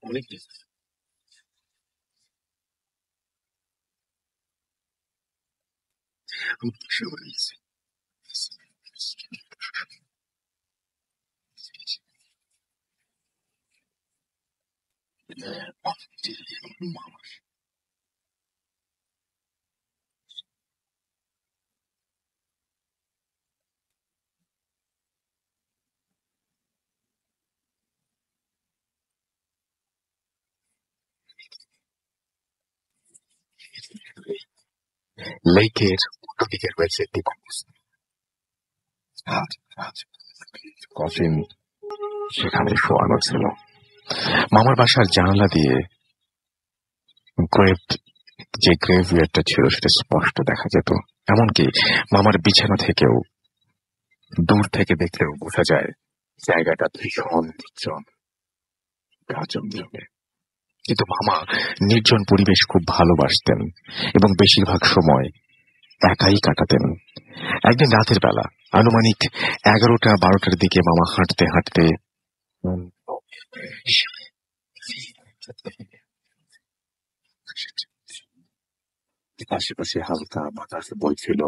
অনেক লেকের উল্টো দিকে রয়েছে একটি কফিন, সেখানে শোয়ানো ছিল। মামার বাসার জানালা দিয়ে গ্রেভ যে গ্রেভিয়ারটা ছিল সেটা স্পষ্ট দেখা যেত। এমনকি মামার বিছানা থেকেও দূর থেকে দেখলেও বোঝা যায় জায়গাটা ভীষণ নির্জন, গা জমজমে। কিন্তু মামা নির্জন পরিবেশ খুব ভালোবাসতেন এবং বেশিরভাগ সময় একাই কাটাতেন। একদিন রাতের বেলা আনুমানিক 11টা-12টার দিকে মামা হাঁটতে হাঁটতে আশেপাশে হালকা বাতাস বইছিল।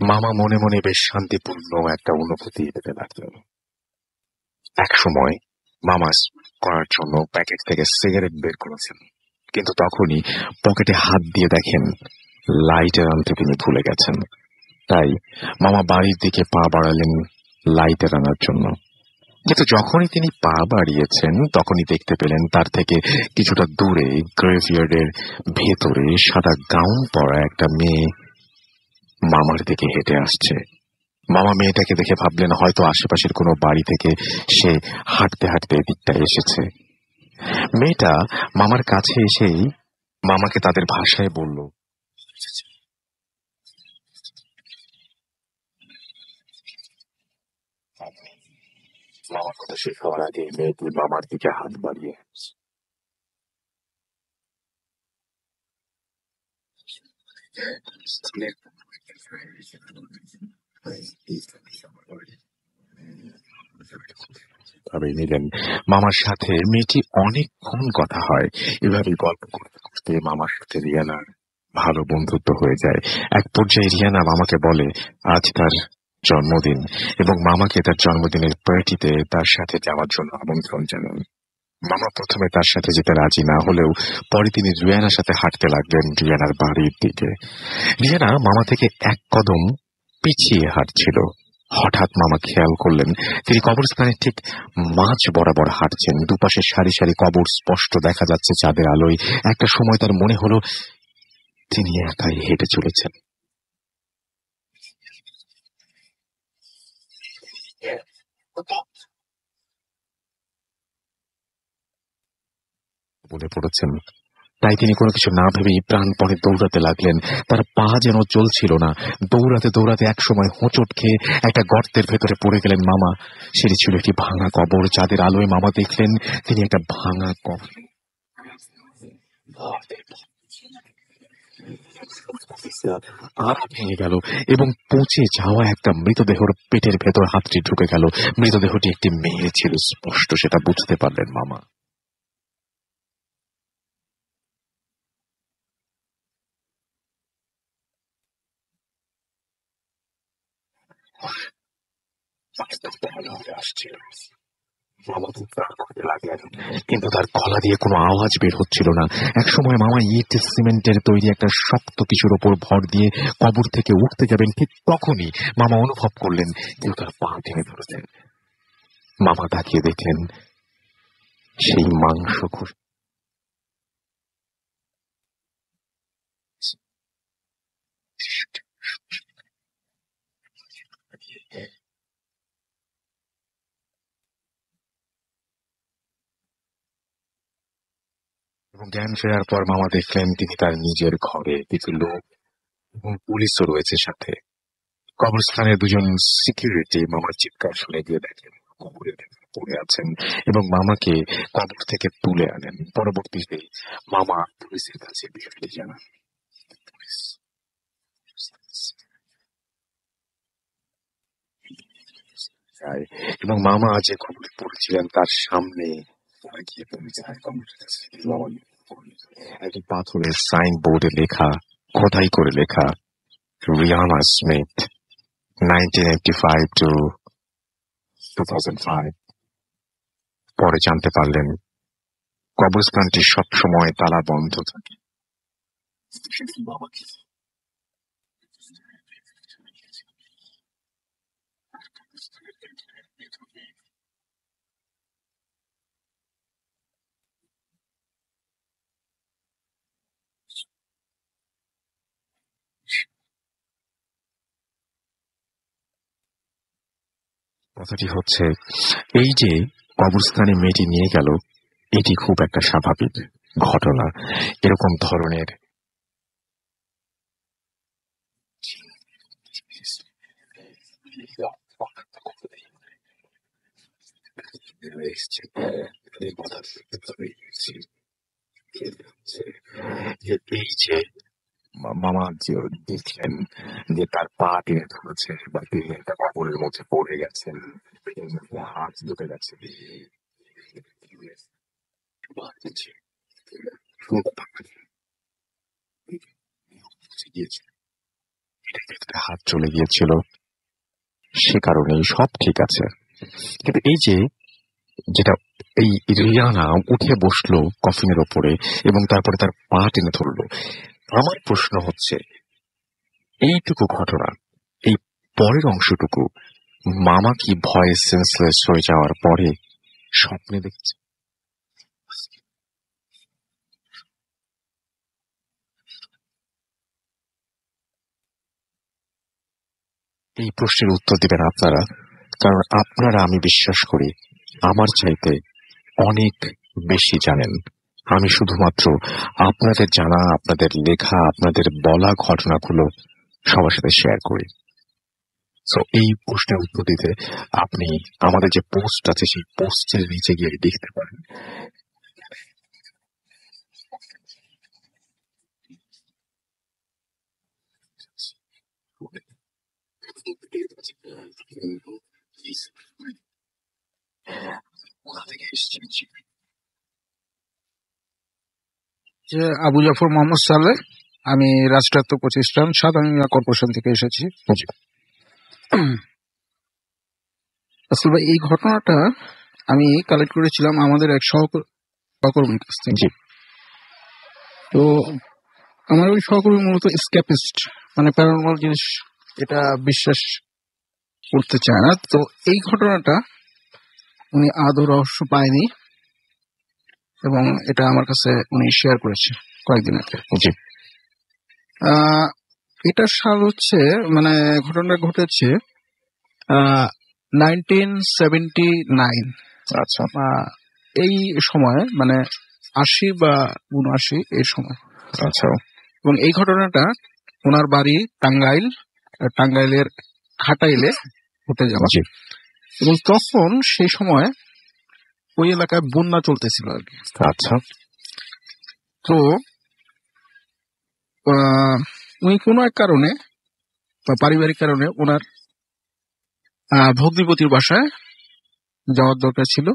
মামা মনে মনে বেশ শান্তিপূর্ণ একটা অনুভূতি পেতে লাগলেন। এক সময় মামা করার জন্য প্যাকেট থেকে সিগারেট বের করেছেন, কিন্তু তখনই পকেটে হাত দিয়ে দেখেন লাইটার আনতে তিনি ভুলে গেছেন। তাই মামা বাড়ির দিকে পা বাড়ালেন লাইটার আনার জন্য। কিন্তু যখনই তিনি পা বাড়িয়েছেন তখনই দেখতে পেলেন তার থেকে কিছুটা দূরে গ্রেভিয়ার্ডের ভেতরে সাদা গাউন পরা একটা মেয়ে মামার দিকে হেঁটে আসছে। মামা মেয়েটাকে দেখে ভাবলেন হয়তো আশেপাশের কোনো বাড়ি থেকে সে হাঁটতে হাঁটতে এদিকটা এসেছে। মেয়েটা মামার কাছে এসেই মামাকে তাদের ভাষায় বলল, মামার কথা শেষ হওয়ার আগে মেয়েটি মামার দিকে হাত বাড়িয়ে নিলেন। মামার সাথে মেয়েটি অনেকক্ষণ কথা হয়। এভাবে গল্প করতে করতে মামার সাথে রিয়ানার ভালো বন্ধুত্ব হয়ে যায়। এক পর্যায়ে রিয়ানা মামাকে বলে আজ তার জন্মদিন এবং মামাকে তার জন্মদিনের পার্টিতে তার সাথে যাওয়ার জন্য আমন্ত্রণ জানান। মামা প্রথমে তার সাথে যেতে রাজি না হলেও পরে তিনি রিয়ানার সাথে হাঁটতে লাগলেন রিয়ানার বাড়ির দিকে। রিয়ানা মামা থেকে এক কদম পিছিয়ে হাঁটছিল। হঠাৎ মামা খেয়াল করলেন তিনি কবরস্থানের ঠিক মাঝ বরাবর হাঁটছেন। দুপাশে সারি সারি কবর স্পষ্ট দেখা যাচ্ছে চাঁদের আলোয়। একটা সময় তার মনে হলো তিনি একাই হেঁটে চলেছেন। বলে পড়েছেন। তাই তিনি কোনো কিছু না ভেবেই প্রাণপণে দৌড়াতে লাগলেন। তার পা যেন চলছিল না। দৌড়াতে দৌড়াতে একসময় হোঁচট খেয়ে একটা গর্তের ভেতরে পড়ে গেলেন মামা। সেটি ছিল একটি ভাঙা কবর। চাঁদের আলোয় মামা দেখলেন তিনি একটা ভাঙা কবর আর ভেঙে গেল এবং পচে যাওয়া একটা মৃতদেহর পেটের ভেতর হাতটি ঢুকে গেল। মৃতদেহটি একটি মেয়ে ছিল, স্পষ্ট সেটা বুঝতে পারলেন মামা। আসছিল মামা খুব প্রাণ করতে লাগলেন, কিন্তু তার গলা দিয়ে কোনো আওয়াজ বের হচ্ছিল না। একসময় মামা ইট সিমেন্টের তৈরি একটা শক্ত কিছুর ওপর ভর দিয়ে কবর থেকে উঠতে যাবেন। ঠিক তখনই মামা অনুভব করলেন কেউ তার পা টেনে ধরেছেন। মামা তাকিয়ে দেখলেন সেই মাংস এবং জ্ঞান ফেরার পর মামা দেখলেন তিনি তার নিজের ঘরে। কিছু লোক এবং পুলিশও রয়েছে সাথে। কবরস্থানের দুজন সিকিউরিটি মামার চিৎকার শুনে গিয়ে দেখেন কবরের ভেতরে পড়ে আছেন এবং মামাকে কবর থেকে তুলে আনেন। পরবর্তীতে মামা পুলিশের কাছে বিষয়টি জানান। যায় এবং মামা যে খবরে পড়েছিলেন তার সামনে তারা গিয়ে পৌঁছায় কম্পিউটার কাছে। মামা একটি পাথরের সাইন বোর্ডে লেখা, খোদাই করে লেখা, রিয়ানা স্মিথ 1985 to 2005। পরে জানতে পারলেন কবরস্থানটি সবসময় তালা বন্ধ থাকে। মামাকে কথাটি হচ্ছে, এই যে কবরস্থানে মেয়েটি নিয়ে গেল, এটি খুব একটা স্বাভাবিক ঘটনা। এরকম ধরনের এই যে মামা যে দেখলেন যে তার পা টেনে ধরেছে বা তিনি একটা কবরের মধ্যে পড়ে গেছেন, হাত ঢুকে গেছে, হাত চলে গিয়েছিল, সে কারণেই সব ঠিক আছে। কিন্তু এই যে যেটা এই রিয়ানা উঠে বসলো কফিনের ওপরে এবং তারপরে তার পা টেনে ধরলো, আমার প্রশ্ন হচ্ছে এইটুকু ঘটনা, এই পরের অংশটুকু মামা কি ভয়ে সেন্সলেস হয়ে যাওয়ার পরে স্বপ্নে দেখছে? এই প্রশ্নের উত্তর দিবেন আপনারা, কারণ আপনারা, আমি বিশ্বাস করি, আমার চাইতে অনেক বেশি জানেন। আমি শুধুমাত্র আপনাদের জানা, আপনাদের লেখা, আপনাদের বলা ঘটনাগুলো সবার সাথে শেয়ার করি। সো এই প্রশ্নের উত্তর দিতে আপনি আমাদের যে পোস্ট আছে সেই পোস্টের নিচে গিয়ে দেখতে পারেন। যে আবু জাফর মোহাম্মদ সালেহ, আমি রাষ্ট্রায়ত্ত প্রতিষ্ঠান সাধারণ কর্পোরেশন থেকে এসেছি। আসলে এই ঘটনাটা আমি কালেক্ট করেছিলাম আমাদের এক সহকর্মীর কাছ থেকে। তো আমার ওই সহকর্মী মূলত স্ক্যাপিস্ট, মানে প্যারানর্মাল জিনিস এটা বিশ্বাস করতে চায় না। তো এই ঘটনাটা উনি আদৌ রহস্য পায়নি এবং এটা আমার কাছে উনি শেয়ার করেছে কয়েকদিন আগে। এটা সাল হচ্ছে, মানে ঘটনাটা ঘটেছে 1979। আচ্ছা, এই সময় মানে 80 বা 79 এই সময়। আচ্ছা। এবং এই ঘটনাটা ওনার বাড়ি টাঙ্গাইলের ঘাটাইলে ঘটে যাওয়া। এবং তখন সেই সময় ওই এলাকায় বন্যা চলতেছিল আর কি। আচ্ছা। তো উনি কোনো এক কারণে বা পারিবারিক কারণে ওনার ভগ্নিপতির বাসায় যাওয়ার দরকার ছিল।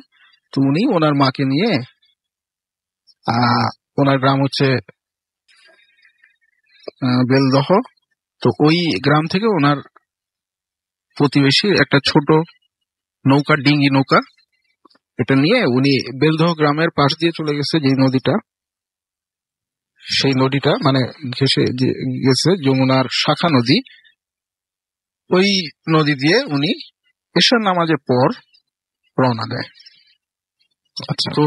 তো উনি ওনার মাকে নিয়ে, ওনার গ্রাম হচ্ছে বেলদহ, তো ওই গ্রাম থেকে ওনার প্রতিবেশী একটা ছোট নৌকা, ডিঙ্গি নৌকা, এটা নিয়ে উনি বেলদহ গ্রামের পাশ দিয়ে চলে গেছে। যে নদীটা, সেই নদীটা মানে ঘেসে গেছে যমুনার শাখা নদী, ওই নদী দিয়ে উনি এশার নামাজের পর রওনা দেয়। তো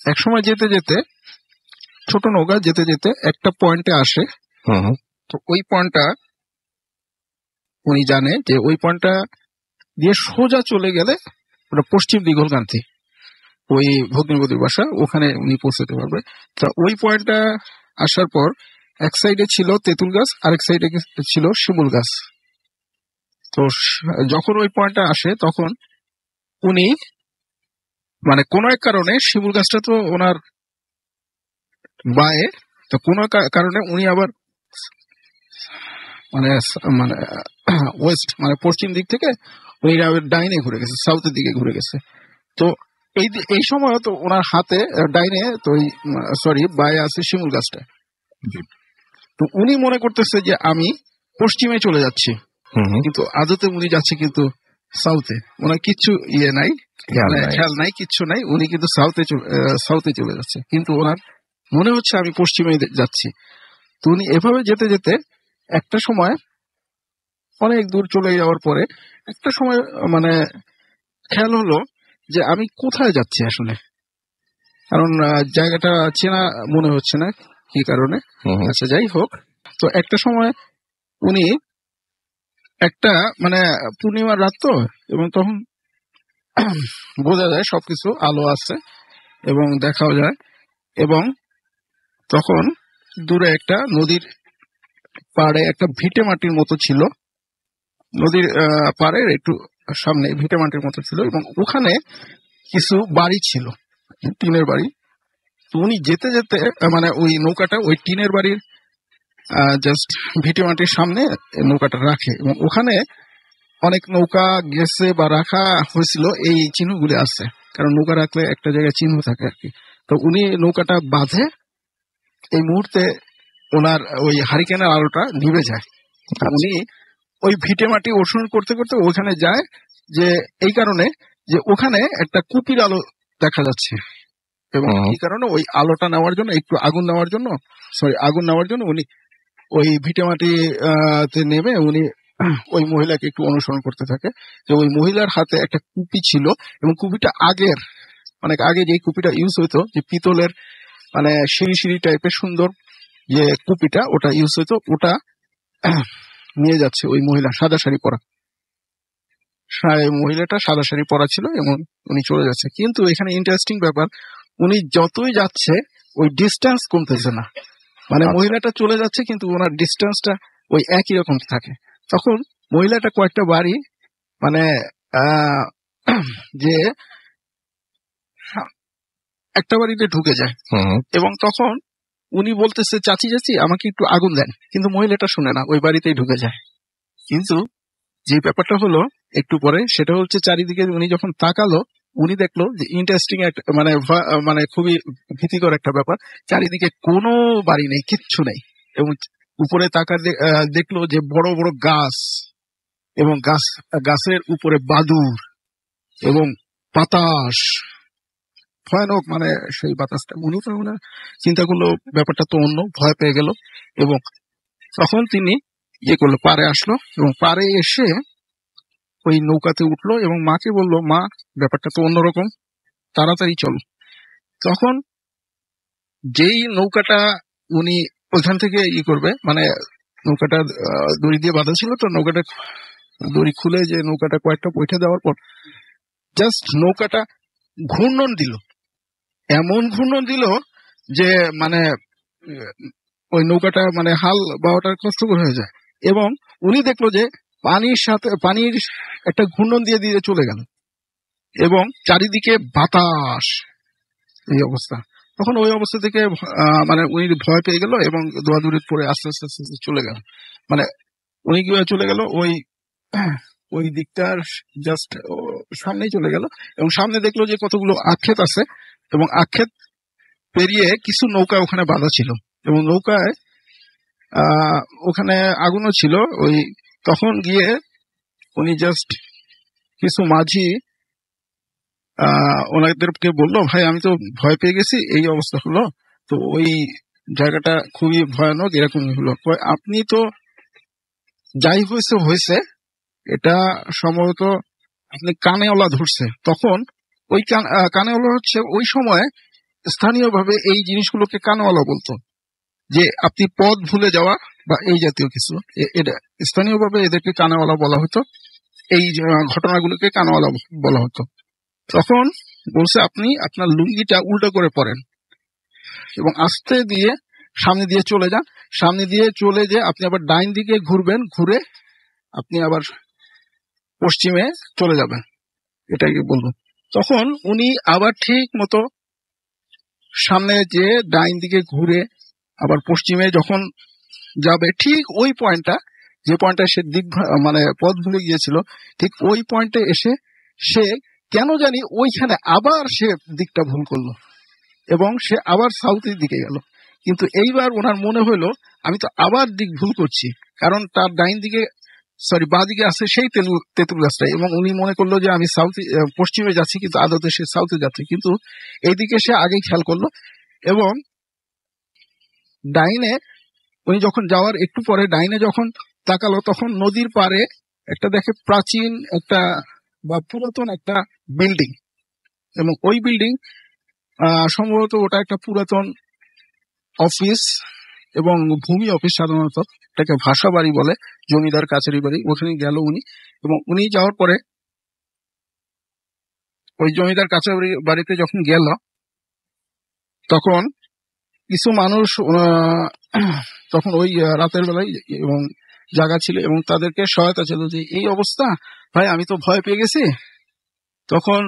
এক সময় যেতে যেতে, ছোট নৌকা যেতে যেতে একটা পয়েন্টে আসে। তো ওই পয়েন্টটা উনি জানে যে ওই পয়েন্টটা দিয়ে সোজা চলে গেলে ওটা পশ্চিম দিগলকান্তি, ওই ভগ্নিপতির বাসা, ওখানে উনি পৌঁছতে পারবে। তো ওই পয়েন্টটা আসার পর এক সাইডে ছিল তেঁতুল গাছ, আরেক সাইডে ছিল শিমুল গাছ। তো যখন ওই পয়েন্টটা আসে তখন উনি মানে কোন এক কারণে, শিমুল গাছটা তো ওনার বায়ে, তো কোন কারণে উনি আবার মানে মানে ওয়েস্ট মানে পশ্চিম দিক থেকে উনি ডাইনে ঘুরে গেছে, সাউথের দিকে ঘুরে গেছে। তো এই সময় তো ওনার হাতে ডাইনে তো সরি বায়ে আছে শিমুল গাছটা। তো উনি মনে করতেছে যে আমি পশ্চিমে চলে যাচ্ছি, কিন্তু আদতে উনি যাচ্ছে কিন্তু সাউথে। ওনার কিচ্ছু নাই, খেয়াল নাই, কিচ্ছু নাই, উনি কিন্তু সাউথে চলে যাচ্ছে, কিন্তু ওনার মনে হচ্ছে আমি পশ্চিমে যাচ্ছি। তো উনি এভাবে যেতে যেতে একটা সময় অনেক দূর চলে যাওয়ার পরে একটা সময় মানে খেয়াল হলো যে আমি কোথায় যাচ্ছি আসলে, কারণ জায়গাটা চেনা মনে হচ্ছে না কি কারণে। আচ্ছা যাই হোক, তো একটা সময় উনি একটা মানে পূর্ণিমার রাত তো, এবং তখন বোঝা যায় সবকিছু আলো আছে এবং দেখাও যায়, এবং তখন দূরে একটা নদীর পাড়ে একটা ভিটে মাটির মতো ছিল, নদীর পাড়ের একটু সামনে ভিটে মাটির মতো ছিল, এবং ওখানে কিছু বাড়ি ছিল, টিনের বাড়ি। তো উনি যেতে যেতে মানে ওই নৌকাটা ওই টিনের বাড়ির জাস্ট ভিটে মাটির সামনে নৌকাটা রাখে, এবং ওখানে অনেক নৌকা গেছে বা রাখা হয়েছিল এই চিহ্নগুলি আছে, কারণ নৌকা রাখলে একটা জায়গায় চিহ্ন থাকে আর কি। তো উনি নৌকাটা বাঁধে, এই মুহূর্তে ওনার ওই হারিকেনের আলোটা নিভে যায়। উনি ওই ভিটে মাটি অনুসরণ করতে করতে ওখানে যায়, যে এই কারণে যে ওখানে একটা কুপির আলো দেখা যাচ্ছে, এবং এই কারণে ওই আলোটা নেওয়ার জন্য একটু আগুন নেওয়ার জন্য উনি ওই ভিটে মাটি তে নেমে উনি ওই মহিলাকে একটু অনুসরণ করতে থাকে। যে ওই মহিলার হাতে একটা কুপি ছিল, এবং কুপিটা অনেক আগে যে কুপিটা ইউজ হইতো, যে পিতলের মানে সিঁড়ি টাইপের সুন্দর যে কুপিটা ওটা ইউজ হইতো, ওটা নিয়ে যাচ্ছে ওই মহিলা সাদা শাড়ি পরা। মহিলাটা সাদা শাড়ি পরা ছিল এবং উনি চলে যাচ্ছে। কিন্তু এখানে ইন্টারেস্টিং ব্যাপার, উনি যতই যাচ্ছে ওই ডিস্টেন্স কমতেছে না, মানে মহিলাটা চলে যাচ্ছে কিন্তু ওনার ডিস্টেন্সটা ওই একই রকম থাকে। তখন মহিলাটা কয়েকটা বাড়ি মানে যে একটা বাড়িতে ঢুকে যায়, এবং তখন উনি বলতেছে চাচি আমাকে একটু আগুন দেন, কিন্তু মহিলাটা শুনে না, ওই বাড়িতেই ঢুকে যায়। কিন্তু যে ব্যাপারটা হলো একটু পরে, সেটা হচ্ছে চারিদিকে উনি যখন তাকালো, উনি দেখলো যে ইন্টারেস্টিং একটা মানে খুবই ভীতিকর একটা ব্যাপার, চারিদিকে কোনো বাড়ি নেই, কিচ্ছু নেই, এবং উপরে দেখলো যে বড় বড় গাছ, এবং গাছের উপরে বাদুর এবং বাতাস, ভয়ানক মানে সেই বাতাসটা। উনি তো চিন্তা করলো ব্যাপারটা তো অন্য, ভয় পেয়ে গেল, এবং তখন তিনি করলো, পাড়ে আসলো, এবং পাড়ে এসে ওই নৌকাতে উঠলো এবং মাকে বলল, মা ব্যাপারটা তো অন্যরকম, তাড়াতাড়ি চলো। তখন যেই নৌকাটা উনি ওইখান থেকে করবে, মানে নৌকাটা দড়ি দিয়ে বাঁধা ছিল, তো নৌকাটা দড়ি খুলে যে নৌকাটা কয়েকটা পয়ঠা দেওয়ার পর জাস্ট নৌকাটা ঘূর্ণন দিল, এমন ঘূর্ণন দিল যে মানে ওই নৌকাটা মানে হাল বাওয়াটা কষ্টকর হয়ে যায়, এবং উনি দেখলো যে পানির একটা ঘূর্ণন দিয়ে দিয়ে চলে গেল, এবং চারিদিকে বাতাস, এই অবস্থা। তখন ওই অবস্থা থেকে মানে উনি ভয় পেয়ে গেল এবং দৌড়াদৌড়ি পরে আস্তে আস্তে আস্তে চলে গেল, মানে উনি চলে গেল ওই দিকটার জাস্ট সামনেই চলে গেল, এবং সামনে দেখলো যে কতগুলো আক্ষেত আছে, এবং আক্ষেত পেরিয়ে কিছু নৌকা ওখানে বাঁধা ছিল, এবং নৌকায় ওখানে আগুনও ছিল। ওই তখন গিয়ে উনি জাস্ট কিছু মাঝি ওনাদেরকে বললো, ভাই আমি তো ভয় পেয়ে গেছি, এই অবস্থা হলো, তো ওই জায়গাটা খুবই ভয়ানক, এরকমই হলো, আপনি তো যাই হয়েছে এটা সম্ভবত আপনি কানেওয়ালা ধরছে। তখন ওই কানেওয়ালা হচ্ছে ওই সময় স্থানীয়ভাবে এই জিনিসগুলোকে কানেওয়ালা বলতো, যে আপনি পথ ভুলে যাওয়া বা এই জাতীয় কিছু, এটা স্থানীয়ভাবে এদেরকে কানেওয়ালা বলা হতো, এই ঘটনাগুলোকে কানেওয়ালা বলা হতো। তখন বলছে, আপনি আপনার লুঙ্গিটা উল্টো করে পরেন এবং আস্তে দিয়ে সামনে দিয়ে চলে যান, সামনে দিয়ে চলে যে আপনি আবার ডাইন দিকে ঘুরবেন, ঘুরে আপনি আবার পশ্চিমে চলে যাবেন, এটাই বলবো। তখন উনি আবার ঠিক মতো সামনে যে ডাইন দিকে ঘুরে আবার পশ্চিমে যখন যাবে, ঠিক ওই পয়েন্টটা যে পয়েন্টে সে মানে পথ ভুলে গিয়েছিল, ঠিক ওই পয়েন্টে এসে সে কেন জানি ওইখানে আবার সে দিকটা ভুল করলো এবং সে আবার সাউথের দিকে গেল। কিন্তু এইবার ওনার মনে হলো আমি তো আবার দিক ভুল করছি, কারণ তার বাঁ দিকে আছে সেই তেঁতুল গাছটা, এবং উনি মনে করলো যে আমি পশ্চিমে যাচ্ছি, কিন্তু আদতে সে সাউথে যাচ্ছে। কিন্তু এইদিকে সে আগেই খেয়াল করলো এবং ডাইনে উনি যখন যাওয়ার একটু পরে ডাইনে যখন তাকালো, তখন নদীর পাড়ে একটা দেখে প্রাচীন একটা বা পুরাতন একটা বিল্ডিং, এবং ওই বিল্ডিং সম্ভবত ওটা একটা পুরাতন অফিস এবং ভূমি অফিস, সাধারণত এটাকে ভাষা বাড়ি বলে, জমিদার কাছারি বাড়ি। ওখানে গেল উনি, এবং উনি যাওয়ার পরে ওই জমিদার কাছারি বাড়িতে যখন গেল, তখন কিছু মানুষ তখন ওই রাতের বেলায় এবং জায়গা ছিল এবং তাদেরকে সহায়তা ছিল যে এই অবস্থা, ভাই আমি তো ভয় পেয়ে গেছি, তখন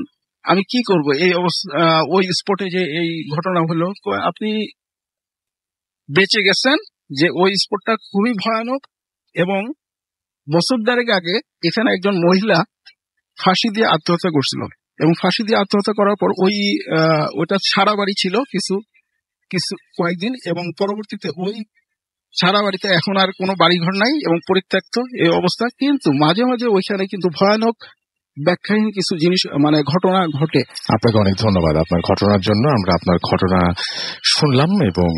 আমি কি করব এই অবস্থা। ওই স্পটে যে এই ঘটনা হলো, আপনি বেঁচে গেছেন, যে ওই স্পটটা খুবই ভয়ানক, এবং বছর দেড়েক আগে এখানে একজন মহিলা ফাঁসি দিয়ে আত্মহত্যা করছিল, এবং ফাঁসি দিয়ে আত্মহত্যা করার পর ওইটা ছাড়া বাড়ি ছিল কিছু কয়েকদিন, এবং পরবর্তীতে ওই ছাড়া বাড়িতে এখন আর কোনো বাড়িঘর নাই এবং পরিত্যক্ত এই অবস্থা। কিন্তু মাঝে মাঝে ওইখানে কিন্তু ভয়ানক ব্যাখ্যাহীন কিছু জিনিস মানে ঘটনা ঘটে। আপনাকে অনেক ধন্যবাদ আপনার ঘটনার জন্য। আমরা আপনার ঘটনা শুনলাম এবং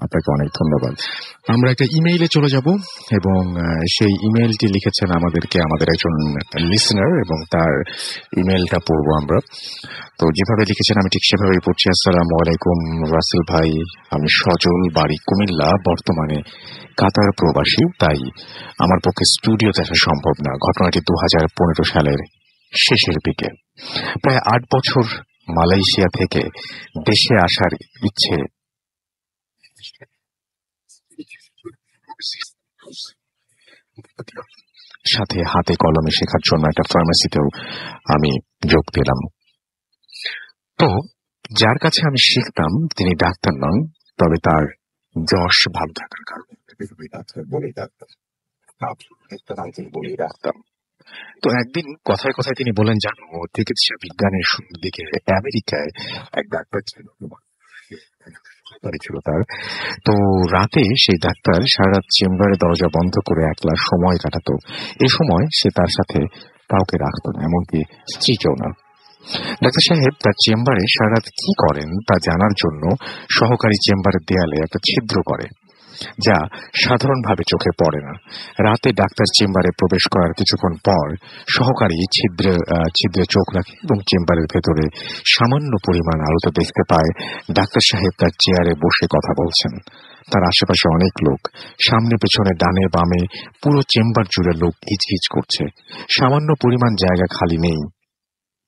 আপনাকে অনেক ধন্যবাদ। আমরা একটা ইমেইলে চলে যাব এবং সেই ইমেইলটি লিখেছেন আমাদের একজন লিসেনার, এবং তার ইমেইলটা পড়বো আমরা। তো যেভাবে লিখেছেন আমি ঠিক সেভাবেই পড়ছি। আসসালামু আলাইকুম রাসেল ভাই, আমি সজল, বাড়ি কুমিল্লা, বর্তমানে কাতার প্রবাসী, তাই আমার পক্ষে স্টুডিওতে আসা সম্ভব না। ঘটনাটি 2015 সালের শেষের দিকে। প্রায় 8 বছর মালয়েশিয়া থেকে দেশে আসার ইচ্ছে সাথে হাতে কলমে শেখার জন্য একটা ফার্মেসিতেও আমি যোগ দিলাম। তো যার কাছে আমি শিখতাম তিনি ডাক্তার নন, তবে তার যশ ভালো থাকার কারণে ডাক্তার। তো একদিন কথায় কথায় তিনি বলেন, জানো চিকিৎসা বিজ্ঞানের শুরুর দিকে আমেরিকায় এক ডাক্তার ছিল তার। তো রাতে সেই ডাক্তার সারা রাত চেম্বারে দরজা বন্ধ করে একলা সময় কাটাতো। এ সময় সে তার সাথে কাউকে রাখতো না, এমনকি স্ত্রীকেও না। ডাক্তার সাহেব তার চেম্বারে সারা রাত কি করেন তা জানার জন্য সহকারী চেম্বারের দেয়ালে একটা ছিদ্র করে, যা সাধারণভাবে চোখে পড়ে না। রাতে ডাক্তার চেম্বারে প্রবেশ করার কিছুক্ষণ পর সহকারী ছিদ্রে চোখ রাখে এবং চেম্বারের ভেতরে সামান্য পরিমাণ আলোতে দেখতে পায় ডাক্তার সাহেব তার চেয়ারে বসে কথা বলছেন। তার আশেপাশে অনেক লোক, সামনে পেছনে ডানে বামে পুরো চেম্বার জুড়ে লোক গিজগিজ করছে। সামান্য পরিমাণ জায়গা খালি নেই,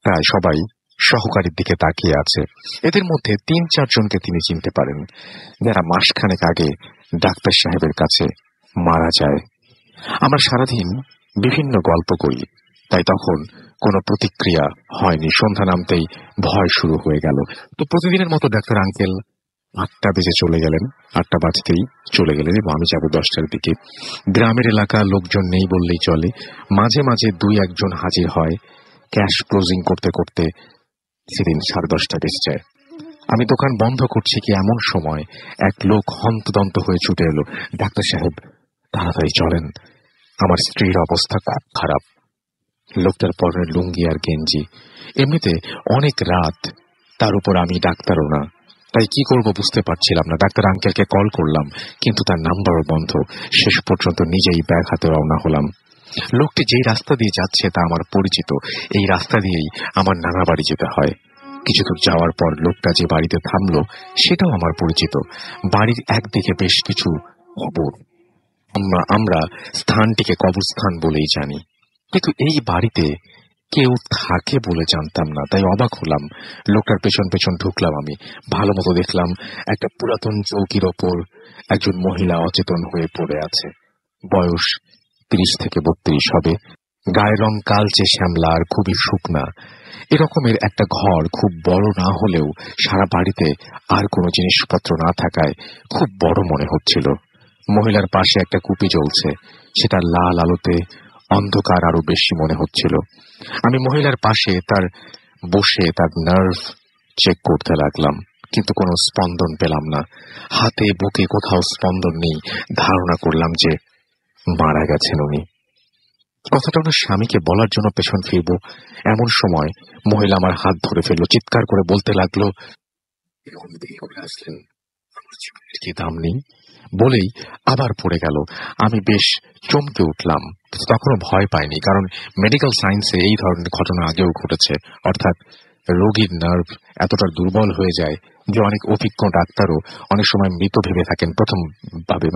তাই সবাই সহকারীর দিকে তাকিয়ে আছে। এদের মধ্যে 3-4 জনকে তিনি চিনতে পারেন, যারা মাসখানেক আগে ডাক্তার সাহেবের কাছে মারা যায়। আমরা সারাদিন বিভিন্ন গল্প করি, তাই তখন কোনো প্রতিক্রিয়া হয়নি। সন্ধ্যা নামতেই ভয় শুরু হয়ে গেল। তো প্রতিদিনের মতো ডাক্তার আঙ্কেল 8টা বেজে চলে গেলেন, 8টা বাজতেই চলে গেলেন এবং আমি যাব 10টার দিকে। গ্রামের এলাকা লোকজন নেই বললেই চলে, মাঝে মাঝে 2-1 জন হাজির হয়। ক্যাশ ক্লোজিং করতে করতে সেদিন 10:30টা বেজে যায়। আমি দোকান বন্ধ করছি কি এমন সময় এক লোক হন্তদন্ত হয়ে ছুটে এলো, ডাক্তার সাহেব তাড়াতাড়ি চলেন, আমার স্ত্রীর অবস্থা খুব খারাপ। লোকটার পরনে লুঙ্গি আর গেঞ্জি, এমনিতে অনেক রাত, তার উপর আমি ডাক্তারও না, তাই কি করব বুঝতে পারছিলাম না। ডাক্তার আঙ্কেলকে কল করলাম, কিন্তু তার নাম্বারও বন্ধ। শেষ পর্যন্ত নিজেই ব্যাগ হাতে রওনা হলাম। লোকটি যেই রাস্তা দিয়ে যাচ্ছে তা আমার পরিচিত, এই রাস্তা দিয়েই আমার নানা বাড়ি যেতে হয়। কিছু দূর যাওয়ার পর লোকটা যে বাড়িতে থামলো সেটাও আমার পরিচিত। বাড়ির একদিকে বেশ কিছু কবর, আমরা স্থানটিকে কবরস্থান বলেই জানি, কিন্তু এই বাড়িতে কেউ থাকে বলে জানতাম না, তাই অবাক হলাম। লোকটার পেছন পেছন ঢুকলাম। আমি ভালো মতো দেখলাম একটা পুরাতন চৌকির ওপর একজন মহিলা অচেতন হয়ে পড়ে আছে। বয়স 30 থেকে 32 হবে। গায়ের রং কালচে শ্যামলা আর খুবই শুকনা। এরকমের একটা ঘর খুব বড় না হলেও সারা বাড়িতে আর কোনো জিনিসপত্র না থাকায় খুব বড় মনে হচ্ছিল। মহিলার পাশে একটা কুপি জ্বলছে, সেটা লাল আলোতে অন্ধকার আরো বেশি মনে হচ্ছিল। আমি মহিলার পাশে তার বসে তার নার্ভ চেক করতে লাগলাম, কিন্তু কোনো স্পন্দন পেলাম না। হাতে বুকে কোথাও স্পন্দন নেই। ধারণা করলাম যে মারা গেছেন উনি। কথাটা ওনার স্বামীকে বলার জন্য পেছন ফিরব, এমন সময় মহিলা আমার হাত ধরে ফেললো, চিৎকার করে বলতে লাগলো, আসলেন, আমার জীবনের কি দাম নেই, বলেই আবার পড়ে গেল। আমি বেশ চমকে উঠলাম, তখনও ভয় পাইনি, কারণ মেডিকেল সায়েন্সে এই ধরনের ঘটনা আগেও ঘটেছে। অর্থাৎ রোগীর নার্ভ এতটা দুর্বল হয়ে যায় যে অনেক অভিজ্ঞ ডাক্তারও অনেক সময় মৃত ভেবে থাকেন, প্রথম ভাবে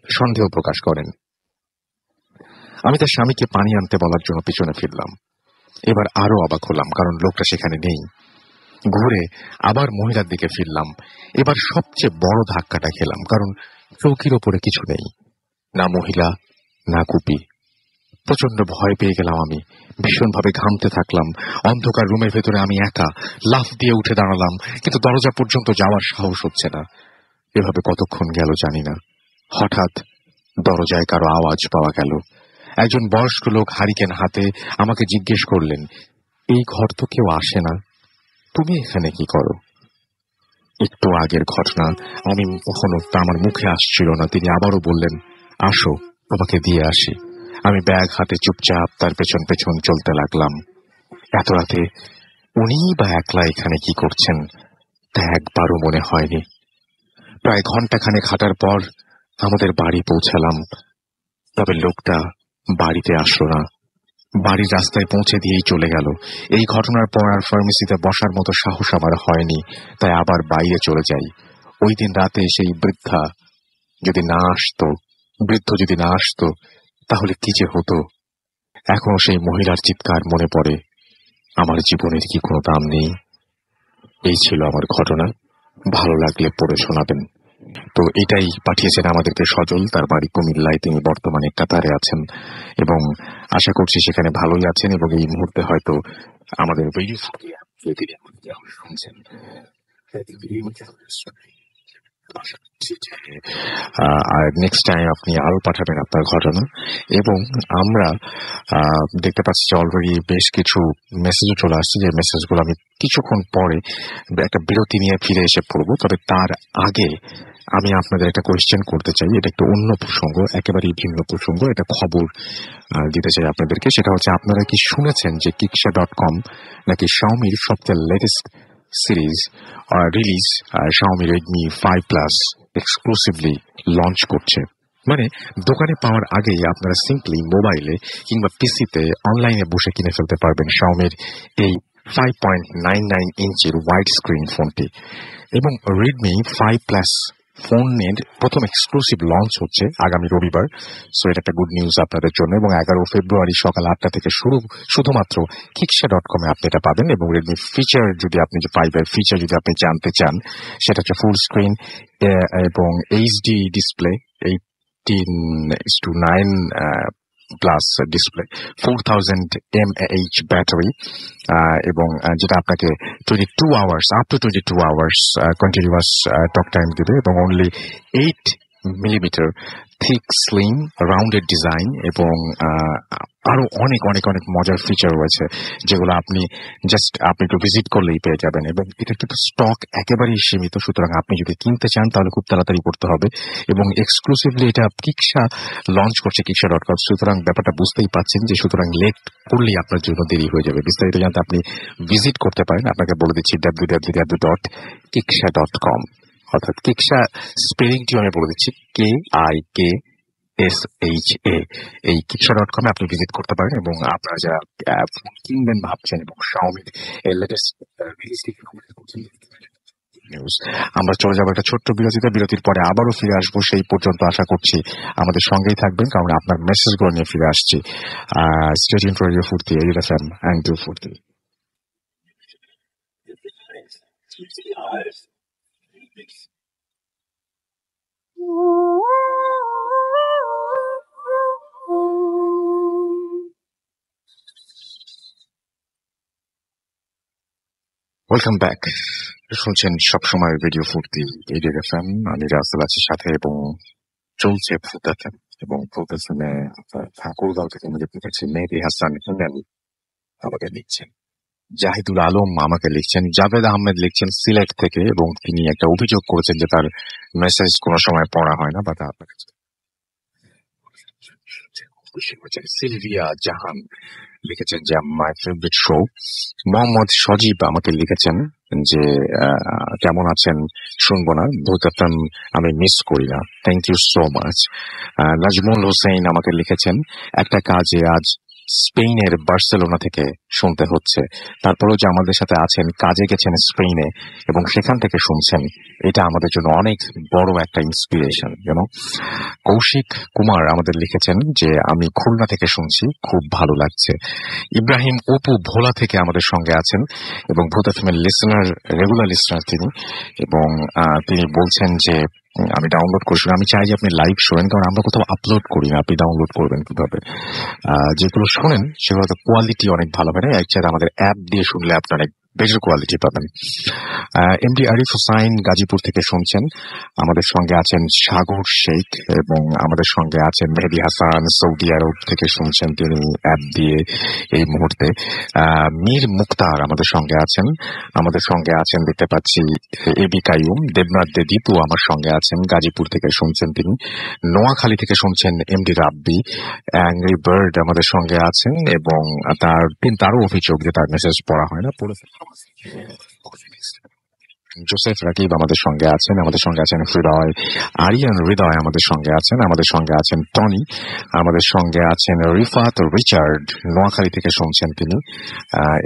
সন্দেহ প্রকাশ করেন। আমি তার স্বামীকে পানি আনতে বলার জন্য পিছনে ফিরলাম। এবার আরো অবাক হলাম, কারণ লোকটা সেখানে নেই। ঘুরে আবার মহিলার দিকে ফিরলাম। এবার সবচেয়ে বড় ধাক্কাটা খেলাম, কারণ চৌকির ওপরে কিছু নেই, না মহিলা না কুপি। প্রচন্ড ভয় পেয়ে গেলাম আমি, ভীষণভাবে ঘামতে থাকলাম। অন্ধকার রুমের ভেতরে আমি একা। লাফ দিয়ে উঠে দাঁড়ালাম, কিন্তু দরজা পর্যন্ত যাওয়ার সাহস হচ্ছে না। এভাবে কতক্ষণ গেল জানি না। হঠাৎ দরজায় কারো আওয়াজ পাওয়া গেল। একজন বয়স্ক লোক হারিকেন হাতে আমাকে জিজ্ঞেস করলেন, এই ঘর তো কেউ আসে না, তুমি এখানে কি করো? একটু আগের ঘটনা, আমি কখনো তা আমার মুখে আসছিল না। তিনি আবারও বললেন, আসো, তোমাকে দিয়ে আসি। আমি ব্যাগ হাতে চুপচাপ তার পেছন পেছন চলতে লাগলাম। এত রাতে উনিই বা একলা এখানে কি করছেন তা একবারও মনে হয়নি। প্রায় ঘন্টাখানেক হাঁটার পর আমাদের বাড়ি পৌঁছালাম, তবে লোকটা বাড়িতে আসলো না। বাড়ির রাস্তায় পৌঁছে দিয়েই চলে গেল। এই ঘটনার পর আর ফার্মেসিতে বসার মতো সাহস আমার হয়নি, তাই আবার বাইরে চলে যাই। ওই দিন রাতে সেই বৃদ্ধ যদি না আসতো তাহলে কি যে হতো। এখনো সেই মহিলার চিৎকার মনে পড়ে। আমার জীবনের কি কোনো দাম নেই? এই ছিল আমার ঘটনা। ভালো লাগলে পড়ে শোনাবেন। তো এটাই পাঠিয়েছেন আমাদেরকে সজল, তার বাড়ি কুমিল্লায়। তিনি বর্তমানে কাতারে আছেন এবং আশা করছি সেখানে ভালোই আছেন, এবং এই মুহূর্তে হয়তো আমাদের ভিডিও শুনছেন। আর নেক্সট টাইম আপনি আরো পাঠাবেন আপনার ঘটনা। এবং আমরা দেখতে পাচ্ছি যে অলরেডি বেশ কিছু মেসেজও চলে আসছে, যে মেসেজগুলো আমি কিছুক্ষণ পরে একটা বিরতি নিয়ে ফিরে এসে পড়বো। তবে তার আগে আমি আপনাদের একটা কোয়েশ্চেন করতে চাই। এটা একটু অন্য প্রসঙ্গ, একেবারেই ভিন্ন প্রসঙ্গ। এটা খবর দিতে চাই আপনাদেরকে। সেটা হচ্ছে, আপনারা কি শুনেছেন যে kiksha.com নাকি Xiaomiর সবচেয়ে latest series release Xiaomi Redmi 5 Plus exclusively launch করছে? মানে দোকানে পাওয়ার আগেই আপনারা সিম্পলি মোবাইলে কিংবা পিসিতে অনলাইনে বসে কিনে ফেলতে পারবেন Xiaomiর এই 5.99 ইঞ্চির ওয়াইড স্ক্রিন ফোনটি। এবং Redmi 5 Plus ফোনের প্রথম এক্সক্লুসিভ লঞ্চ হচ্ছে আগামী রবিবার। সো এটা একটা গুড নিউজ আপনাদের জন্য। এবং 11 ফেব্রুয়ারি সকাল 8টা থেকে শুধুমাত্র kiksha.com আপনি এটা পাবেন। এবং রেডমি ফিচার যদি আপনি যে 5 এর ফিচার যদি আপনি জানতে চান, সেটা হচ্ছে ফুল স্ক্রিন এবং HD display, 18:9 plus display, 4000 mAh battery, এবং যেটা আপনাকে 22 hours up to 22 hours continuous talk time দেবে, এবং only 8 millimetre thick slim rounded design, এবং আরো অনেক অনেক অনেক মজার ফিচার রয়েছে, যেগুলো আপনি একটু ভিজিট করলেই পেয়ে যাবেন। এবং এটা কিন্তু স্টক একেবারেই সীমিত, সুতরাং আপনি যদি কিনতে চান তাহলে খুব তাড়াতাড়ি করতে হবে। এবং এক্সক্লুসিভলি এটা কিকশা লঞ্চ করছে, kiksha.com। সুতরাং ব্যাপারটা বুঝতেই পাচ্ছেন যে সুতরাং লেট করলেই আপনার জন্য দেরি হয়ে যাবে। বিস্তারিত জানতে আপনি ভিজিট করতে পারেন। আপনাকে বলে দিচ্ছি www.kiksha.com, অর্থাৎ কিকশা স্পেলিংটি আমি বলে দিচ্ছি, KIKSHA। এই kiksha.com আপনি ভিজিট করতে পারেন। এবং আপনারা যারা ফোন কিনবেন ভাবছেন এবং Xiaomi এর লেটেস্ট রিলিজ নিউজ। আমরা চলে যাবো একটা ছোট্ট বিরতিতে। বিরতির পরে আবারও ফিরে আসবো। সেই পর্যন্ত আশা করছি আমাদের সঙ্গেই থাকবেন, কারণ আপনার মেসেজগুলো নিয়ে ফিরে আসছি। স্টে টিউনড ফর রেডিও ফুর্তি, রেডিও এফএম এন্ড টু ফুর্তি। Welcome back. শুনছেন সবসময় রেডিও ফুর্তি, রেডিও এফএম। আমি রাসেল আছি সাথে, এবং চলছে ফুলতাতে, এবং ফুলতাসিমে ঠাকুরগাঁও থেকে আমাকে লিখেছে মেহেদী হাসান হিনানি আমাকে লিখছেন, জাহিদুল আলম আমাকে লিখছেন, জাভেদ আহমেদ লিখছেন সিলেট থেকে, এবং তিনি একটা অভিযোগ করেছেন যে তার মেসেজ কোনো সময় পড়া হয় না বা তা আপনার কাছে খুশি হয়েছেন। সিলভিয়া জাহান লিখেছেন যে মাই ফেভারিট শো। মোহাম্মদ সজীব আমাকে লিখেছেন যে কেমন আছেন, শুনবো না, ভূত এফএম আমি মিস করি না, thank you so much. Nazmul Hossain আমাকে লিখেছেন একটা কাজে আজ স্পেনের বার্সেলোনা থেকে শুনতে হচ্ছে, তারপরেও যে আমাদের সাথে আছেন, কাজে গেছেন স্পেনে এবং সেখান থেকে শুনছেন, এটা আমাদের জন্য অনেক বড় একটা ইন্সপিরেশন। কৌশিক কুমার আমাদের লিখেছেন যে আমি খুলনা থেকে শুনছি, খুব ভালো লাগছে। ইব্রাহিম অপু ভোলা থেকে আমাদের সঙ্গে আছেন এবং ভূত এফএম এর লিসনার, রেগুলার লিসনার তিনি, এবং তিনি বলছেন যে আমি ডাউনলোড করে শুনি, আমি চাই যে আপনি লাইভ শোনেন, কারণ আমরা কোথাও আপলোড করি না, আপনি ডাউনলোড করবেন কিভাবে। যেগুলো শোনেন সেগুলো তো কোয়ালিটি অনেক ভালো হয় না, একসাথে আমাদের অ্যাপ দিয়ে শুনলে আপনি অনেক বেটার কোয়ালিটি পাবেন। এমডি আরিফ হোসাইন গাজীপুর থেকে শুনছেন, আমাদের সঙ্গে আছেন সাগর শেখ, এবং আমাদের সঙ্গে আছেন মেহেদী হাসান সৌদি আরব থেকে শুনছেন তিনি অ্যাপ দিয়ে এই মুহূর্তে। মীর মুক্তার আমাদের সঙ্গে আছেন, আমাদের সঙ্গে আছেন দেখতে পাচ্ছি এবি কাইয়ুম, দেবনাথ দে দীপু আমার সঙ্গে আছেন, গাজীপুর থেকে শুনছেন তিনি। নোয়াখালী থেকে শুনছেন এমডি রাব্বি। অ্যাংরি বার্ড আমাদের সঙ্গে আছেন, এবং তারও অভিযোগ যে তার মেসেজ পড়া হয় না, পড়ে জোসেফ রাকিব আমাদের সঙ্গে আছেন, আমাদের সঙ্গে আছেন হৃদয়, আরিয়ান হৃদয় আমাদের সঙ্গে আছেন, আমাদের সঙ্গে আছেন টনি, আমাদের সঙ্গে আছেন রিফাত রিচার্ড, নোয়াখালী থেকে শুনছেন তিনি।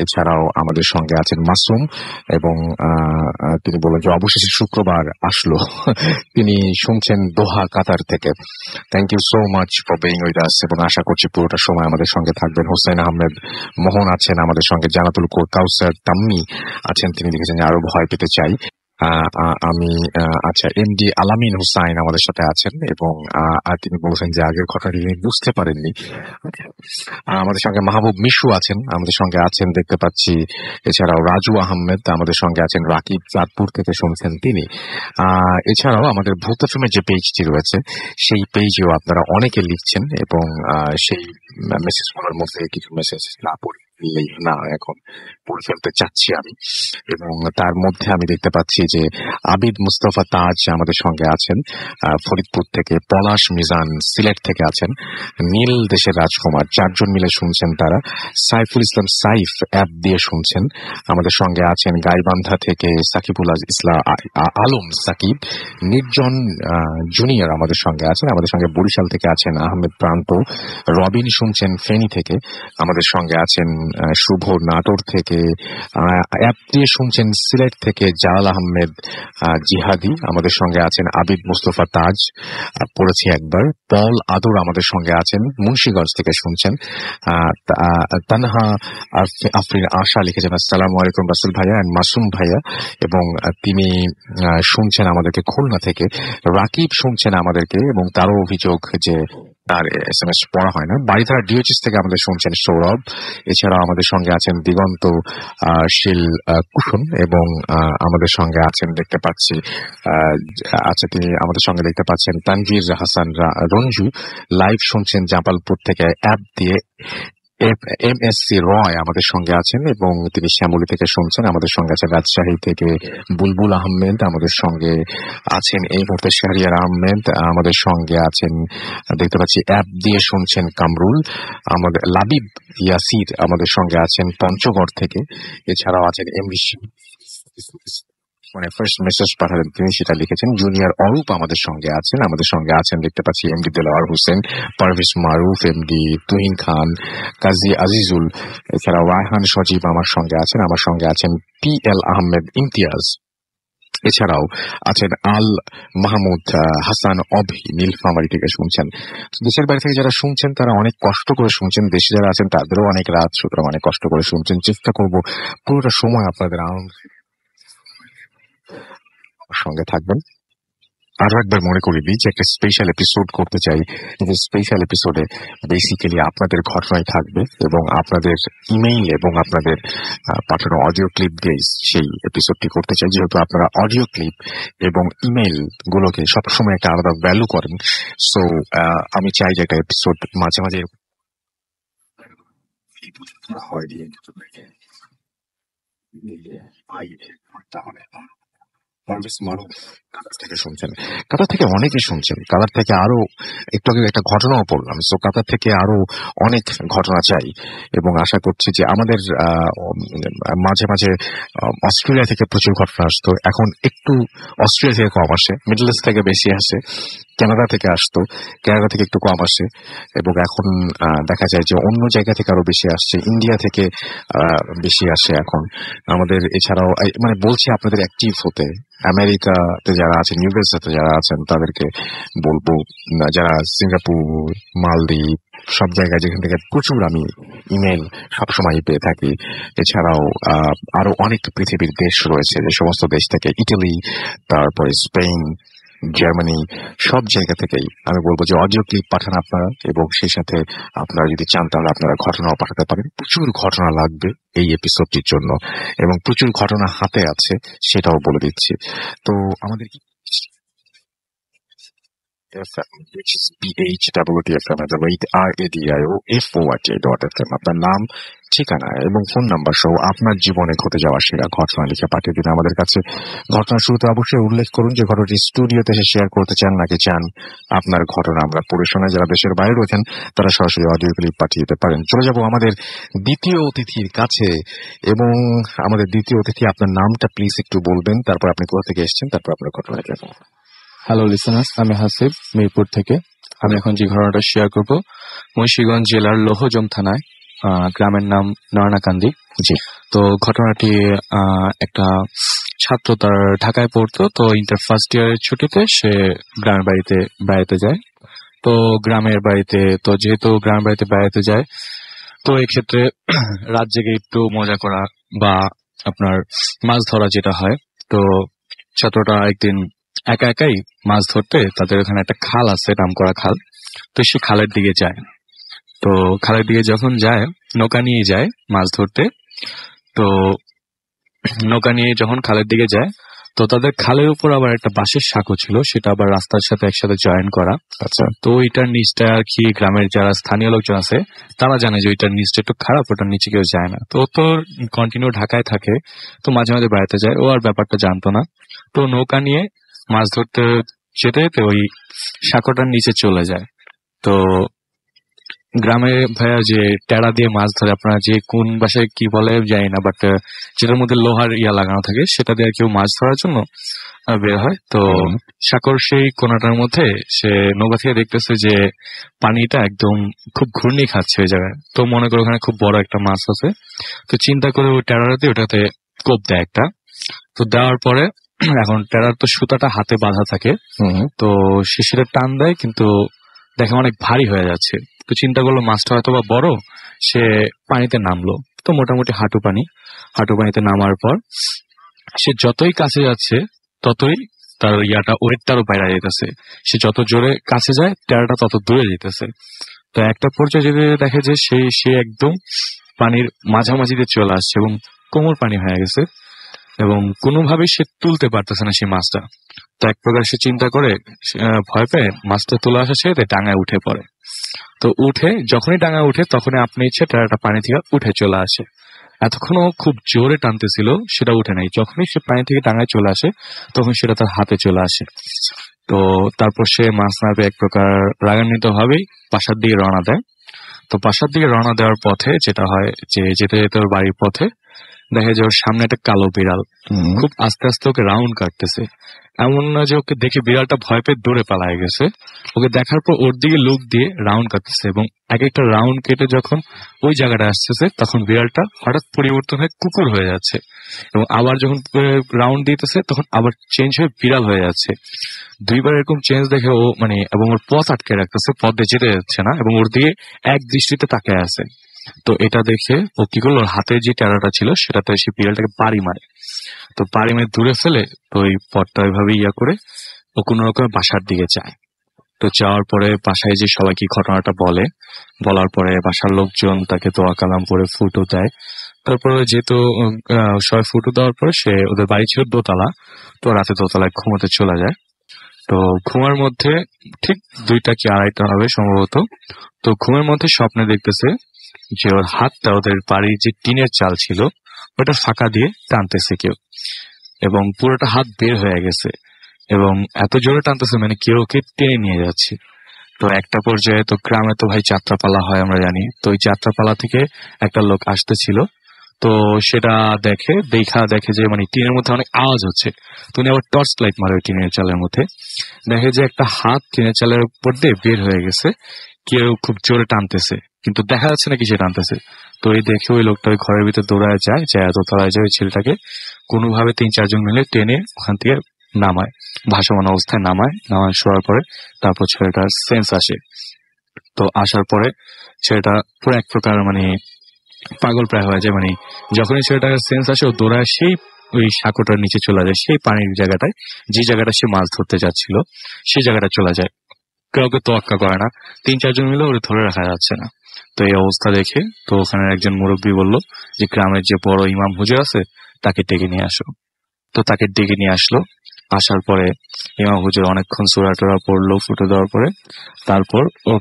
এছাড়াও আমাদের সঙ্গে আছেন মাসুম, এবং তিনি বলেন যে অবশেষে শুক্রবার আসলো, তিনি শুনছেন দোহা কাতার থেকে। Thank you so much for being with us, এবং আশা করছি পুরোটা সময় আমাদের সঙ্গে থাকবেন। হোসেন আহমেদ মোহন আছেন আমাদের সঙ্গে, জানাতুল কাউসার তাম্মি আছেন, তিনি লিখেছেন আরো ভয় পেতে চাই। আমি আচ্ছা, এমডি আলামিন হুসাইন আমাদের সাথে আছেন, এবং তিনি বলছেন যে আগের কথাটি তিনি বুঝতে পারেননি। আমাদের সঙ্গে মাহবুব মিশু আছেন, আমাদের সঙ্গে আছেন দেখতে পাচ্ছি। এছাড়াও রাজু আহমেদ আমাদের সঙ্গে আছেন, রাকিব চাঁদপুর থেকে শুনছেন তিনি। এছাড়াও আমাদের ভূত এফএম যে পেজটি রয়েছে সেই পেজেও আপনারা অনেকে লিখছেন, এবং সেই মেসেজ পড়ার মধ্যে কিছু মেসেজ না পড়লেই না, এখন পড়ে ফেলতে চাচ্ছি আমি। এবং তার মধ্যে আমি দেখতে পাচ্ছি যে আবিদ মুস্তফা তাজ আমাদের সঙ্গে আছেন ফরিদপুর থেকে, পলাশ মিজান সিলেট থেকে আছেন, নীল দেশের রাজকুমার, চারজন মিলে শুনছেন তারা। সাইফুল ইসলাম সাইফ অ্যাপ দিয়ে শুনছেন, আমাদের সঙ্গে আছেন গাইবান্ধা থেকে সাকিবুল ইসলাম আলম সাকিব, নির্জন জুনিয়র আমাদের সঙ্গে আছেন, আমাদের সঙ্গে বরিশাল থেকে আছেন আহমেদ প্রান্ত, রবিন শুনছেন ফেনী থেকে, আমাদের সঙ্গে আছেন শুভ নাটোর থেকে, অ্যাপ দিয়ে শুনছেন সিলেট থেকে জালাল আহমেদ জিহাদি, আমাদের সঙ্গে আছেন আবিদ মুস্তফা তাজ, পড়েছি একবার, পল আদর আমাদের সঙ্গে আছেন, মুন্সিগঞ্জ থেকে শুনছেন। তানহা আফরিন আশা লিখেছেন আসসালামু আলাইকুম রাসেল ভাইয়া এন্ড মাসুম ভাইয়া, এবং তিনি শুনছেন আমাদেরকে খুলনা থেকে। রাকিব শুনছেন আমাদেরকে, এবং তারও অভিযোগ যে তার SMS পড়া হয় না। বাড়িধারা ডিওএইচএস থেকে আমাদের শুনছেন সৌরভ। এছাড়াও আমাদের সঙ্গে আছেন দিগন্ত শীল কুসুম, এবং আমাদের সঙ্গে আছেন দেখতে পাচ্ছি আচ্ছা, তিনি আমাদের সঙ্গে দেখতে পাচ্ছেন তানভীর হাসান রঞ্জু, লাইভ শুনছেন জামালপুর থেকে অ্যাপ দিয়ে। MSC রয় আমাদের সঙ্গে আছেন, এবং তিনি শ্যামলী থেকে শুনছেন, আমাদের সঙ্গে আছেন রাজশাহী থেকে বুলবুল আহমেদ, আমাদের সঙ্গে আছেন এই মুহূর্তে শাহরিয়ার আহমেদ, আমাদের সঙ্গে আছেন দেখতে পাচ্ছি অ্যাপ দিয়ে শুনছেন কামরুল, আমাদের লাবিব ইয়াসির আমাদের সঙ্গে আছেন পঞ্চগড় থেকে। এছাড়াও আছেন এমবিসি, মানে ফার্স্ট মেসেজ পাঠালেন তিনি সেটা লিখেছেন। জুনিয়র অরূপ আমাদের সঙ্গে আছেন, আমাদের সঙ্গে আছেন দেখতে পাচ্ছি এমডি দেলোয়ার হোসেন, পারভেজ মারুফ, এমডি তুহিন খান, কাজী আজিজুল, এছাড়াও রায়হান সজীব আমার সঙ্গে আছেন, আমার সঙ্গে আছেন PL আহমেদ ইমতিয়াজ, এছাড়াও আছেন আল মাহমুদ হাসান অভি, নীলফামারী থেকে শুনছেন। দেশের বাইরে থেকে যারা শুনছেন তারা অনেক কষ্ট করে শুনছেন, দেশে যারা আছেন তাদেরও অনেক রাত, সুতরাং অনেক কষ্ট করে শুনছেন। চেষ্টা করব পুরোটা সময় আপনাদের আনন্দ সঙ্গে থাকবেন। আরো একবার মনে করে দিই যে একটা স্পেশাল এপিসোড করতে চাই, যে স্পেশাল এপিসোডে বেসিক্যালি আপনাদের ঘটনাই থাকবে এবং আপনাদের ইমেইল এবং আপনাদের পাঠানো অডিও ক্লিপ দিয়ে সেই এপিসোডটি করতে চাই, যেহেতু আপনারা অডিও ক্লিপ এবং ইমেইল গুলোকে সবসময় একটা আলাদা ভ্যালু করেন। সো আমি চাই যে একটা এপিসোড মাঝে মাঝে কাতার থেকে শুনছেন, কাতার থেকে অনেকে শুনছেন, কাতার থেকে আরো একটু আগে একটা ঘটনাও পড়লাম। সো কাতার থেকে আরো অনেক ঘটনা চাই এবং আশা করছি যে আমাদের মাঝে মাঝে অস্ট্রেলিয়া থেকে প্রচুর ঘটনা আসতো, এখন একটু অস্ট্রেলিয়া থেকে কম আসে, মিডল ইস্ট থেকে বেশি আসে, কানাডা থেকে আসতো, কানাডা থেকে একটু কম আসে এবং এখন দেখা যায় যে অন্য জায়গা থেকে আরো বেশি আসছে, ইন্ডিয়া থেকে বেশি আসে এখন আমাদের। এছাড়াও মানে বলছি আপনাদের অ্যাক্টিভ হতে, আমেরিকাতে যারা আছেন, ইউএসএতে যারা আছেন তাদেরকে বলবো, যারা সিঙ্গাপুর, মালদ্বীপ, সব জায়গায় যেখান থেকে প্রচুর আমি ইমেল সবসময় পেয়ে থাকি। এছাড়াও আরো অনেক পৃথিবীর দেশ রয়েছে, যে সমস্ত দেশ থেকে, ইটালি, তারপরে স্পেন, জার্মানি, সব জায়গা থেকেই আমি বলবো যে অডিও ক্লিপ পাঠান আপনারা, এবং সেই সাথে আপনারা যদি চান তাহলে আপনারা ঘটনাও পাঠাতে পারেন। প্রচুর ঘটনা লাগবে এই এপিসোডটির জন্য এবং প্রচুর ঘটনা হাতে আছে, সেটাও বলে দিচ্ছি। তো আমাদের কি which is BHWTFM RADIOFORT.FM আপনার নাম, ঠিকানা এবং ফোন নাম্বার সহ আপনার জীবনে ঘটে যাওয়া সেরা ঘটনা লিখে পাঠিয়ে দিন আমাদের কাছে। ঘটনার শুরুতে অবশ্যই উল্লেখ করুন যে ঘটনাটি স্টুডিওতে এসে শেয়ার করতে চান নাকি চান আপনার ঘটনা আমরা পড়ে শোনাই। যারা দেশের বাইরে রয়েছেন তারা সরাসরি অডিও ক্লিপ পাঠিয়ে দিতে পারেন। চলে যাব আমাদের দ্বিতীয় অতিথির কাছে, এবং আমাদের দ্বিতীয় অতিথি, আপনার নামটা প্লিজ একটু বলবেন, তারপর আপনি কোথা থেকে এসেছেন, তারপর আপনার ঘটনা জানাবেন। হ্যালো লিসেনার্স, আমি হাসিব, মিরপুর থেকে। আমি এখন যে ঘটনাটা শেয়ার করব মুন্সিগঞ্জ জেলার লোহজং থানায়, গ্রামের নাম নয়নাকান্দি। জি। তো ঘটনাটি একটা ছাত্র তার ঢাকায় পড়তো, তো ইন্টার ফার্স্ট ইয়ারের ছুটিতে সে গ্রামের বাড়িতে বেড়াতে যায়। তো গ্রামের বাড়িতে, তো যেহেতু গ্রামের বাড়িতে বেড়াতে যায়, তো এক্ষেত্রে রাত জেগে একটু মজা করা বা আপনার মাছ ধরা যেটা হয়, তো ছাত্রটা একদিন একা একাই মাছ ধরতে, তাদের ওখানে একটা খাল আছে, নামকরা খাল, তো সে খালের দিকে যায়। তো খালের দিকে যখন যায়, নৌকা নিয়ে যায় মাছ ধরতে। তো নৌকা নিয়ে যখন খালের দিকে যায়, তো তাদের খালের উপর আবার একটা বাঁশের সাঁকো ছিল, সেটা আবার রাস্তার সাথে একসাথে জয়েন করা। আচ্ছা, তো ওইটার নিচটা আর কি গ্রামের যারা স্থানীয় লোকজন আছে তারা জানে যে ওইটার নিচটা একটু খারাপ, ওটার নিচে কেউ যায় না। তো তো কন্টিনিউ ঢাকায় থাকে, তো মাঝে মাঝে বেড়াতে যায়, ও আর ব্যাপারটা জানতো না। তো নৌকা নিয়ে মাছ ধরতে যেতে যেতে ওই সাঁকোটার নিচে চলে যায়। তো গ্রামে ভাইয়া যে টেরা দিয়ে মাছ ধরে, আপনারা যে কোন ভাষায় কি বলে জানি না, বাট যেটার মধ্যে লোহার ইয়া লাগানো থাকে, সেটা দিয়ে কেউ মাছ ধরার জন্য বের হয়। তো সাঁকোর সেই কোনাটার মধ্যে সে নৌকা থেকে দেখতেছে যে পানিটা একদম খুব ঘূর্ণি খাচ্ছে ওই জায়গায়। তো মনে করে ওখানে খুব বড় একটা মাছ আছে, তো চিন্তা করে ওই টেরাটা দিয়ে ওটাতে কোপ দেয় একটা। তো দেওয়ার পরে এখন টেরার তো সুতাটা হাতে বাঁধা থাকে, তো সে সেটা টান দেয়, কিন্তু দেখে অনেক ভারী হয়ে যাচ্ছে। তো চিন্তা করলো মাছটা হয়তো বা বড়, সে পানিতে নামলো। তো মোটামুটি হাঁটু পানিতে নামার পর সে যতই কাছে যাচ্ছে ততই তার ইয়াটা ওয়েটটারও বাইরে যেতেছে। সে যত জোরে কাছে যায়, টেরাটা তত দূরে যেতেছে। তো একটা পর্যায়ে যদি দেখে যে সে একদম পানির মাঝামাঝিতে চলে আসছে এবং কোমর পানি হয়ে গেছে, এবং কোনোভাবেই সে তুলতে পারতেছে না সেই মাছটা। তো এক প্রকার সে চিন্তা করে, ভয় পেয়ে মাছটা তোলা আসা ছেড়ে ডাঙায় উঠে পড়ে। তো যখনই ডাঙায় উঠে, তখনই আপনি ইচ্ছে টেরাটা পানি থেকে উঠে চলে আসে। এতক্ষণও খুব জোরে টানতেছিল, সেটা উঠে নাই। যখনই সে পানি থেকে ডাঙায় চলে আসে, তখন সেটা তার হাতে চলে আসে। তো তারপর সে মাছ মারবে এক প্রকার রাগান্বিত ভাবেই বাসার দিকে রওনা দেয়। তো বাসার দিকে রওনা দেওয়ার পথে যেটা হয় যে যেতে যেতে ওর বাড়ির পথে দেখে যে ওর সামনে একটা কালো বিড়াল খুব আস্তে আস্তে ওকে রাউন্ড কাটতেছে। এমন না যে ওকে দেখে বিড়ালটা ভয় পেয়ে দৌড়ে পালায় গেছে, ওকে দেখার পর ওর দিকে লুক দিয়ে রাউন্ড কাটতেছে, এবং এক একটা রাউন্ড কেটে যখন ওই জায়গাটা আসতেছে, তখন বিড়ালটা হঠাৎ পরিবর্তন হয়ে কুকুর হয়ে যাচ্ছে, এবং আবার যখন রাউন্ড দিতেছে তখন আবার চেঞ্জ হয়ে বিড়াল হয়ে যাচ্ছে। দুইবার এরকম চেঞ্জ দেখে ও এবং ওর পথ আটকে রাখতেছে, পথ দিয়ে যেতে যাচ্ছে না, এবং ওর দিকে এক দৃষ্টিতে তাকিয়ে আছে। তো এটা দেখে ও কি করলো, হাতে যে টেরাটা ছিল সেটাতে সে বিড়ালটাকে বাড়ি মারে। তো বাড়ি মেরে দূরে ফেলে, তো ওই পথটা ওইভাবে ইয়া করে ও কোনো রকম বাসার দিকে যায়। তো যাওয়ার পরে বাসায় যে সবাইকে ঘটনাটা বলার পরে বাসার লোকজন তাকে দোয়া কালাম করে ফুটো দেয়। তারপরে যেহেতু সবাই ফুটো দেওয়ার পরে সে ওদের বাড়ি ছিল দোতলা, তো রাতে দোতলায় ঘুমোতে চলে যায়। তো ঘুমের মধ্যে ঠিক 2টা কি 2:30 হবে সম্ভবত। তো ঘুমের মধ্যে স্বপ্নে দেখতেছে যে ওর হাতটা ওদের বাড়ির যে টিনের চাল ছিল ওটা ফাঁকা দিয়ে টানতেছে কেউ, এবং পুরোটা হাত বের হয়ে গেছে এবং এত জোরে টানতেছে মানে কেউ ওকে টেনে নিয়ে যাচ্ছে। তো একটা পর্যায়ে তো গ্রামে তো ভাই যাত্রাপালা হয় আমরা জানি, তো ওই যাত্রাপালা থেকে একটা লোক আসতেছিল। তো সেটা দেখে যে মানে টিনের মধ্যে অনেক আওয়াজ হচ্ছে। তো উনি আবার টর্চ লাইট মারে ওই টিনের চালের মধ্যে, দেখে যে একটা হাত টিনের চালের উপর দিয়ে বের হয়ে গেছে, কেউ খুব জোরে টানতেছে কিন্তু দেখা যাচ্ছে না কিসে টানতেছে। তো এই দেখে ওই লোকটা ওই ঘরের ভিতরে দৌড়ায় যায়, দোতলায় যায়, ওই ছেলেটাকে কোনোভাবে 3-4 জন মিলে টেনে ওখান থেকে নামায়, ভাসমান অবস্থায় নামায় শোয়ার পরে তারপর ছেলেটার সেন্স আসে। তো আসার পরে ছেলেটা পুরো এক প্রকার মানে পাগল প্রায় হয়ে যায়। মানে যখনই ছেলেটার সেন্স আসে ও দৌড়ায় সেই ওই সাঁকোটার নিচে চলে যায়, সেই পানির জায়গাটায়, যে জায়গাটা সে মাছ ধরতে যাচ্ছিল সেই জায়গাটা চলে যায়। কাউকে তোয়াক্কা করে না, 3-4 জন মিলে ওরে ধরে রাখা যাচ্ছে না। তো এই অবস্থা দেখে তো ওখানে একজন মুরব্বী বলল যে গ্রামের যে বড় ইমাম হুজুর আছে তাকে ডেকে নিয়ে আসো। তো তাকে ডেকে নিয়ে আসলো। আসার পরে ইমাম হুজুর অনেকক্ষণ সূরা টরা পড়লো ফুটো দেওয়ার পরে, তারপর ও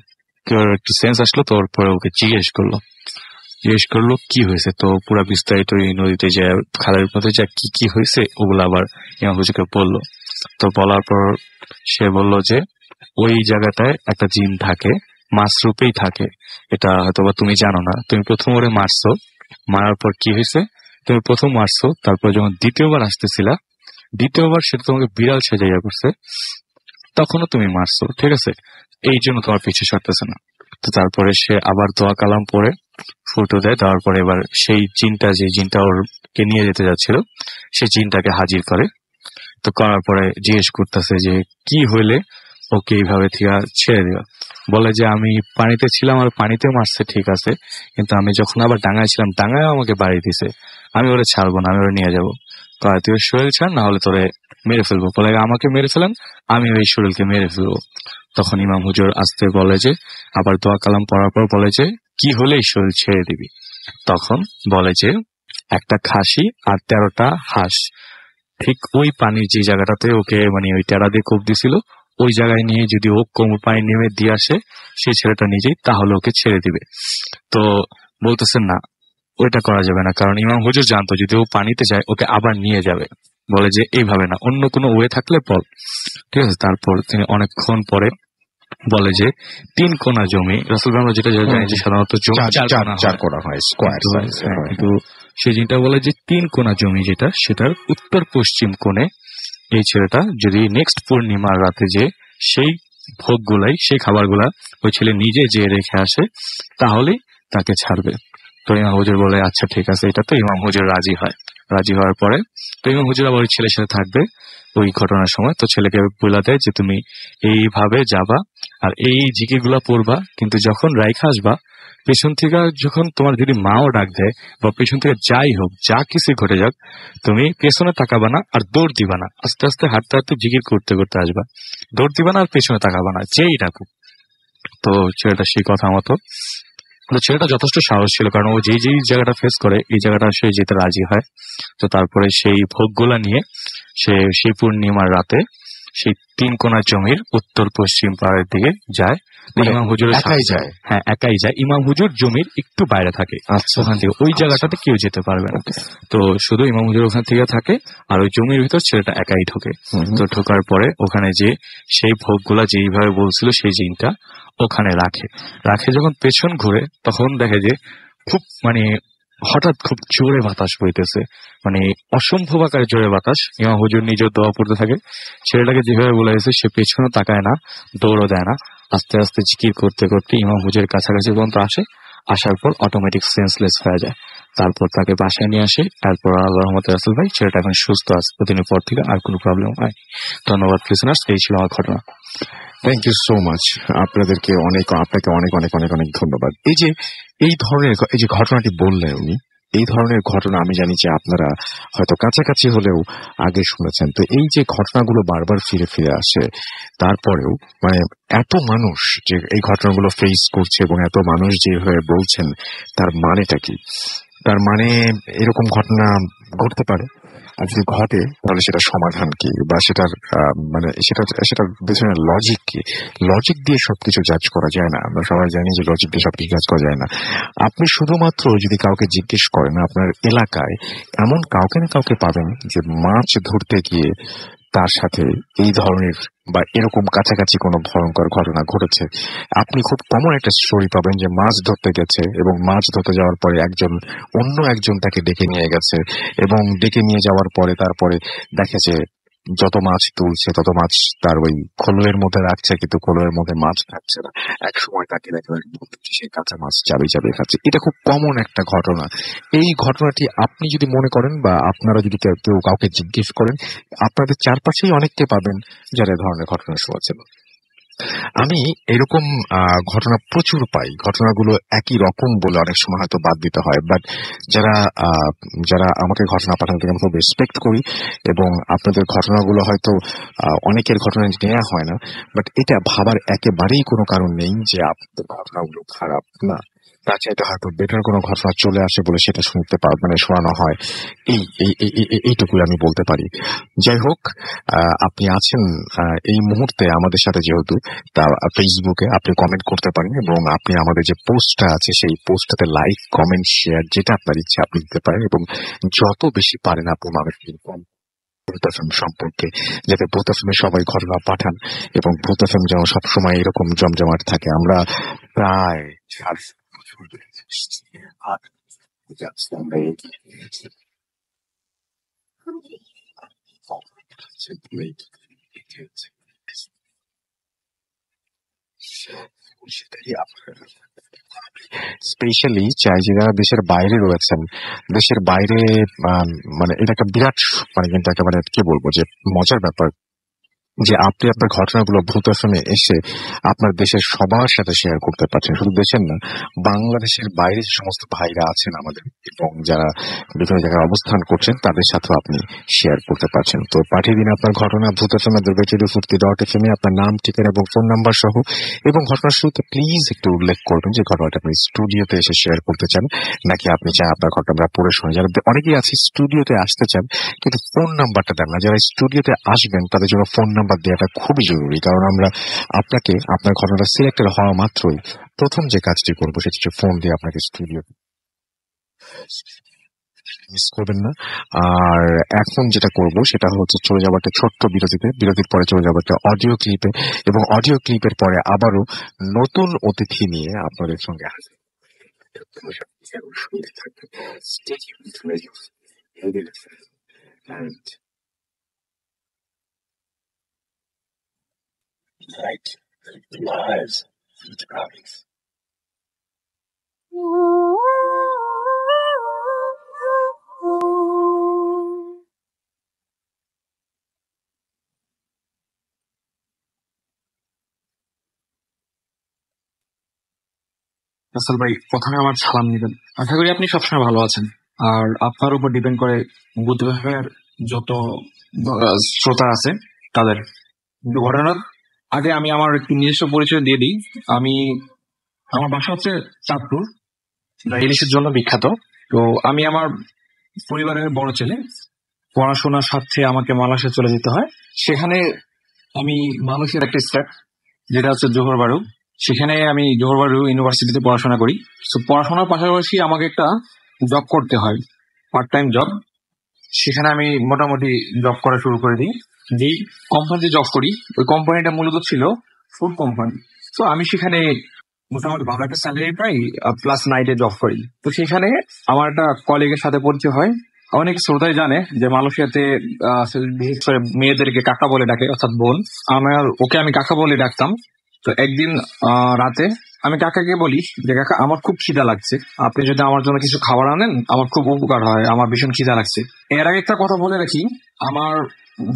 একটু সেন্স আসলো। তো ওর পরে ওকে জিজ্ঞেস করলো কি হয়েছে। তো পুরা বিস্তারিত এই নদীতে যায়, খালের মধ্যে যা কি কি হয়েছে ওগুলো আবার ইমাম হুজুরকে বললো। তো বলার পর সে বলল যে ওই জায়গাটায় একটা জিন থাকে, মাছ রূপেই থাকে। এটা হয়তোবা তুমি জানো না, তুমি প্রথম ওরে মারছো, মারার পর কি হয়েছে, তুমি প্রথম মারছো, তারপর যখন দ্বিতীয়বার আসতেছিলা, দ্বিতীয়বার সেটা তোমাকে বিড়াল সেজাইয়া করছে, তখনও তুমি মারছো, ঠিক আছে, এই জন্য তোমার পিছু সরতেছে না। তো তারপরে সে আবার দোয়া কালাম পরে ফুটো দেয়, দেওয়ার পরে এবার সেই যে জিনটা ওরকে নিয়ে যেতে যাচ্ছিল সেই জিনটাকে হাজির করে। তো করার পরে জিজ্ঞেস করতেছে যে কি হইলে ওকে এইভাবে থেকে ছেড়ে দেওয়া। বলে যে আমি পানিতে ছিলাম আর পানিতে মারছে ঠিক আছে, কিন্তু আমি যখন আবার ডাঙায় ছিলাম ডাঙায় আমাকে বাড়ি দিছে, আমি ওরে ছাড়বো না, আমি ওরে নিয়ে যাবো। তুই শরীর ছাড়, না হলে তোরে মেরে ফেলবো। বলে আমাকে মেরে ফেলেন, আমি ওই শরীরকে মেরে ফেলবো। তখন ইমাম হুজুর আসতে বলে যে আবার দোয়া কালাম পড়ার পর বলে যে কি হলে এই শরীর ছেড়ে দিবি। তখন বলে যে একটা খাসি আর 13টা হাঁস ঠিক ওই পানির যে জায়গাটাতে ওকে মানে ওই টেরা দিয়ে কোপ দিছিল ওই জায়গায় নিয়ে যদি ও কোমর পানি নেমে দিয়ে আসে সেই ছেলেটা নিজেই, তাহলে ওকে ছেড়ে দিবে। তো বলতেছেন না ওইটা করা যাবে না, কারণ ইমাম হুজুর জানতো যদি ও পানিতে যায় ওকে আবার নিয়ে যাবে। বলে যে এইভাবে না, অন্য কোনো ওয়ে থাকলে বল, ঠিক আছে। তারপর তিনি অনেকক্ষণ পরে বলে যে 3 কোণা জমি, রাসূল আমরা যেটা জানি যে সাধারণত জমি 4 কোণা হয়, স্কয়ার সাইজ, কিন্তু সেই জিনিসটা বলে যে 3 কোণা জমি যেটা, সেটার উত্তর পশ্চিম কোণে এই ছেলেটা যদি নেক্সট পূর্ণিমার রাতে যে সেই ভোগগুলাই, সেই খাবারগুলা ওই ছেলে নিজে যে রেখে আসে তাহলেই তাকে ছাড়বে। তো ইমাম হুজুর বলে আচ্ছা ঠিক আছে। এটা তো ইমাম হুজুর রাজি হয়। রাজি হওয়ার পরে তো ইমাম হুজুর আবার ওই ছেলের সাথে থাকবে ওই ঘটনার সময়। তো ছেলেকে বলে দেয় যে তুমি এইভাবে যাবা আর এই জিকিরগুলা পড়বা, কিন্তু যখন রাইখা আসবা পেছন থেকে যখন তোমার যদি মাও ডাক দেয় বা পেছন থেকে যাই হোক, যা কিছু ঘটে যাক, তুমি পেছনে তাকাবা না আর দৌড় দিবা না, আস্তে আস্তে হাঁটতে হাঁটতে জিকির করতে করতে আসবা, দৌড় দিবা না আর পেছনে তাকাবা না, যেই ডাকুক। তো ছেলেটা সেই কথা মতো, ছেলেটা যথেষ্ট সাহস ছিল, কারণ ও যেই জায়গাটা ফেস করে এই জায়গাটা সে যেতে রাজি হয়। তো তারপরে সেই ভোগগুলা নিয়ে সে সেই পূর্ণিমার রাতে সেই 3 কোণা জমির উত্তর পশ্চিম পাড়ের দিকে যায়। ইমাম হুজুরের একাই যায়? হ্যাঁ একাই যায়। ইমাম হুজুর জমির একটু বাইরে থাকে, ওখান থেকে ওই জায়গাটাতে কেউ যেতে পারবে না। তো শুধু ইমাম হুজুর ওখান থেকে থাকে আর ওই জমির ভিতর ছেলেটা একাই ঢোকে। তো ঢোকার পরে ওখানে যে সেই ভোগগুলা যেইভাবে বলছিল সেই জিনটা ওখানে রাখে যখন পেছন ঘুরে তখন দেখে যে খুব মানে হঠাৎ খুব জোরে বাতাস বইতেছে, মানে অসম্ভব আকারে জোরে বাতাস। ইমাম হুজুর নিজেও দোয়া পড়তে থাকে। ছেলেটাকে যেভাবে বলা হয়েছে সে পেছনে তাকায় না, দৌড়ও দেয় না, আস্তে আস্তে জিকির করতে করতে ইমাম হুজুরের কাছাকাছি পর্যন্ত আসে। আসার পর অটোমেটিক সেন্সলেস হয়ে যায়। তারপর তাকে বাসায় নিয়ে আসে। তারপর আল্লাহর রহমতে রাসূল ভাই ছেলেটা এখন সুস্থ আছে, প্রতিদিনের পর থেকে আর কোনো প্রবলেম হয়। ধন্যবাদ লিসেনার্স, এই ছিল আমার ঘটনা। Thank you so much. আপনাকে অনেক অনেক অনেক অনেক ধন্যবাদ। এই যে এই ধরনের এই যে ঘটনাটি বললেন উনি, এই ধরনের ঘটনা আমি জানি যে আপনারা হয়তো কাছাকাছি হলেও আগে শুনেছেন। তো এই যে ঘটনাগুলো বারবার ফিরে ফিরে আসে, তারপরেও মানে এত মানুষ যে এই ঘটনাগুলো ফেস করছে এবং এত মানুষ যেভাবে বলছেন, তার মানেটা কি? তার মানে এরকম ঘটনা ঘটতে পারে, আর যদি ঘটে তাহলে সেটা সমাধান কি, বা সেটার মানে সেটার পেছনে লজিক কি? লজিক দিয়ে সবকিছু জাজ করা যায় না, আমরা সবাই জানি যে লজিক দিয়ে সবকিছু জাজ করা যায় না। আপনি শুধুমাত্র যদি কাউকে জিজ্ঞেস করেন, আপনার এলাকায় এমন কাউকে না কাউকে পাবেন যে মাছ ধরতে গিয়ে তার সাথে এই ধরনের বা এরকম কাছাকাছি কোনো ভয়ঙ্কর ঘটনা ঘটেছে। আপনি খুব কমন একটা স্টোরি পাবেন যে মাছ ধরতে গেছে এবং মাছ ধরতে যাওয়ার পরে অন্য একজন তাকে ডেকে নিয়ে গেছে, এবং ডেকে নিয়ে যাওয়ার পরে তারপরে দেখে যে যত মাছ তুলছে তত মাছ তার ওই খোলের মধ্যে রাখছে, কিন্তু খোলের মধ্যে মাছ থাকছে না। এক সময় তাকে দেখে সে কাঁচা মাছ চাবি চাবি খাচ্ছে। এটা খুব কমন একটা ঘটনা। এই ঘটনাটি আপনি যদি মনে করেন বা আপনারা যদি কেউ কাউকে জিজ্ঞেস করেন, আপনাদের চারপাশেই অনেককে পাবেন যারা এ ধরনের ঘটনা শুনেছেন। আমি এরকম ঘটনা প্রচুর পাই। ঘটনাগুলো একই রকম বলে অনেক সময় হয়তো বাদ দিতে হয়, বাট যারা যারা আমাকে ঘটনা পাঠান থেকে আমি খুব রেসপেক্ট করি, এবং আপনাদের ঘটনাগুলো হয়তো অনেকের ঘটনা নেওয়া হয় না, বাট এটা ভাবার একেবারেই কোনো কারণ নেই যে আপনাদের ঘটনাগুলো খারাপ না। তার চাইতে হয়তো বেটার কোনো ঘটনা চলে আসে বলে সেটা শুনতে মানে শোনানো হয়। এইটুকুই আমি বলতে পারি। যাই হোক, আপনি আছেন এই মুহূর্তে আমাদের সাথে, যেহেতু তা ফেসবুকে আপনি কমেন্ট করতে পারেন, এবং আপনি আমাদের যে পোস্টটা আছে সেই পোস্টটাতে লাইক, কমেন্ট, শেয়ার যেটা আপনার ইচ্ছে আপনি দিতে পারেন, এবং যত বেশি পারেন আপনি মানুষকে ইনফর্ম ভূত এফএম সম্পর্কে, যাতে ভূত এফএমে সবাই ঘটনা পাঠান এবং ভূত এফএম যেন সবসময় এরকম জমজমাট থাকে। আমরা প্রায় 7 বছর ধরে এসেছি, আর আমরা এগিয়ে নিয়েছি। সেটাই আপনারা স্পেশালি চাই যে যারা দেশের বাইরে রয়েছেন, দেশের বাইরে মানে এটা একটা বিরাট মানে কিন্তু একেবারে কি বলবো যে মজার ব্যাপার যে আপনি আপনার ঘটনাগুলো ভূত এফএমে এসে আপনার দেশের সবার সাথে শেয়ার করতে পারছেন। শুধু দেশের না, বাংলাদেশের বাইরে যে সমস্ত ভাইরা আছেন আমাদের, এবং যারা বিভিন্ন জায়গায় অবস্থান করছেন, তাদের সাথেও আপনি শেয়ার করতে পারছেন। তো পাঠিয়ে দিন আপনার ঘটনা ভূত এফএম @fuርቲ.fm আপনার নাম, ঠিকানা এবং ফোন নাম্বার সহ, এবং ঘটনার শুরুতে প্লিজ একটু উল্লেখ করবেন যে ঘটনাটা আপনি স্টুডিওতে এসে শেয়ার করতে চান, নাকি আপনি চান আপনার ঘটনা আমরা পড়ে শুনে। যারা অনেকেই আছে স্টুডিওতে আসতে চান কিন্তু ফোন নাম্বারটা দেন না, যারা স্টুডিওতে আসবেন তাদের জন্য ফোন নাম্বার দেওয়াটা খুবই জরুরি, কারণ আমরা আপনাকে আপনার ঘটনাটা সিলেক্টেড হওয়া মাত্রই প্রথম যে কাজটি করবো সেটা হচ্ছে ফোন দিয়ে আপনাকে স্টুডিও মিস করবেন না। আর এখন যেটা করব সেটা হচ্ছে চলে যাবো একটা ছোট্ট বিরতিতে, বিরতির পরে চলে যাবো একটা অডিও ক্লিপে, এবং অডিও ক্লিপের পরে আবারও নতুন অতিথি নিয়ে আপনাদের সঙ্গে হাজির। Right. Lives. Graphics. রাসেল ভাই, প্রথমে আমার সালাম নিবেন। আশা করি আপনি সবসময় ভালো আছেন। আর আপনার উপর ডিপেন্ড করে বুদ্ধবিহারের যত শ্রোতা আছে তাদের। ঘটনার আগে আমি আমার একটু নিজস্ব পরিচয় দিয়ে দিই। আমার বাসা হচ্ছে চাঁদপুর, যা ইলিশের জন্য বিখ্যাত। তো আমি আমার পরিবারের বড় ছেলে। পড়াশোনার সাথে আমাকে মালয়েশিয়া চলে যেতে হয়। সেখানে আমি মালয়েশিয়ার একটা স্টেট যেটা হচ্ছে জোহর বারু, সেখানে আমি জোহর বারু ইউনিভার্সিটিতে পড়াশোনা করি। তো পড়াশোনার পাশাপাশি আমাকে একটা জব করতে হয়, পার্ট টাইম জব। সেখানে আমি মোটামুটি জব করা শুরু করে দিই। যেই কোম্পানিতে জব করি ওই কোম্পানিটা মূলত ছিল ফুড কোম্পানি। তো আমি সেখানে মোটামুটি ভালো একটা স্যালারি পাই, প্লাস নাইটে জব করি। তো সেখানে আমার একটা কলিগের সাথে পরিচয় হয়। অনেক শ্রোতাই জানে যে মালয়েশিয়াতে বিশেষ করে মেয়েদেরকে কাকা বলে ডাকে, অর্থাৎ বোন। ওকে আমি কাকা বলে ডাকতাম। তো একদিন রাতে আমি কাকাকে বলি যে কাকা, আমার খুব খিদা লাগছে, আপনি যদি আমার জন্য কিছু খাবার আনেন আমার খুব উপকার হয়, আমার ভীষণ খিদা লাগছে। এর আগে একটা কথা বলে রাখি, আমার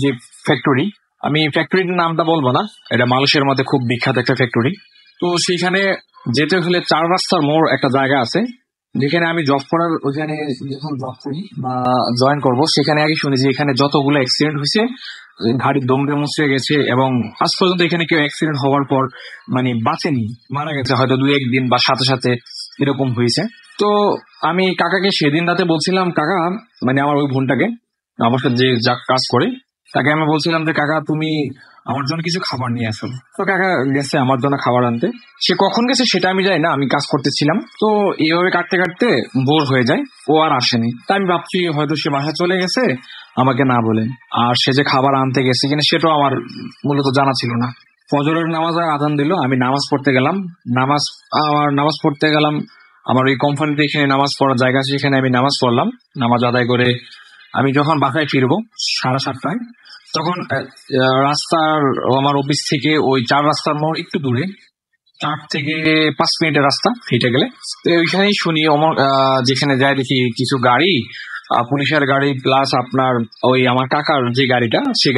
যে ফ্যাক্টরি, আমি ফ্যাক্টরির নামটা বলবো না, এটা মালয়েশিয়ার মধ্যে খুব বিখ্যাত একটা ফ্যাক্টরি। তো সেইখানে যেতে হলে 4 রাস্তার মোড় একটা জায়গা আছে, যেখানে আমি জব করার ওইখানে যখন জব করি বা জয়েন করব সেখানে আগে শুনি যে এখানে যতগুলো অ্যাক্সিডেন্ট হয়েছে গাড়ির দমড়ে মুচড়ে গেছে এবং আজ পর্যন্ত এখানে কেউ অ্যাক্সিডেন্ট হওয়ার পর মানে বাঁচেনি, মারা গেছে হয়তো 2-1 দিন বা সাথে সাথে এরকম হয়েছে। তো আমি কাকাকে সেদিন রাতে বলছিলাম, কাকা মানে আমার ওই বোনটাকে, আমার সাথে যে যা কাজ করে তাকে আমি বলছিলাম যে কাকা তুমি আমার জন্য কিছু খাবার নিয়ে আসো। তো কাকা গেছে আমার জন্য খাবার আনতে। সে কখন গেছে সেটা আমি জানি না, আমি কাজ করতেছিলাম। তো এইভাবে কাটতে কাটতে বোর হয়ে যায়, ও আর আসেনি। তা আমি ভাবছি হয়তো সে বাসায় চলে গেছে আমাকে না বলে। আর সে যে খাবার আনতে গেছে কিনা সেটাও আমার মূলত জানা ছিল না। ফজরের নামাজ আজান দিল, আমি নামাজ পড়তে গেলাম। নামাজ পড়তে গেলাম আমার ওই কোম্পানিতে, এখানে নামাজ পড়ার জায়গা আছে, সেখানে আমি নামাজ পড়লাম। নামাজ আদায় করে আমি যখন বাসায় ফিরবো 7:30টায়, তখন রাস্তার আমার অফিস থেকে ওই 4 রাস্তার মোড় একটু দূরে, 4 থেকে 5 মিনিটের রাস্তা হেঁটে গেলে, তো ওইখানেই শুনি যেখানে যাই দেখি কিছু গাড়ি, পুলিশের গাড়ি প্লাস আপনার ওই আমার কাকার যে গাড়িটা, সেই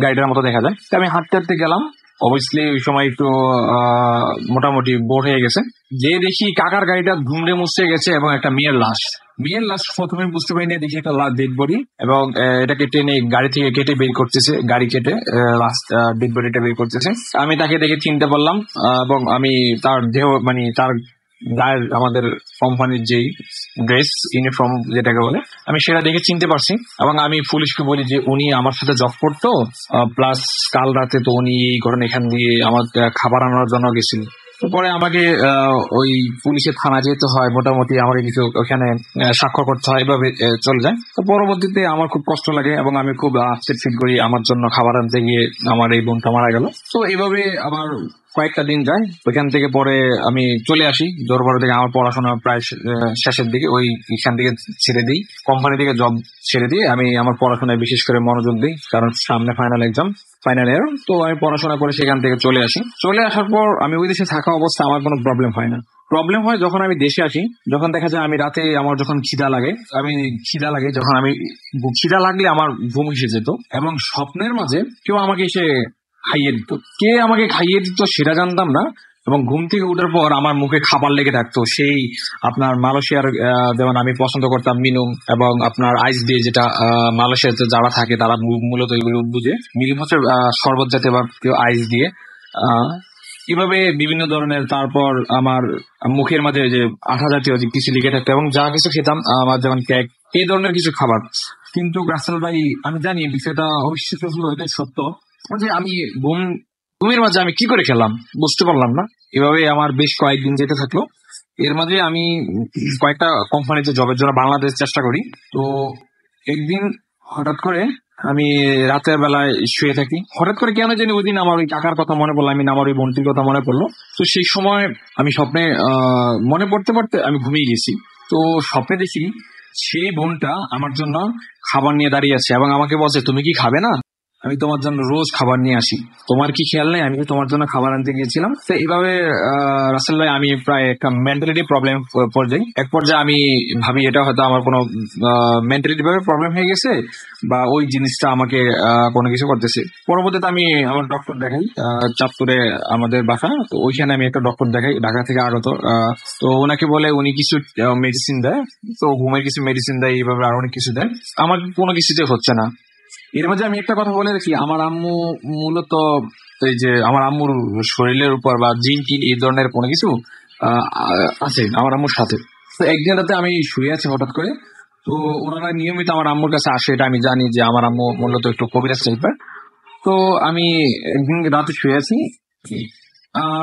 গাড়িটার মতো দেখা যায়। তো আমি হাঁটতে হাঁটতে গেলাম, অবভিয়াসলি ওই সময় একটু মোটামুটি বোর হয়ে গেছে। যে দেখি কাকার গাড়িটা ধুমড়ে মুচড়ে গেছে এবং একটা মেয়ের লাশ প্রথমে বুঝতে পারিনি, দেখি একটা ডেড বডি এবং এটাকে টেনে গাড়ি থেকে কেটে বের করতেছে, গাড়ি কেটে লাস্ট ডেড বডিটা বের করতেছে। আমি তাকে দেখে চিনতে পারলাম এবং আমি তার দেহ মানে তার গায়ের আমাদের কোম্পানির যেই ড্রেস ইউনিফর্ম যেটাকে বলে, আমি সেটা দেখে চিনতে পারছি এবং আমি পুলিশকে বলি যে উনি আমার সাথে জব করতো, প্লাস কাল রাতে তো উনি এই ঘটনা এখান দিয়ে আমার খাবার আনার জন্য গেছিল। পরে আমাকে ওই পুলিশের থানা যেতে হয়, মোটামুটি আমার কিছু ওখানে স্বাক্ষর করতে হয়, এভাবে চলে যায়। তো পরবর্তীতে আমার খুব কষ্ট লাগে এবং আমি খুব আপসেট ফিল করি, আমার জন্য খাবার আনতে গিয়ে আমার এই বোনটা মারা গেল। তো এইভাবে আমার কয়েকটা দিন যায়। ওইখান থেকে পরে আমি চলে আসি জোরবাড়ি থেকে। আমার পড়াশোনা প্রায় শেষের দিকে, ওই এখান থেকে ছেড়ে দিই, কোম্পানি থেকে জব ছেড়ে দিয়ে আমি আমার পড়াশোনায় বিশেষ করে মনোযোগ দিই, কারণ সামনে ফাইনাল ইয়ার। তো আমি পড়াশোনা করে সেখান থেকে চলে আসি। চলে আসার পর আমি ওই দেশে থাকা অবস্থা আমার কোনো প্রবলেম হয় না। প্রবলেম হয় যখন আমি দেশে আসি, যখন দেখা যায় আমি রাতে আমার যখন খিদা লাগে, যখন আমি খিদা লাগলে আমার ঘুম এসে যেত এবং স্বপ্নের মাঝে কেউ আমাকে এসে খাইয়ে দিত। কে আমাকে খাইয়ে দিত সেটা জানতাম না, এবং ঘুম থেকে উঠার পর আমার মুখে খাবার লেগে থাকতো। সেই আপনার মালয়েশিয়ার যেমন আমি পছন্দ করতাম মিনুম এবং আপনার আইস দিয়ে, যেটা মালয়েশিয়াতে যারা থাকে তারা মূলত এগুলো বুঝে। মিনুম হচ্ছে শরবত জাতীয় বা কেউ আইস দিয়ে এভাবে বিভিন্ন ধরনের। তারপর আমার মুখের মাঝে যে আঠা জাতীয় যে কিছু লিখে থাকতো এবং যা কিছু খেতাম আমার যেমন কেক, এই ধরনের কিছু খাবার। কিন্তু রাসেল ভাই আমি জানি বিষয়টা অবিশ্বাস্য হলো, এটাই সত্য যে আমি ঘুমের মাঝে আমি কি করে খেলাম বুঝতে পারলাম না। এভাবে আমার বেশ কয়েকদিন যেতে থাকলো। এর মাঝে আমি কয়েকটা কোম্পানিতে জবের জন্য বাংলাদেশ চেষ্টা করি। তো একদিন হঠাৎ করে আমি রাতের বেলায় শুয়ে থাকি, হঠাৎ করে কেন জানি ওই দিন আমার ওই কাকার কথা মনে পড়লো, আমার ওই বোনটির কথা মনে পড়লো। তো সেই সময় আমি স্বপ্নে মনে পড়তে পড়তে আমি ঘুমিয়ে গেছি। তো স্বপ্নে দেখি সেই বোনটা আমার জন্য খাবার নিয়ে দাঁড়িয়ে আছে এবং আমাকে বলছে, তুমি কি খাবে না? আমি তোমার জন্য রোজ খাবার নিয়ে আসি, তোমার কি খেয়াল নেই আমি তোমার জন্য খাবার আনতে গিয়েছিলাম। তো এইভাবে রাসেল ভাই আমি প্রায় একটা মেন্টালিটি প্রবলেম পর্যায়ে, এক পর্যায়ে আমি ভাবি এটা হয়তো আমার কোনো মেন্টালিটি ভাবে প্রবলেম হয়ে গেছে বা ওই জিনিসটা আমাকে কোনো কিছু করতেছে। পরবর্তীতে আমি আমার ডক্টর দেখাই, চাঁদপুরে আমাদের বাসা, তো ওইখানে আমি একটা ডক্টর দেখাই, ঢাকা থেকে আগত। তো ওনাকে বলে উনি কিছু মেডিসিন দেয়, তো ঘুমের কিছু মেডিসিন দেয়, এইভাবে আর অনেক কিছু দেয়। আমার কোনো কিছুতে হচ্ছে না। এর মাঝে আমি একটা কথা বলে রাখি, আমার আম্মু মূলত এই যে আমার আম্মুর শরীরের উপর বা জিন টিন এই ধরনের কোনো কিছু আছে আমার আম্মুর সাথে। তো একদিন রাতে আমি শুয়ে আছি হঠাৎ করে, তো ওনারা নিয়মিত আমার আম্মুর কাছে আসে, এটা আমি জানি যে আমার আম্মু মূলত একটু কবিরাজ টাইপের। তো আমি একদিন রাতে শুয়ে আছি,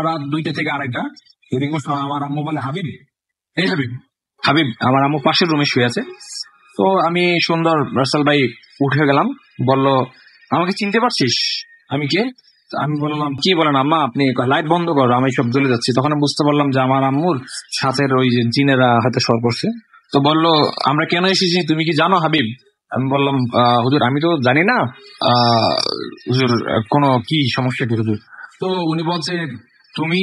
রাত 2টা থেকে 2:30, এরকম সময় আমার আম্মু বলে, হাবিব এই হাবিব আমার আম্মু পাশের রুমে শুয়ে আছে। তো আমি সুন্দর রাসেল ভাই উঠে গেলাম, বললো আমাকে চিনতে পারছিস? আমি কে? আমি বললাম কি বলেন আম্মা আপনি? লাইট বন্ধ করো, আমি সব জ্বলে যাচ্ছি। তখন বুঝতে পারলাম যে আমার আম্মুর সাথের ওই যে জিনেরা হয়তো সর করছে। তো বললো আমরা কেন এসেছি তুমি কি জানো হাবিব? আমি বললাম হুজুর আমি তো জানি না, হুজুর কোনো কি সমস্যা কি হুজুর? তো উনি বলছে তুমি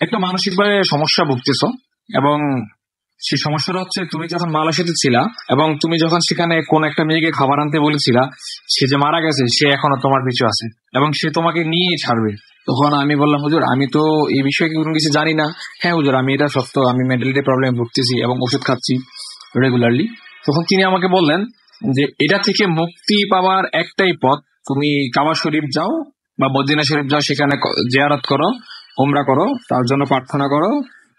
একটা মানসিক ভাবে সমস্যা ভুগতেছো এবং সেই সমস্যাটা হচ্ছে তুমি যখন মালয়েশিয়াতে ছিলা এবং তুমি যখন সেখানে কোন একটা মেয়েকে খাবার আনতে বলেছিলা, সে যে মারা গেছে সে এখনো তোমার পিছু আছে এবং সে তোমাকে নিয়ে ছাড়বে। তো তখন আমি বললাম, হুজুর আমি তো এই বিষয়ে কোনো কিছু জানি না। হ্যাঁ হুজুর, আমি এটা সত্য, আমি মেন্টালিটি প্রবলেমে ভুগতেছি এবং ওষুধ খাচ্ছি রেগুলারলি। তখন তিনি আমাকে বললেন যে এটা থেকে মুক্তি পাওয়ার একটাই পথ, তুমি কাবা শরীফ যাও বা মদিনা শরীফ যাও, সেখানে জিয়ারত করো, উমরা করো, তার জন্য প্রার্থনা করো,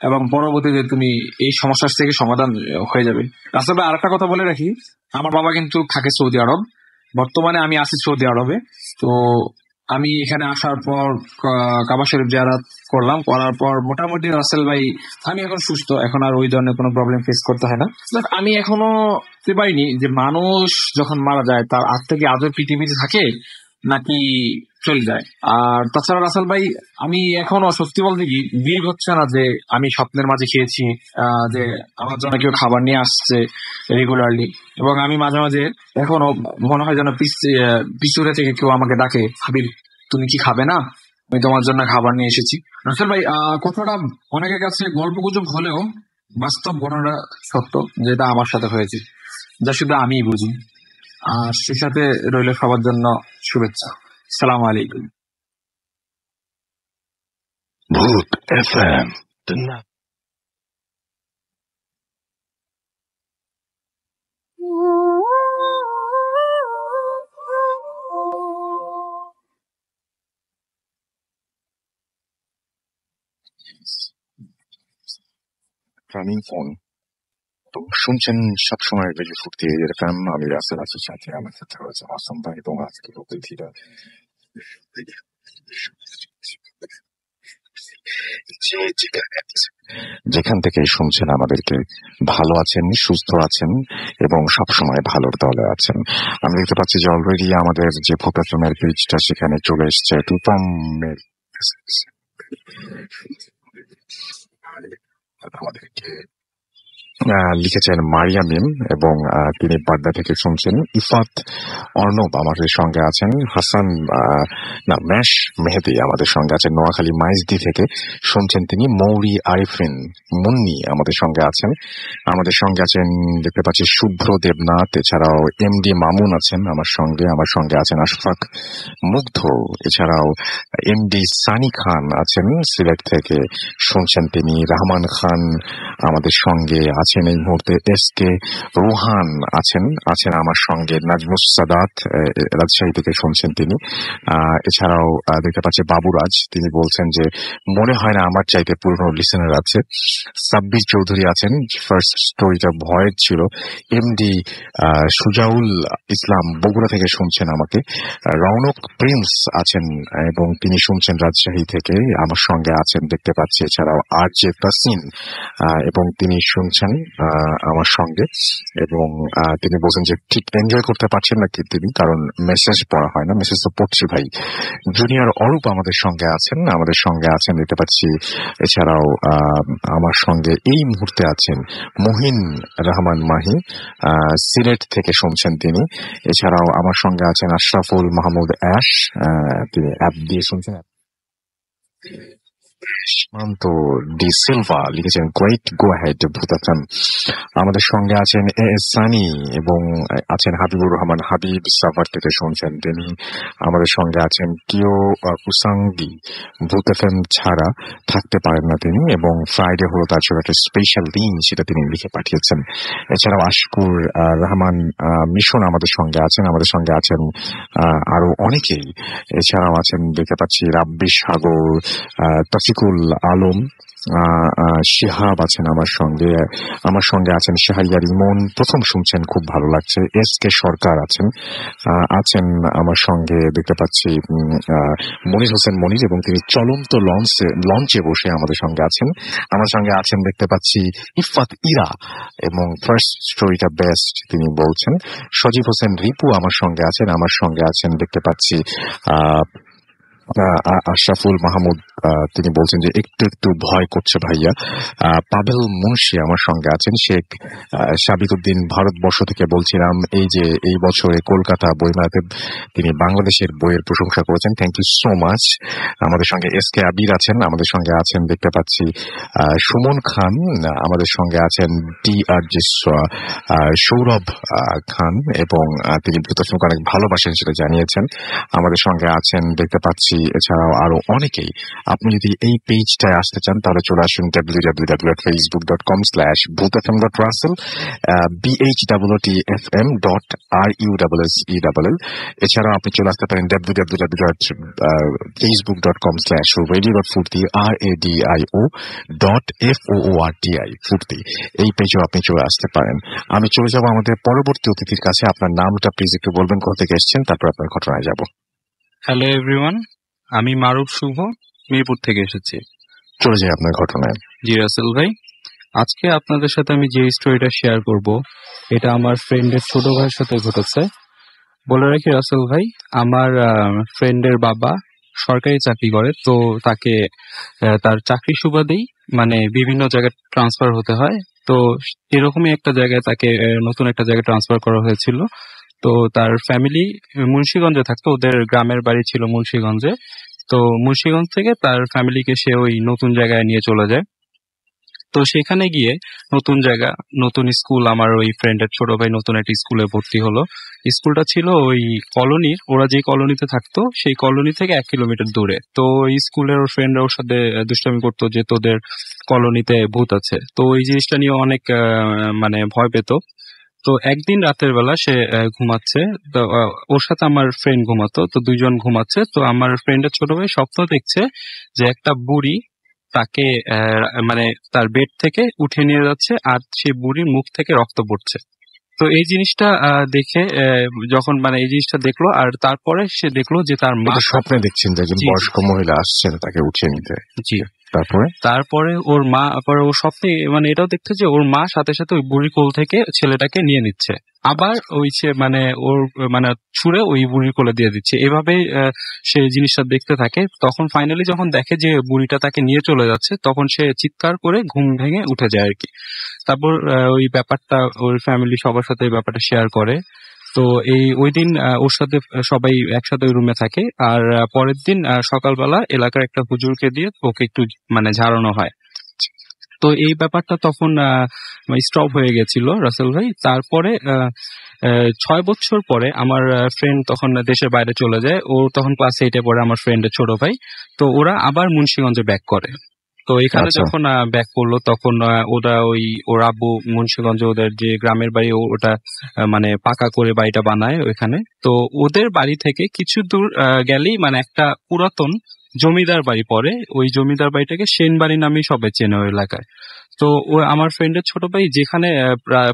এবং পরবর্তীতে তুমি এই সমস্যা থেকে সমাধান হয়ে যাবে। আসলে আরেকটা কথা বলে রাখি, আমার বাবা কিন্তু থাকে সৌদি আরব, বর্তমানে আমি আছি সৌদি আরবে। তো আমি এখানে আসার পর কাবা শরীফ জিয়ারত করলাম, করার পর মোটামুটি রাসেল ভাই আমি এখন সুস্থ, এখন আর ওই ধরনের কোনো প্রবলেম ফেস করতে হয় না। আমি এখনো বুঝতে পারিনি যে মানুষ যখন মারা যায় তার আত্মা কি আদৌ পৃথিবীতে থাকে নাকি চলে যায়। আর তাছাড়া রাসেল ভাই, আমি এখনো সত্যি বলতে কি বিল হচ্ছে না যে আমি স্বপ্নের মাঝে খেয়েছি যে আমার জন্য কেউ খাবার নিয়ে আসছে রেগুলারলি, এবং আমি মাঝে মাঝে এখনো মনে হয় যেন পিছনে থেকে কেউ আমাকে ডাকে, হাবিব তুমি কি খাবে না, আমি তোমার জন্য খাবার নিয়ে এসেছি। রাসেল ভাই, কথাটা অনেকের কাছে গল্প গুজব হলেও বাস্তব ঘটনাটা সত্য, যেটা আমার সাথে হয়েছে, যা শুধু আমিই বুঝি। আর সে সাথে রইল সবার জন্য শুভেচ্ছা। সালাম আলাইকুম। ভূত FM রানিং ফোন। তো শুনছেন সবসময় রেডিও ফুর্তি FM, আমি রাসেল আছি, সাথে আমার সাথে রয়েছে মাসুম ভাই এবং আজকের অতিথিরা। যেখান থেকে শুনছেন আমাদেরকে ভালো আছেন, সুস্থ আছেন এবং সবসময় ভালোর দলে আছেন। আমি দেখতে পাচ্ছি যে অলরেডি আমাদের যে ভূত FM-এর পেজটা সেখানে চলে এসছে টুপমের আমাদেরকে লিখেছেন মারিয়া মিম এবং তিনি বাড্ডা থেকে শুনছেন। ইফাত অর্ণব আমাদের সঙ্গে আছেন। হাসান ম্যাশ মেহেদি আমাদের সঙ্গে আছেন নোয়াখালী মাইজদি থেকে শুনছেন তিনি। মৌরি আরিফিন মুন্নি আমাদের সঙ্গে আছেন। আমাদের সঙ্গে আছেন দেখতে পাচ্ছি শুভ্র দেবনাথ, এছাড়াও MD মামুন আছেন আমার সঙ্গে আছেন আশফাক মুগ্ধ, এছাড়াও MD সানি খান আছেন সিলেট থেকে শুনছেন তিনি। রহমান খান আমাদের সঙ্গে আছেন এই মুহূর্তে। SK রুহান আছেন আমার সঙ্গে। নাজমুস সাদাত রাজশাহী থেকে শুনছেন তিনি। এছাড়াও দেখতে পাচ্ছি বাবুরাজ, তিনি বলছেন যে মনে হয় না আমার চাইতে পুরনো লিসেনার আছে। সাব্বির চৌধুরী আছেন, ফার্স্ট স্টোরিটা ভয়ের ছিল। MD সুজাউল ইসলাম বগুড়া থেকে শুনছেন আমাকে। রৌনক প্রিন্স আছেন এবং তিনি শুনছেন রাজশাহী থেকে আমার সঙ্গে আছেন দেখতে পাচ্ছি। এছাড়াও RJ তাসিন এবং তিনি শুনছেন আমার সঙ্গে, এবং তিনি বলছেন যে ঠিক এনজয় করতে পারছেন না কি তিনি, কারণ মেসেজ পড়া হয় না। মেসেজ তো পড়ছি ভাই। জুনিয়র অরূপ আমাদের সঙ্গে আছেন দেখতে পাচ্ছি। এছাড়াও আমার সঙ্গে এই মুহূর্তে আছেন মহিন রহমান মাহি, সিলেট থেকে শুনছেন তিনি। এছাড়াও আমার সঙ্গে আছেন আশরাফুল মাহমুদ অ্যাশ, তিনি অ্যাপ দিয়ে শুনছেন। সীমান্ত ডি সিলভা লিখেছেন গ্রেট গো হেড ভূত FM। আমাদের সঙ্গে আছেন AS সানি এবং আছেন হাবিবুর রহমান হাবিব, সাভার থেকে শুনছেন তিনি। আমাদের সঙ্গে আছেন কিও কুসাঙ্গি, ভূত FM ছাড়া থাকতে পারেন না তিনি, এবং ফ্রাইডে হলো তার জন্য একটা স্পেশাল দিন, সেটা তিনি লিখে পাঠিয়েছেন। এছাড়াও আশকুর রহমান মিশন আমাদের সঙ্গে আছেন আরো অনেকেই। এছাড়াও আছেন দেখতে পাচ্ছি রাব্বি সাগর, তফিকুল আলম, শিহাব আছেন আমার সঙ্গে আছেন শাহরিয়ার ইমন, প্রথম শুনছেন খুব ভালো লাগছে। SK সরকার আছেন আমার সঙ্গে দেখতে পাচ্ছি মনির হোসেন মনির, এবং তিনি চলন্ত লঞ্চে বসে আমাদের সঙ্গে আছেন দেখতে পাচ্ছি ইফাত ইরা, এবং ফার্স্ট স্টোরিটা বেস্ট তিনি বলছেন। সজীব হোসেন রিপু আমার সঙ্গে আছেন দেখতে পাচ্ছি। আশরাফুল মাহমুদ তিনি বলছেন যে একটু ভয় করছে ভাইয়া। পাবেল মুন্সি আমার সঙ্গে আছেন। শেখ সাবিকুদ্দিন ভারতবর্ষ থেকে বলছিলাম এই বছরে কলকাতা বইমেলাতে তিনি বাংলাদেশের বইয়ের প্রশংসা করেছেন, থ্যাংক ইউ সো মাচ। আমাদের সঙ্গে SK আবির আমাদের সঙ্গে আছেন দেখতে পাচ্ছি। সুমন খান আমাদের সঙ্গে আছেন। DRJ সৌরভ খান, এবং তিনি ভূত FMকে অনেক ভালোবাসেন সেটা জানিয়েছেন। আমাদের সঙ্গে আছেন দেখতে পাচ্ছি এছাড়াও আরো অনেকেই। আপনি যদি এই পেজটায় আসতে চান তাহলে চলে আসুন www.facebook.com/bhutfm.russell BHOOTFM.RUSSELL। এছাড়াও আপনি চলে আসতে পারেন www.facebook.com/radio.furti RADIO.FOORTI ফুর্তি। এই পেজেও আপনি চলে আসতে পারেন। আমি চলে যাব আমাদের পরবর্তী অতিথির কাছে। আপনার নামটা প্লিজ একটু বলবেন, কোথা থেকে এসেছেন, তারপর আপনার ঘটনায় যাব। হ্যালো এভরিওয়ান, আমি মারুফ শুভ, মিরপুর থেকে এসেছি। চলে যাই আপনার ঘটনায়। জি রাসেল ভাই, আজকে আপনাদের সাথে আমি যে স্টোরিটা শেয়ার করব এটা আমার ফ্রেন্ডের ছোট ভাইয়ের সাথে ঘটেছে। বলে রাখি রাসেল ভাই, আমার ফ্রেন্ডের বাবা সরকারি চাকরি করে, তো তাকে তার চাকরি সুবাদেই মানে বিভিন্ন জায়গায় ট্রান্সফার হতে হয়। তো এরকমই একটা জায়গায় তাকে নতুন একটা জায়গায় ট্রান্সফার করা হয়েছিল। তো তার ফ্যামিলি মুন্সিগঞ্জে থাকতো, ওদের গ্রামের বাড়ি ছিল মুন্সিগঞ্জে। তো মুন্সিগঞ্জ থেকে তার ফ্যামিলিকে সে ওই নতুন জায়গায় নিয়ে চলে যায়। তো সেখানে গিয়ে নতুন জায়গা, নতুন স্কুল, আমার ওই ফ্রেন্ডের ছোট ভাই নতুন একটা স্কুলে ভর্তি হলো। স্কুলটা ছিল ওই কলোনির, ওরা যে কলোনিতে থাকতো সেই কলোনি থেকে 1 কিলোমিটার দূরে। তো ওই স্কুলের ওর ফ্রেন্ডরা ওর সাথে দুষ্টামি করতো যে তোদের কলোনিতে ভূত আছে। তো এই জিনিসটা নিয়ে অনেক মানে ভয় পেত। তো একদিন রাতের বেলা সে ঘুমাচ্ছে, তো ওর সাথে আমার ফ্রেন্ড ঘুমাতো, তো দুইজন ঘুমাচ্ছে। তো আমার ফ্রেন্ডের ছোট ভাই স্বপ্ন দেখছে যে একটা বুড়ি তাকে মানে তার বেড থেকে উঠে নিয়ে যাচ্ছে, আর সেই বুড়ির মুখ থেকে রক্ত পড়ছে। তো এই জিনিসটা দেখে যখন মানে এই জিনিসটা দেখলো, আর তারপরে সে দেখলো যে তার মা স্বপ্নে দেখছেন যে একজন জি, জি। বয়স্ক মহিলা আসছেন তাকে উঠিয়ে নিতে। জি। তারপরে ওর মা, পরে ও স্বপ্নে মানে এটাও দেখতে যে ওর মা সাথে সাথে ওই বুড়ির কোল থেকে ছেলেটাকে নিয়ে নিচ্ছে, আবার ওই মানে ওর মানে ছুঁড়ে ওই বুড়ির কোলে দিয়ে দিচ্ছে। এভাবে সে জিনিসটা দেখতে থাকে। তখন ফাইনালি যখন দেখে যে বুড়িটা তাকে নিয়ে চলে যাচ্ছে, তখন সে চিৎকার করে ঘুম ভেঙে উঠে যায় আর কি। তারপর ওই ব্যাপারটা ওর ফ্যামিলি সবার সাথে এই ব্যাপারটা শেয়ার করে। তো ওই দিন ওর সাথে সবাই একসাথে ওই রুমে থাকে। আর পরের দিন সকালবেলা এলাকার একটা হুজুরকে দিয়ে ওকে একটু মানে ঝাড়ানো হয়। তো এই ব্যাপারটা তখন স্টপ হয়ে গেছিল রাসেল ভাই। তারপরে 6 বছর পরে আমার ফ্রেন্ড তখন দেশের বাইরে চলে যায়। ও তখন ক্লাস 8-এ পড়ে, আমার ফ্রেন্ডের ছোট ভাই। তো ওরা আবার মুন্সিগঞ্জে ব্যাক করে। তো এখানে যখন ব্যাক করলো, তখন ওরা ওর আব্বু মুন্সিগঞ্জে ওদের যে গ্রামের বাড়ি ওটা মানে পাকা করে বাড়িটা বানায় ওইখানে। তো ওদের বাড়ি থেকে কিছু দূর গেলেই মানে একটা পুরাতন জমিদার বাড়ি পড়ে। ওই জমিদার বাড়িটাকে সেন বাড়ি নামেই সবাই চেনে ওই এলাকায়। তো ও আমার ফ্রেন্ডের ছোট ভাই যেখানে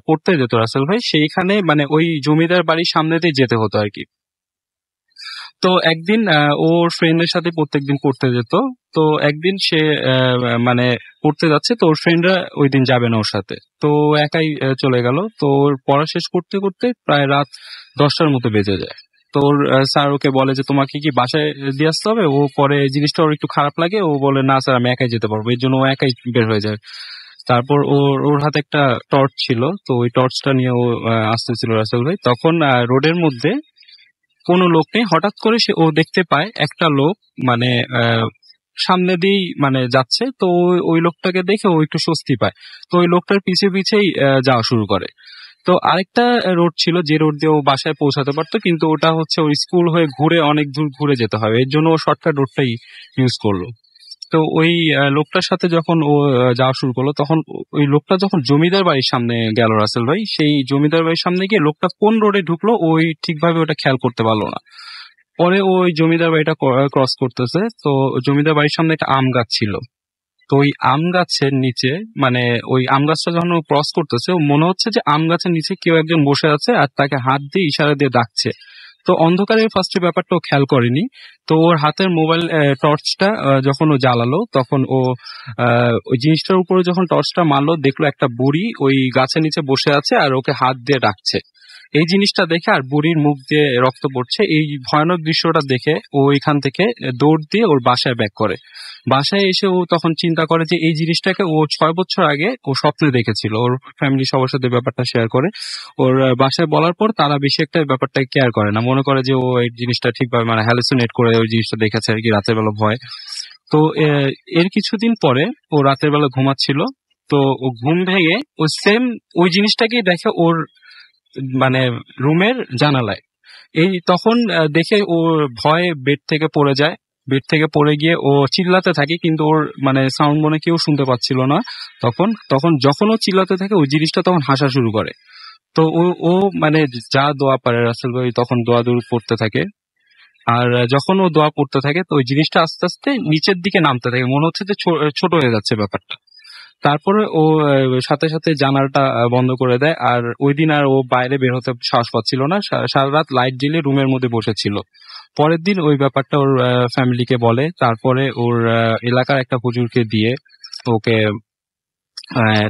পড়তে যেত রাসেল ভাই, সেইখানে মানে ওই জমিদার বাড়ির সামনে দিয়ে যেতে হতো আর কি। তো একদিন ওর ফ্রেন্ডের সাথে প্রত্যেকদিন পড়তে যেত। তো একদিন সে মানে পড়তে যাচ্ছে, তো ওর ফ্রেন্ডরা ওই দিন যাবে না ওর সাথে। তো একাই চলে গেল। তো ওর পড়া শেষ করতে করতে প্রায় রাত 10টার মতো বেজে যায়। তো ওর স্যার ওকে বলে যে তোমাকে কি বাসায় দিয়ে আসতে হবে। ও পরে জিনিসটা ওর একটু খারাপ লাগে, ও বলে না স্যার আমি একাই যেতে পারবো। এর জন্য ও একাই বের হয়ে যায়। তারপর ওর হাতে একটা টর্চ ছিল, তো ওই টর্চটা নিয়ে ও আসতেছিল রাসেল ভাই। তখন রোডের মধ্যে কোনো লোক নেই, হঠাৎ করে ও দেখতে পায় একটা লোক মানে সামনে দিয়েই মানে যাচ্ছে। তো ওই লোকটাকে দেখে ও একটু স্বস্তি পায়। তো ওই লোকটার পিছে পিছেই যাওয়া শুরু করে। তো আরেকটা রোড ছিল যে রোড দিয়ে ও বাসায় পৌঁছাতে পারতো, কিন্তু ওটা হচ্ছে ওই স্কুল হয়ে ঘুরে অনেক দূর ঘুরে যেতে হবে। এর জন্য ও শর্টকাট রোডটাই ইউজ করলো। তো ওই লোকটার সাথে যখন ও যাওয়া শুরু করলো, তখন ওই লোকটা যখন জমিদার বাড়ির সামনে গেল রাসেল ভাই, সেই জমিদার বাড়ির সামনে গিয়ে লোকটা কোন রোডে ঢুকলো ওই ঠিকভাবে ওটা খেয়াল করতে পারলো না। পরে ওই জমিদার বাড়িটা ক্রস করতেছে। তো জমিদার বাড়ির সামনে একটা আম গাছ ছিল। তো ওই আম গাছের নিচে মানে ওই আম গাছটা যখন ও ক্রস করতেছে, ও মনে হচ্ছে যে আম গাছের নিচে কেউ একজন বসে আছে আর তাকে হাত দিয়ে ইশারা দিয়ে ডাকছে। তো অন্ধকারে ফার্স্টে ব্যাপারটা ও খেয়াল করেনি। তো ওর হাতের মোবাইল টর্চটা যখন ও জ্বালালো, তখন ও ওই জিনিসটার উপরে যখন টর্চটা মারলো, দেখলো একটা বুড়ি ওই গাছের নিচে বসে আছে আর ওকে হাত দিয়ে ডাকছে। এই জিনিসটা দেখে আর বুড়ির মুখ দিয়ে রক্ত পড়ছে, এই ভয়ানক দৃশ্যটা দেখে ও এখান থেকে দৌড় দিয়ে ওর বাসায় ব্যাক করে। বাসায় এসে ও তখন চিন্তা করে যে এই জিনিসটাকে ও 6 বছর আগে ও স্বপ্নে দেখেছিল। ওর ফ্যামিলি সবার সাথে ব্যাপারটা শেয়ার করে। ওর বাসায় বলার পর তারা বেশি একটা ব্যাপারটা কেয়ার করে না, মনে করে যে ও এই জিনিসটা ঠিকভাবে মানে হ্যালুসিনেট করে ওই জিনিসটা দেখেছে আর কি, রাতের বেলা ভয়। তো এর কিছুদিন পরে ও রাতের বেলা ঘুমাচ্ছিল। তো ও ঘুম ভেঙে ও সেম ওই জিনিসটাকেই দেখে ওর মানে রুমের জানালায়। এই তখন দেখে ও ভয়ে বেড থেকে পড়ে যায়, বেড থেকে পড়ে গিয়ে ও চিল্লাতে থাকে, কিন্তু ওর মানে সাউন্ড মনে কেউ শুনতে পাচ্ছিল না। তখন তখন যখন ও চিল্লাতে থাকে ওই জিনিসটা তখন হাসা শুরু করে। তো ও ও মানে যা দোয়া পারে রাসেল ভাই তখন দোয়া দূর পড়তে থাকে। আর যখন ও দোয়া পড়তে থাকে তো ওই জিনিসটা আস্তে আস্তে নিচের দিকে নামতে থাকে, মনে হচ্ছে যে ছোট হয়ে যাচ্ছে ব্যাপারটা। তারপরে ও সাথে সাথে জানালাটা বন্ধ করে দেয়। আর ওই দিন আর ও বাইরে বের হতে সাহস পাচ্ছিল না, সারা রাত লাইট জ্বেলে রুমের মধ্যে বসেছিল। পরের দিন ওই ব্যাপারটা ওর ফ্যামিলিকে বলে। তারপরে ওর এলাকার একটা হুজুরকে দিয়ে ওকে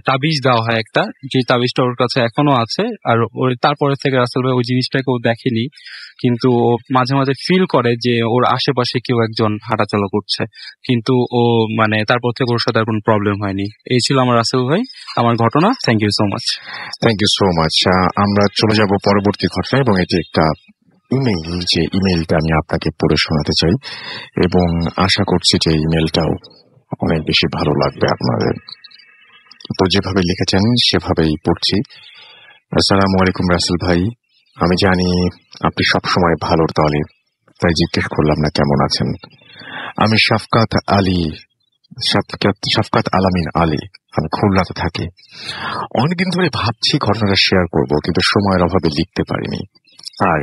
তাবিজ দেওয়া হয় একটা, যে তাবিজটা ওর কাছে এখনো আছে। আর ওর তারপরে থেকে রাসেল ভাই ওই জিনিসটাকে ও দেখেনি, কিন্তু ও মাঝে মাঝে ফিল করে যে ওর আশেপাশে কেউ একজন হাঁটাচলা করছে, কিন্তু ও মানে তারপর থেকে ওর সাথে আর কোনো প্রবলেম হয়নি। এই ছিল আমার রাসেল ভাই আমার ঘটনা। Thank you so much. Thank you so much. আমরা চলে যাব পরবর্তী ঘটনা, এবং এটি একটা ইমেইল, যে ইমেইলটা আমি আপনাকে পড়ে শোনাতে চাই, এবং আশা করছি যে ইমেইলটাও অনেক বেশি ভালো লাগবে আপনাদের। তো যেভাবে লিখেছেন সেভাবেই পড়ছি। আসসালামু আলাইকুম রাসেল ভাই, আমি জানি আপনি সবসময় ভালোর দলে, তাই জিজ্ঞেস করলাম না কেমন আছেন। আমি শাফকাত আলামিন আলী, আমি খুলনাতে থাকি। অনেকদিন ধরে ভাবছি ঘটনাটা শেয়ার করব, কিন্তু সময়ের অভাবে লিখতে পারিনি, আর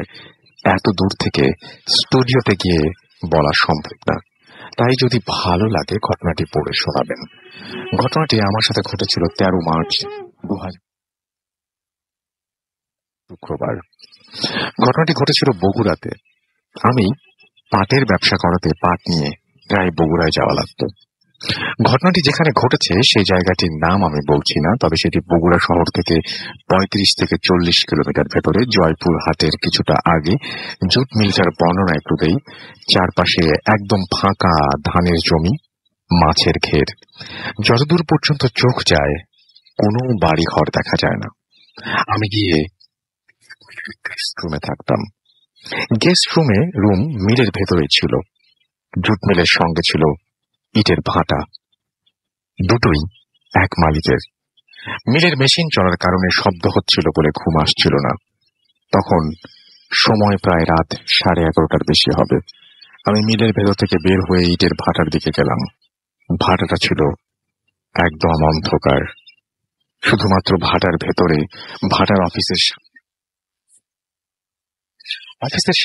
এত দূর থেকে স্টুডিওতে গিয়ে বলা সম্ভব না। তাই যদি ভালো লাগে ঘটনাটি পড়ে শোনাবেন। ঘটনাটি আমার সাথে ঘটেছিল 13 মার্চ 2000 শুক্রবার। ঘটনাটি ঘটেছিল বগুড়াতে। আমি পাটের ব্যবসা করাতে পাট নিয়ে প্রায় বগুড়ায় যাওয়া লাগতো। ঘটনাটি যেখানে ঘটেছে সেই জায়গাটির নাম আমি বলছি না, তবে সেটি বগুড়া শহর থেকে 35 থেকে 40 কিলোমিটার ভেতরে, জয়পুর হাটের কিছুটা আগে। জুট মিলটার বর্ণনা একটু দেই। চারপাশে একদম ফাঁকা ধানের জমি, মাছের ঘের, যতদূর পর্যন্ত চোখ যায় কোনো বাড়ি ঘর দেখা যায় না। আমি গিয়ে গেস্ট রুমে থাকতাম। গেস্ট রুম মিলের ভেতরেই ছিল। জুট মিলের সঙ্গে ছিল ইটের ভাটা, দুটোই এক মালিকের। মিলের মেশিন চলার কারণে শব্দ হচ্ছিল বলে ঘুম আসছিল না। তখন সময় প্রায় রাত 11:30টার বেশি হবে। আমি মিলের ভেতর থেকে বের হয়ে ইটের ভাটার দিকে গেলাম। ভাটাটা ছিল একদম অন্ধকার। শুধুমাত্র ভাটার ভেতরে, ভাটার অফিসের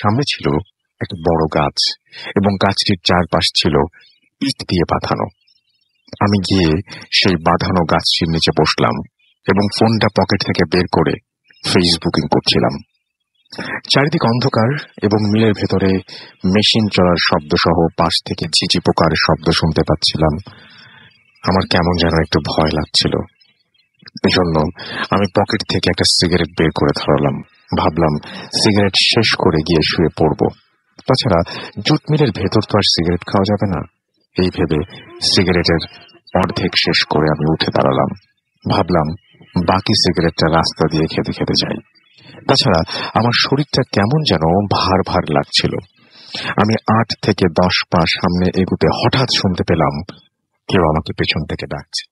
সামনে ছিল একটা বড় গাছ, এবং গাছটির চারপাশ ছিল ইট দিয়ে বাঁধানো। আমি গিয়ে সেই বাঁধানো গাছটির নিচে বসলাম এবং ফোনটা পকেট থেকে বের করে ফেসবুকিং করছিলাম। চারিদিক অন্ধকার, এবং মিলের ভেতরে মেশিন চলার শব্দ সহ পাশ থেকে ঝিঝি পোকার শব্দ শুনতে পাচ্ছিলাম। আমার কেমন যেন একটু ভয় লাগছিল। এজন্য আমি পকেট থেকে একটা সিগারেট বের করে ধরালাম। ভাবলাম সিগারেট শেষ করে গিয়ে শুয়ে পড়ব। তাছাড়া জুট মিলের ভেতর তো আর সিগারেট খাওয়া যাবে না। এই ভেবে সিগারেটের অর্ধেক শেষ করে আমি উঠে দাঁড়ালাম। ভাবলাম বাকি সিগারেটটা রাস্তা দিয়ে খেতে খেতে যাই। তাছাড়া আমার শরীরটা কেমন যেন ভার ভার লাগছিল। আমি 8 থেকে 10 পা সামনে এগুতে হঠাৎ শুনতে পেলাম কেউ আমাকে পেছন থেকে ডাকছে।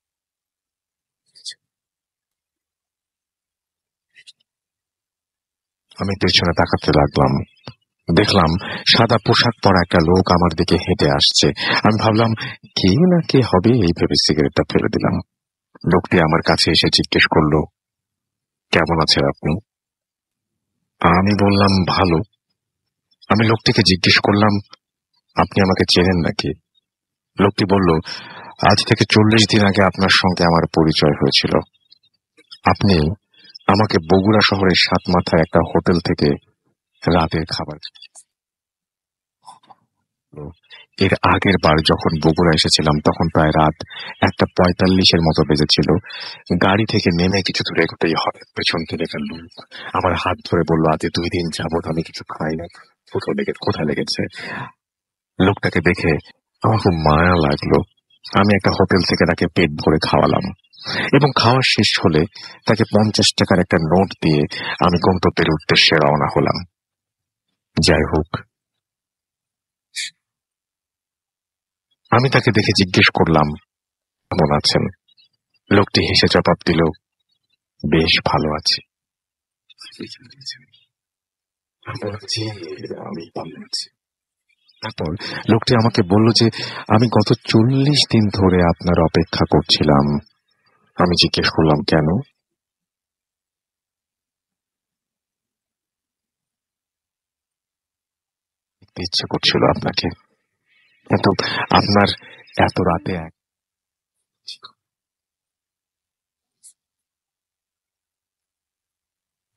আমি পেছনে তাকাতে লাগলাম। দেখলাম সাদা পোশাক পরা একটা লোক আমার দিকে হেঁটে আসছে। আমি ভাবলাম কে না কে হবে, এই ভেবে সিগারেটটা ফেলে দিলাম। লোকটি আমার কাছে এসে জিজ্ঞেস করলো, কেমন আছেন আপনি? আমি বললাম ভালো। আমি লোকটিকে জিজ্ঞেস করলাম, আপনি আমাকে চেনেন নাকি? লোকটি বলল, আজ থেকে 40 দিন আগে আপনার সঙ্গে আমার পরিচয় হয়েছিল। আপনি আমাকে বগুড়া শহরের 7 মাথায় একটা হোটেল থেকে রাতের খাবার। এর আগের বার যখন বগুড়া এসেছিলাম তখন প্রায় রাত 1:45 মতো বেজেছিল। গাড়ি থেকে নেমে কিছু দূরে এগোতেই হবে পেছন থেকে একটা লোক আমার হাত ধরে বলল, আজ 2 দিন যাবত আমি কিছু খাই না, কোথায় লেগেছে? লোকটাকে দেখে আমার খুব মায়া লাগলো। আমি একটা হোটেল থেকে তাকে পেট ভরে খাওয়ালাম, এবং খাওয়া শেষ হলে তাকে 50 টাকার একটা নোট দিয়ে আমি গন্তব্যের উদ্দেশ্যে রওনা হলাম। যাই হোক, আমি তাকে দেখে জিজ্ঞেস করলাম, কেমন আছেন? লোকটি হেসে জবাব দিল, বেশ ভালো আছি। আমি ভালো আছি। তারপর লোকটি আমাকে বলল যে আমি গত 40 দিন ধরে আপনার অপেক্ষা করছিলাম। আমি জিজ্ঞেস করলাম কেন? দেখতে ইচ্ছে করছিল আপনাকে, কিন্তু আপনার এত রাতে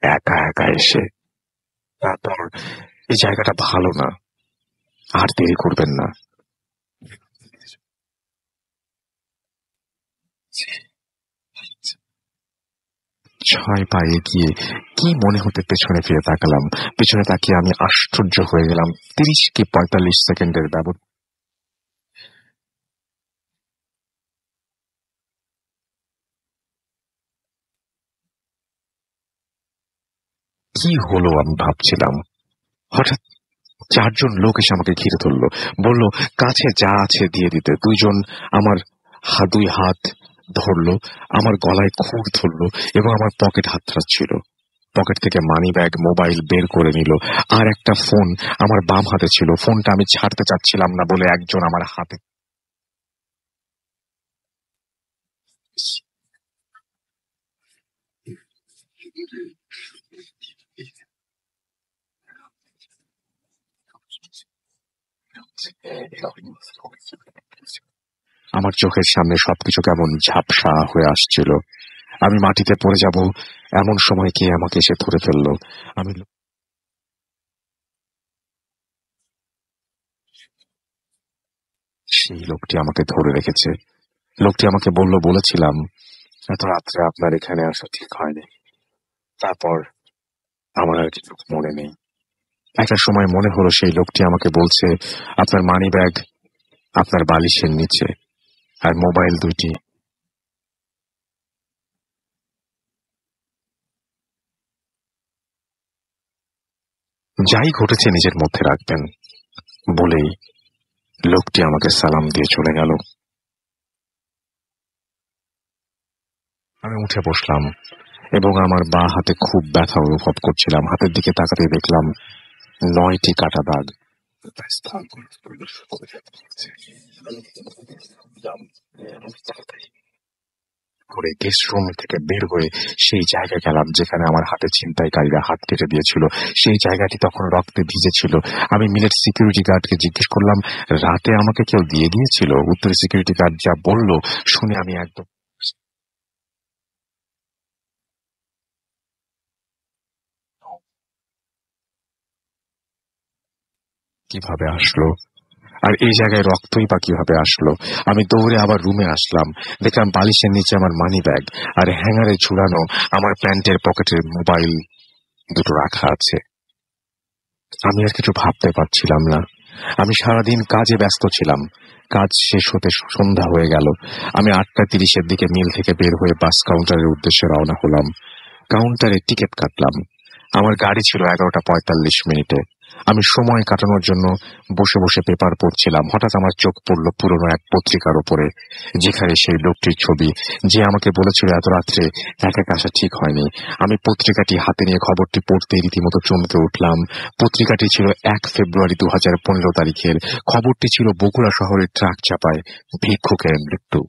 একা একা এসে। তারপর এই জায়গাটা ভালো না, আর দেরি করবেন না। ছয় পা এগিয়ে কি মনে হতে পেছনে ফিরে তাকালাম। পেছনে তাকিয়ে আমি আশ্চর্য হয়ে গেলাম। 30 কি 45 সেকেন্ডের ব্যবধান। কি হলো আমি ভাবছিলাম, হঠাৎ 4 জন লোক এসে আমাকে ঘিরে ধরলো। বলল কাছে যা আছে দিয়ে দিতে। 2 জন আমার 2 হাত ধরলো, আমার গলায় খুর ধরলো এবং আমার পকেট হাতড়াচ্ছিল। পকেট থেকে মানি ব্যাগ, মোবাইল বের করে নিল। আর একটা ফোন আমার বাম হাতে ছিল। ফোনটা আমি ছাড়তে চাচ্ছিলাম না বলে একজন আমার হাতে আমার চোখের সামনে সবকিছু কেমন ঝাপসা হয়ে আসছিল। আমি মাটিতে পড়ে যাব এমন সময় কে আমাকে এসে ধরে ফেললো। আমি সেই লোকটি আমাকে ধরে রেখেছে। লোকটি আমাকে বলেছিলাম এত রাত্রে আপনার এখানে আসা ঠিক হয়নি। তারপর আমার আর কিছু মনে নেই। একটা সময় মনে হলো সেই লোকটি আমাকে বলছে আপনার মানি ব্যাগ আপনার বালিশের নিচে, আর মোবাইল 2টি। যাই ঘটেছে নিজের মধ্যে রাখবেন বলেই লোকটি আমাকে সালাম দিয়ে চলে গেল। আমি উঠে বসলাম এবং আমার বাঁ হাতে খুব ব্যথা অনুভব করছিলাম। হাতের দিকে তাকাতে দেখলাম 9টি কাটা দাগ। করে গেস্ট রুম থেকে বের হয়ে সেই জায়গায় গেলাম যেখানে আমার হাতে ছিনতাইকারীরা হাত কেটে দিয়েছিল। সেই জায়গাটি তখন রক্তে ভিজেছিল। আমি মিলের সিকিউরিটি গার্ডকে জিজ্ঞেস করলাম রাতে আমাকে কেউ দিয়ে গিয়েছিল? উত্তরে সিকিউরিটি গার্ড যা বলল শুনে আমি একদম কিভাবে আসলো, আর এই জায়গায় রক্তই বা কিভাবে আসলো? আমি দৌড়ে আবার রুমে আসলাম। দেখলাম বালিশের নিচে আমার মানি ব্যাগ আর হ্যাঙ্গারে ঝুলানো আমার প্যান্টের পকেটের মোবাইল 2টো রাখা আছে। আমি আর কিছু ভাবতে পারছিলাম না। আমি সারাদিন কাজে ব্যস্ত ছিলাম। কাজ শেষ হতে সন্ধ্যা হয়ে গেল। আমি 8:30-এর দিকে মিল থেকে বের হয়ে বাস কাউন্টারের উদ্দেশ্যে রওনা হলাম। কাউন্টারে টিকিট কাটলাম। আমার গাড়ি ছিল 11:45 আমি সময় কাটানোর জন্য বসে বসে পেপার পড়ছিলাম। হঠাৎ আমার চোখ পড়ল পুরনো এক পত্রিকার উপরে, যেখানে সেই লোকটির ছবি যে আমাকে বলেছিল এত রাত্রে একা আসা ঠিক হয়নি। আমি পত্রিকাটি হাতে নিয়ে খবরটি পড়তে রীতিমতো চমকে উঠলাম। পত্রিকাটি ছিল 1 ফেব্রুয়ারি 2015 তারিখের। খবরটি ছিল বগুড়া শহরের ট্রাক চাপায় ভিক্ষুকের মৃত্যু।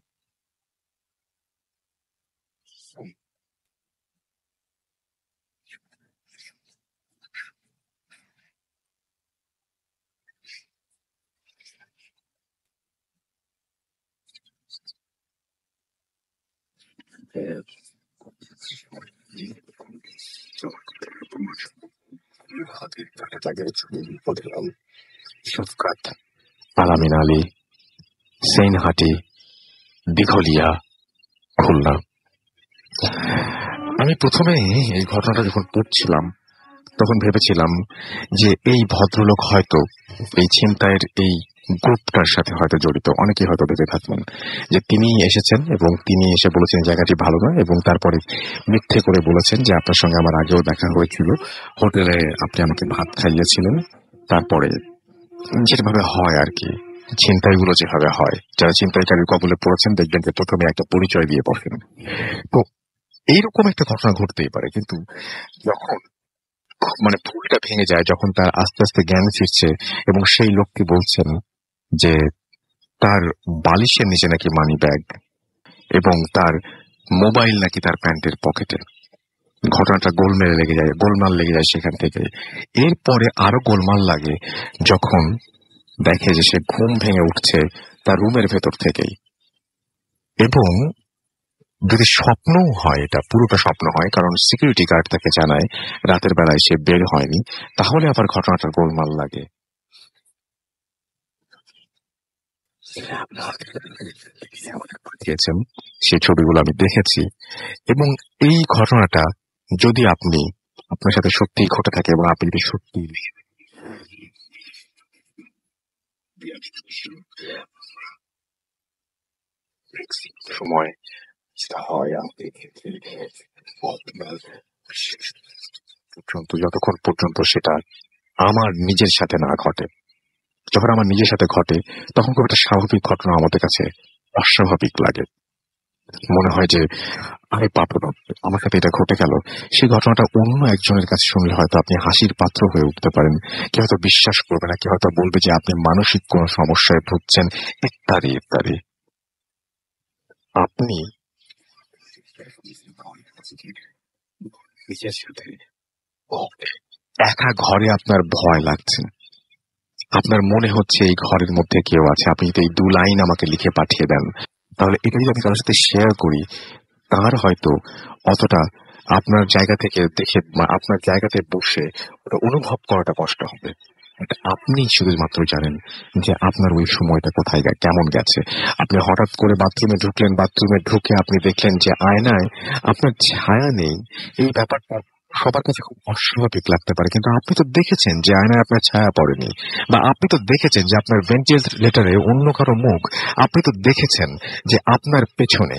শফকাত, আলামিন আলী, সেইনহাটি, দিঘলিয়া, খুলনা। আমি প্রথমে এই ঘটনাটা যখন পড়ছিলাম তখন ভেবেছিলাম যে এই ভদ্রলোক হয়তো এই ছিনতাইয়ের এই গ্রুপটার সাথে হয়তো জড়িত। অনেকেই হয়তো ভেবে থাকবেন যে তিনি এসেছেন এবং তিনি এসে বলেছেন জায়গাটি ভালো নয় এবং তারপরে মিথ্যে করে বলেছেন যে আপনার সঙ্গে আমার আগেও দেখা হয়েছিল, হোটেলে আপনি আমাকে ভাত খাইয়েছিলেন। তারপরে যেভাবে হয় আর কি, ছিনতাইগুলো যেভাবে হয়, যারা ছিনতাইকারীর কবলে পড়েছেন দেখবেন যে প্রথমে একটা পরিচয় দিয়ে বসেন। তো এইরকম একটা ঘটনা ঘটতেই পারে, কিন্তু যখন মানে ভুলটা ভেঙে যায় যখন তার আস্তে আস্তে জ্ঞান ফিরছে এবং সেই লোকটি বলছেন যে তার বালিশের নিচে নাকি মানি ব্যাগ এবং তার মোবাইল নাকি তার প্যান্টের পকেটে। ঘটনাটা গোলমাল লেগে যায় সেখান থেকে। এরপরে আরো গোলমাল লাগে যখন দেখে যে সে ঘুম ভেঙে উঠছে তার রুমের ভেতর থেকেই, এবং যদি স্বপ্নও হয়, এটা পুরোটা স্বপ্ন হয় কারণ সিকিউরিটি গার্ড তাকে জানায় রাতের বেলায় সে বের হয়নি, তাহলে আবার ঘটনাটার গোলমাল লাগে। দিয়েছেন সেই ছবিগুলো আমি দেখেছি, এবং এই ঘটনাটা যদি আপনার সাথে সত্যি ঘটে থাকে এবং আপনি যদি সত্যি সময় হয় যতক্ষণ পর্যন্ত সেটা আমার নিজের সাথে না ঘটে। যখন আমার নিজের সাথে ঘটে তখন খুব একটা স্বাভাবিক ঘটনা আমাদের কাছে অস্বাভাবিক লাগে, মনে হয় যে আরে বাবা আমার সাথে এটা ঘটে গেল। সেই ঘটনাটা অন্য একজনের কাছে শুনলে হয়তো আপনি হাসির পাত্র হয়ে উঠতে পারেন, কেউ হয়তো বিশ্বাস করবে না, কেউ হয়তো বলবে যে আপনি মানসিক কোন সমস্যায় ভুগছেন ইত্যাদি ইত্যাদি। আপনি নিজের সাথে একা ঘরে আপনার ভয় লাগছে, আপনার মনে হচ্ছে এই ঘরের মধ্যে কেউ আছে, আপনি যদি এই 2 লাইন আমাকে লিখে পাঠিয়ে দেন তাহলে এটা যদি আমি কারোর সাথে শেয়ার করি তার হয়তো অতটা আপনার জায়গা থেকে দেখে আপনার জায়গাতে বসে ওটা অনুভব করাটা কষ্ট হবে। আপনি শুধুমাত্র জানেন যে আপনার ওই সময়টা কোথায় কেমন গেছে। আপনি হঠাৎ করে বাথরুমে ঢুকলেন, বাথরুমে ঢুকে আপনি দেখলেন যে আয়নায় আপনার ছায়া নেই। এই ব্যাপারটা সবার কাছে খুব অস্বাভাবিক লাগতে পারে, কিন্তু আপনি তো দেখেছেন যে আয়নায় আপনার ছায়া পড়েনি, বা আপনি তো দেখেছেন যে আপনার ভেন্টিলেটরে অন্য কারো মুখ, আপনি তো দেখেছেন যে আপনার পেছনে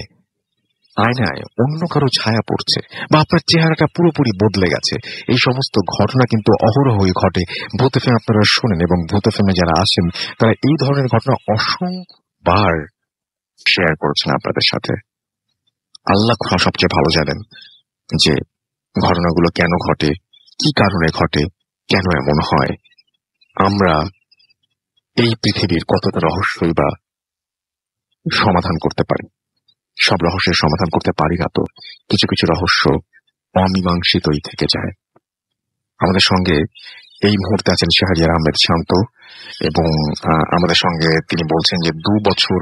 আয়নায় অন্য কারো ছায়া পড়ছে, বা আপনার চেহারাটা পুরোপুরি বদলে গেছে। এই সমস্ত ঘটনা কিন্তু অহরহই ঘটে। ভূত এফএম আপনারা শোনেন এবং ভূত এফএমে যারা আসেন তারা এই ধরনের ঘটনা অসংখ্যবার শেয়ার করেছেন আপনাদের সাথে। আল্লাহ সবচেয়ে ভালো জানেন যে ঘটনাগুলো কেন ঘটে, কি কারণে ঘটে, কেন এমন হয়। আমরা এই পৃথিবীর কতটা রহস্যই বা সমাধান করতে পারি। সব রহস্যের সমাধান করতে পারি না, তো কিছু কিছু রহস্য অমীমাংসিতই থেকে যায়। আমাদের সঙ্গে এই মুহূর্তে আছেন শাহরিয়ার আহমেদ শান্ত, এবং আমাদের সঙ্গে তিনি বলছেন যে 2 বছর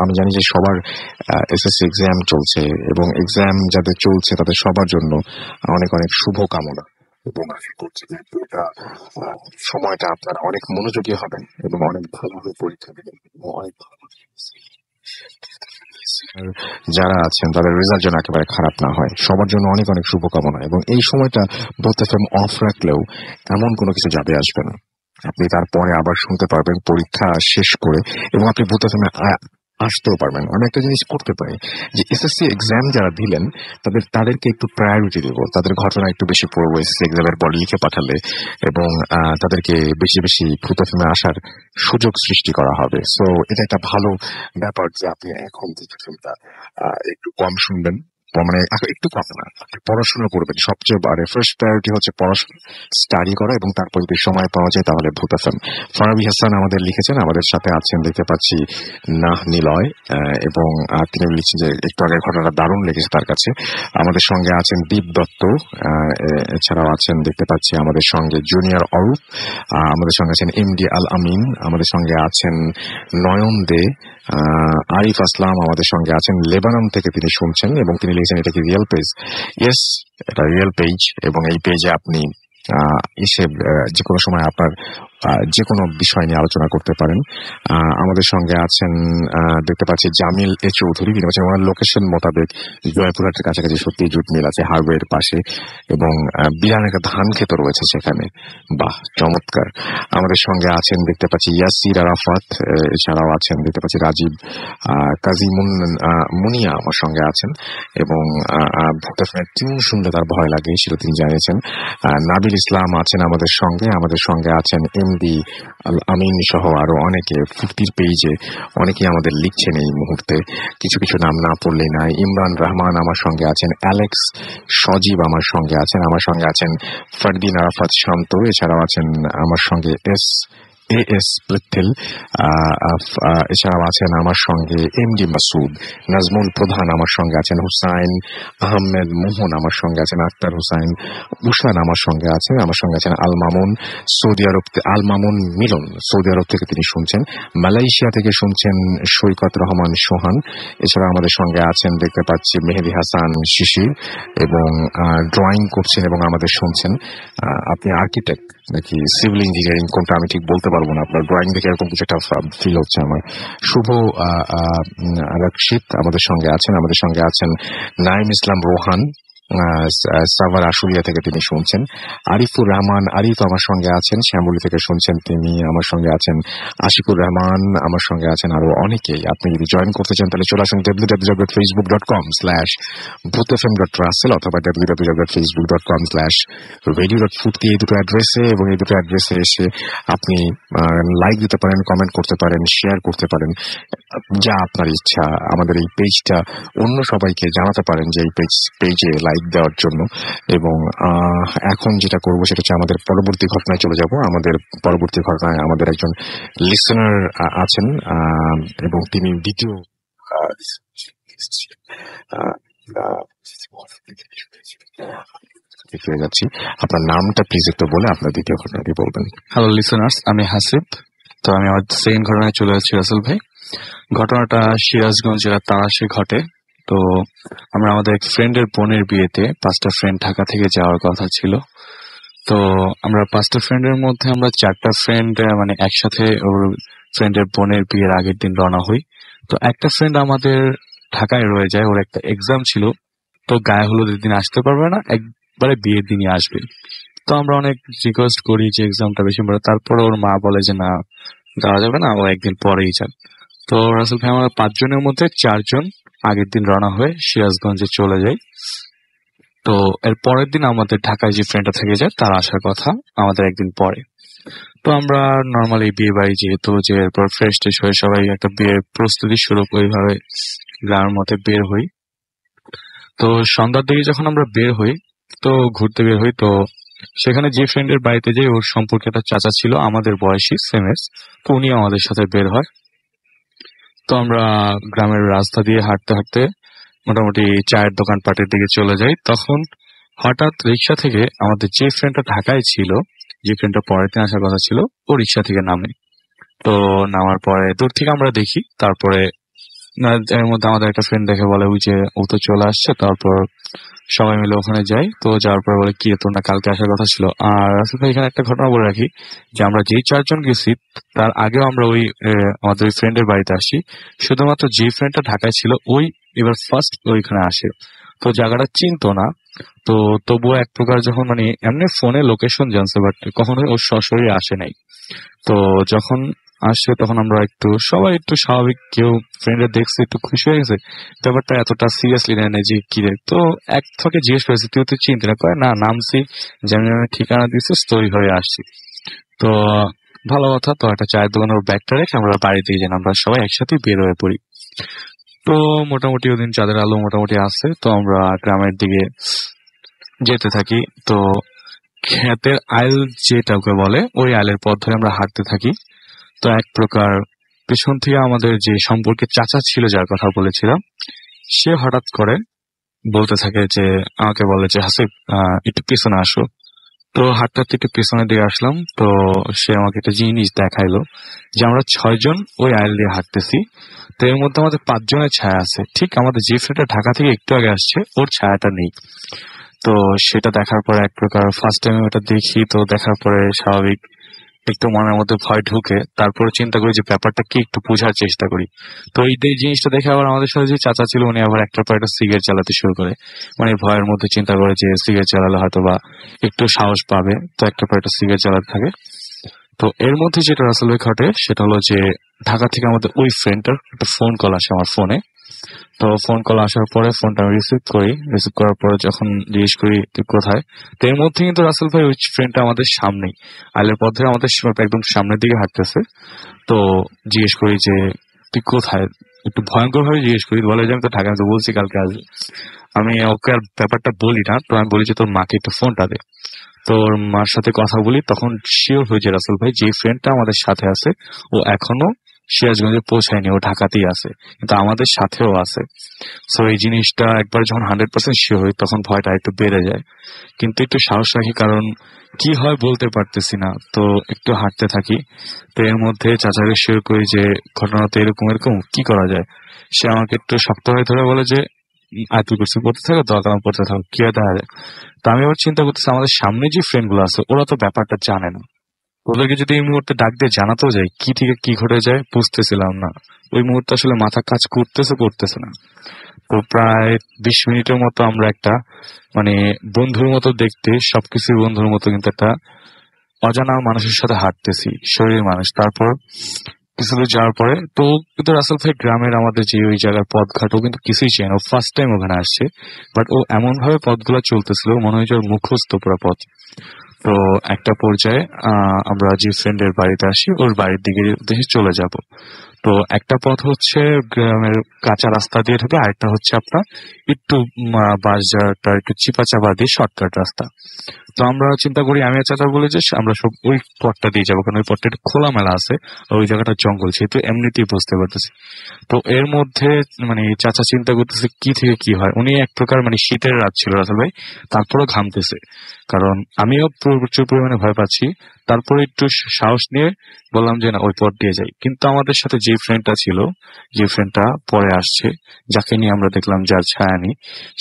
আমি জানি যে সবার এসএসসি এক্সাম চলছে, এবং এক্সাম যাদের চলছে তাদের সবার জন্য অনেক অনেক শুভ কামনা, এবং আশা করছি যে সময়টা আপনারা অনেক মনোযোগী হবেন এবং অনেক ভালোভাবে পরীক্ষা দেবেন এবং অনেক ভালো যারা আছেন তাদের রেজাল্ট যেন একেবারে খারাপ না হয়। সবার জন্য অনেক অনেক শুভকামনা। এবং এই সময়টা ভূত এফএম অফ রাখলেও এমন কোনো কিছু যাবে আসবে না, আপনি তারপরে আবার শুনতে পারবেন পরীক্ষা শেষ করে, এবং আপনি ভূত এফএম আসতেও পারবেন। আমি একটা জিনিস করতে পারি যে এসএসসি এক্সাম যারা দিলেন তাদেরকে একটু প্রায়োরিটি দেব, তাদের ঘটনা একটু বেশি পড়বো এসএসসি এক্সামের পর লিখে পাঠালে, এবং তাদেরকে বেশি বেশি ভূত এফএমে আসার সুযোগ সৃষ্টি করা হবে। সো এটা একটা ভালো ব্যাপার যে আপনি এখন থেকে একটু কম শুনবেন, মানে একটু কম না, পড়াশোনা করবেন। সবচেয়ে ফার্স্ট প্রায়োরিটি হচ্ছে পড়াশোনা, স্টাডি করা, এবং তারপর যদি সময় পাওয়া যায় তাহলে ভূত এফএম। ফারাবি হাসান আমাদের লিখেছেন, আমাদের সাথে আছেন দেখতে পাচ্ছি নাহ নিলয়, এবং তিনি লিখছেন যে একটু আগের ঘটনাটা দারুণ লেগেছে তার কাছে। আমাদের সঙ্গে আছেন দীপ দত্ত, এছাড়াও আছেন দেখতে পাচ্ছি আমাদের সঙ্গে জুনিয়র অরূপ, আমাদের সঙ্গে আছেন এমডি আল আমিন, আমাদের সঙ্গে আছেন নয়ন দে, আরিফ আসলাম আমাদের সঙ্গে আছেন লেবানন থেকে, তিনি শুনছেন এবং তিনি লিখেছেন এটা কি রিয়েল পেজ? ইয়েস, এটা রিয়েল পেজ, এবং এই পেজে আপনি এসে যে কোনো সময় আপনার যে কোনো বিষয় নিয়ে আলোচনা করতে পারেন। আমাদের সঙ্গে আছেন দেখতে পাচ্ছি জামিল এ চৌধুরী, তিনি বলছেন ওনার লোকেশন মোতাবেক জয়পুরহাটের কাছাকাছি সত্যি জুট মিল আছে হারওয়ের পাশে, এবং বিরাট একটা ধান ক্ষেত রয়েছে সেখানে। বাহ, চমৎকার। আমাদের সঙ্গে আছেন দেখতে পাচ্ছি ইয়াসির আরাফাত, এছাড়াও আছেন দেখতে পাচ্ছি রাজীব কাজীমুন মুনিয়া আমার সঙ্গে আছেন, এবং টিউন শুনলে তার ভয় লাগে সেটা তিনি জানিয়েছেন। নাবিল ইসলাম আছেন আমাদের সঙ্গে আছেন এমডি আমিন সহ আরো অনেকে। 50 পেজে অনেকেই আমাদের লিখছেন এই মুহূর্তে, কিছু কিছু নাম না পড়লেই নাই। ইমরান রহমান আমার সঙ্গে আছেন, অ্যালেক্স সজীব আমার সঙ্গে আছেন ফারদিন আরাফাত শান্ত, এছাড়াও আছেন আমার সঙ্গে এস পৃথিল, এছাড়াও আছেন আমার সঙ্গে এমডি মাসুদ, নাজমুল প্রধান আমার সঙ্গে আছেন, হুসাইন আহমেদ মোহন আমার সঙ্গে আছেন, আক্তার হুসাইন উসান আমার সঙ্গে আছেন আল মামুন মিলন সৌদি আরব থেকে তিনি শুনছেন, মালয়েশিয়া থেকে শুনছেন সৈকত রহমান সোহান, এছাড়া আমাদের সঙ্গে আছেন দেখতে পাচ্ছি মেহেদি হাসান শিশির, এবং ড্রয়িং করছেন এবং আমাদের শুনছেন। আপনি আর্কিটেক্ট নাকি সিভিল ইঞ্জিনিয়ারিং কোনটা আমি ঠিক বলতে পারবো না, আপনার ড্রয়িং দেখে এরকম কিছু একটা ফিল হচ্ছে আমার। শুভ রক্ষিত আমাদের সঙ্গে আছেন নাইম ইসলাম রোহান সাভার আশুলিয়া থেকে তিনি শুনছেন, আরিফুর রহমান আরিফ আমার সঙ্গে আছেন, শ্যামলী থেকে শুনছেন তিনি আমার সঙ্গে আছেন, আশিকুর রহমান আমার সঙ্গে আছেন, আরো অনেকেই। আপনি যদি জয়েন করতে চান তাহলে চলে আসুন www.facebook.com/bhutfm.russell অথবা www.facebook.com/radio.ফুর্তি এই দুটো অ্যাড্রেসে, এবং এই দুটো অ্যাড্রেসে এসে আপনি লাইক দিতে পারেন, কমেন্ট করতে পারেন, শেয়ার করতে পারেন, যা আপনার ইচ্ছা। আমাদের এই পেজটা অন্য সবাইকে জানাতে পারেন যে এই পেজে লাইক দেওয়ার জন্য। এবং এখন যেটা করবো সেটা হচ্ছে আমাদের পরবর্তী ঘটনায় চলে যাব। আমাদের পরবর্তী ঘটনায় আমাদের একজন লিসেনার আছেন, এবং তিনি দ্বিতীয় ফিরে যাচ্ছি। আপনার নামটা প্লিজ একটু বলে আপনার দ্বিতীয় ঘটনাটি বলবেন। হ্যালো লিসেনার্স, আমি হাসিব। তো আমি আমার সেকেন্ড ঘটনায় চলে যাচ্ছি রাসেল ভাই। ঘটনাটা সিরাজগঞ্জ জেলার তারাশে ঘটে। তো আমরা আমাদের এক ফ্রেন্ডের বোনের বিয়েতে 5টা ফ্রেন্ড ঢাকা থেকে যাওয়ার কথা ছিল। তো আমরা 5টা ফ্রেন্ডের মধ্যে আমরা 4টা ফ্রেন্ড মানে একসাথে ওর ফ্রেন্ডের বোনের বিয়ের আগের দিন রওনা হই। তো একটা ফ্রেন্ড আমাদের ঢাকায় রয়ে যায়, ওর একটা এক্সাম ছিল, তো গায়ে হলুদের দিন আসতে পারবে না, একবারে বিয়ের দিনই আসবে। তো আমরা অনেক রিকোয়েস্ট করি যে এক্সামটা বেশি পড়ে, তারপরে ওর মা বলে যে না যাওয়া যাবে না, ও একদিন পরেই যান। তো রাসেল ভাই আমরা 5 জনের মধ্যে 4 জন আগের দিন রওনা হয়ে সিরাজগঞ্জে চলে যাই। তো এর পরের দিন আমাদের ঢাকায় যে ফ্রেন্ডটা থেকে যায় তার আসার কথা আমাদের একদিন পরে। তো আমরা নর্মালি বিয়ে বাড়ি যেহেতু, যে এরপর ফ্রেশ ট্রেশ হয়ে সবাই একটা বিয়ের প্রস্তুতি শুরু ওইভাবে গ্রামের মধ্যে বের হই। তো সন্ধ্যার দিকে যখন আমরা বের হই, তো ঘুরতে বের হই, তো সেখানে যে ফ্রেন্ডের বাড়িতে যাই ওর সম্পর্কে একটা চাচা ছিল আমাদের বয়সী সেমেস, তো উনি আমাদের সাথে বের হয়। তো আমরা গ্রামের রাস্তা দিয়ে হাঁটতে হাঁটতে মোটামুটি চায়ের দোকান পাটের দিকে চলে যাই। তখন হঠাৎ রিক্সা থেকে আমাদের যে ফ্রেন্ডটা ঢাকায় ছিল, যে ফ্রেন্ডটা পরের দিন আসার কথা ছিল, ও রিক্সা থেকে নামে। তো নামার পরে দূর থেকে আমরা দেখি, তারপরে এর মধ্যে আমাদের একটা ফ্রেন্ড দেখে বলে ওই যে ও তো চলে আসছে। তারপর সবাই মিলে ওখানে যাই। তো যাওয়ার পর বলে কি তোর না কালকে আসার কথা ছিল। আর আসলে এখানে একটা ঘটনা বলে রাখি যে আমরা যেই 4 জন গেছি তার আগেও আমরা ওই আমাদের ওই ফ্রেন্ডের বাড়িতে আসি। শুধুমাত্র যে ফ্রেন্ডটা ঢাকায় ছিল ওই এবার ফার্স্ট ওইখানে আসে, তো জায়গাটা চিনতো না। তো তবুও এক প্রকার যখন মানে এমনি ফোনে লোকেশন জানছে, বাট কখনোই ওর সরাসরি আসে নাই। তো যখন আসছে তখন আমরা সবাই একটু স্বাভাবিক, কেউ ফ্রেন্ডের দেখছে একটু খুশি হয়ে গেছে, ব্যাপারটা এতটা সিরিয়াসলি নেয় না যে কি রে। তো এক থেকে জিজ্ঞেস করেছি তুই তো চিনতে না, কয় না নামছি, যেমন ঠিকানা দিচ্ছিস তো ওইভাবে আসছি। তো ভালো কথা। তো একটা চায়ের দোকানের ব্যাগটা রেখে আমরা বাড়ি দিয়ে যাই, আমরা সবাই একসাথে বের হয়ে পড়ি। তো মোটামুটি ওদিন চাঁদের আলো মোটামুটি আসছে, তো আমরা গ্রামের দিকে যেতে থাকি। তো ক্ষেতের আইল যেটাকে বলে ওই আইলের পথ ধরে আমরা হাঁটতে থাকি। তো এক প্রকার পেছন থেকে আমাদের যে সম্পর্কে চাচা ছিল যার কথা বলেছিলাম, সে হঠাৎ করে বলতে থাকে যে আমাকে বলে যে হাসিব একটু পেছনে আসো। তো হাঁটতে হাঁটতে একটু পেছনের দিকে আসলাম। তো সে আমাকে একটা জিনিস দেখাইলো যে আমরা 6 জন ওই আইল দিয়ে হাঁটতেছি। তো এর মধ্যে আমাদের 5 জনের ছায়া আছে, ঠিক আমাদের যে ফ্রেন্ডটা ঢাকা থেকে একটু আগে আসছে ওর ছায়াটা নেই। তো সেটা দেখার পরে এক প্রকার ফার্স্ট টাইম ওটা দেখি, তো দেখার পরে স্বাভাবিক একটু মনের মধ্যে ভয় ঢুকে তারপরে চিন্তা করি যে ব্যাপারটা কি, একটু বোঝার চেষ্টা করি। তো এই জিনিসটা দেখে আবার আমাদের সাথে যে চাচা ছিল উনি আবার একটার পর একটা সিগারেট চালাতে শুরু করে, মানে ভয়ের মধ্যে চিন্তা করে যে সিগারেট চালালে হয়তো বা একটু সাহস পাবে, তো একটার পর একটা সিগারেট চালাতে থাকে। তো এর মধ্যে যেটা রাসেল ভাই ঘটে সেটা হলো যে ঢাকা থেকে আমাদের ওই ফ্রেন্ডটার একটা ফোন কল আসে আমার ফোনে। তো ফোন কল আসার পরে ফোনটা আমি রিসিভ করার পরে যখন জিজ্ঞেস করি তুই কোথায়, তো এর মধ্যে কিন্তু রাসেল ভাই ওই ফ্রেন্ডটা আমাদের সামনেই আইলের পথ ধরে আমাদের একদম সামনের দিকে হাঁটতেছে। তো জিজ্ঞেস করি যে তুই কোথায়, একটু ভয়ঙ্কর ভাবে জিজ্ঞেস করি, বলে যে আমি তো ঢাকা, আমি তো বলছি কালকে আসবে। আমি ওকে আর ব্যাপারটা বলি না, তো আমি বলি যে তোর মাকে একটু ফোনটা দে। তো ওর মার সাথে কথা বলি, তখন শিওর হয়ে যায় রাসেল ভাই যে ফ্রেন্ডটা আমাদের সাথে আছে ও এখনো সিরাজগঞ্জে পৌঁছায়নি, ও ঢাকাতেই আছে, কিন্তু আমাদের সাথেও আছে। সো এই জিনিসটা একবার যখন 100% শিওর হই তখন ভয়টা একটু বেড়ে যায়, কিন্তু একটু সাহস রাখি, কারণ কি হয় বলতে পারতেছি না। তো একটু হাঁটতে থাকি। তো এর মধ্যে চাচাকে শেয়ার করি যে ঘটনা তো এরকম এরকম, কি করা যায়। সে আমাকে একটু শক্ত হয়ে ধরে বলে যে আয়তুল কুরসি পড়তে থাকো, দোয়া কালাম পড়তে থাকো, কি আর দেখা যায়। তো আমি আবার চিন্তা করতেছি আমাদের সামনে যে ফ্রেন্ড গুলো আছে ওরা তো ব্যাপারটা জানে না, ওদেরকে যদি এই মুহূর্তে ডাক দিয়ে জানাতেও যায় কি থেকে কি ঘটে যায় বুঝতেছিলাম না। ওই মুহূর্তে আসলে মাথা কাজ করতেছে না। তো প্রায় 20 মিনিটের মতো আমরা একটা মানে বন্ধুর মতো দেখতে, সবকিছুই বন্ধুর মতো, কিন্তু একটা অজানা মানুষের সাথে হাঁটতেছি, শরীরের মানুষ। তারপর কিছু দূর যাওয়ার পরে তো কিন্তু রাসেল ভাই গ্রামের আমাদের যে ওই জায়গার পথঘাট ও কিন্তু কিছুই চেনে, ও ফার্স্ট টাইম ওখানে আসছে, বাট ও এমন ভাবে পথগুলো চলতেছিল মনে হয় যে ওর মুখস্থ পুরো পথ। তো একটা পর্যায়ে আমরা যে ফ্রেন্ডের বাড়িতে আসি ওর বাড়ির দিকে দেখে চলে যাব। তো একটা পথ হচ্ছে গ্রামের কাঁচা রাস্তা দিয়ে ঢুকে, আরেকটা হচ্ছে আপনার একটু বাজারটা একটু চিপা চাপা দিয়ে শর্টকাট রাস্তা। তো আমরা চিন্তা করি, আমি আর চাচা বলে যে আমরা সব ওই পথটা দিয়ে যাবো, কারণ ওই পথটা একটু খোলামেলা আছে, আর ওই জায়গাটা জঙ্গল, সেহেতু এমনিতেই বুঝতে পারতেছি। তো এর মধ্যে মানে চাচা চিন্তা করতেছে কি থেকে কি হয়। উনি এক প্রকার মানে শীতের রাত ছিল রাসেল ভাই, তারপরেও ঘামতেছে, কারণ আমিও প্রচুর পরিমাণে ভয় পাচ্ছি। তারপরে একটু সাহস নিয়ে বললাম যে না ওই পথ দিয়ে যাই, কিন্তু আমাদের সাথে যে ফ্রেন্ডটা ছিল, যে ফ্রেন্ডটা পরে আসছে, যাকে নিয়ে আমরা দেখলাম যার ছায়া নেই,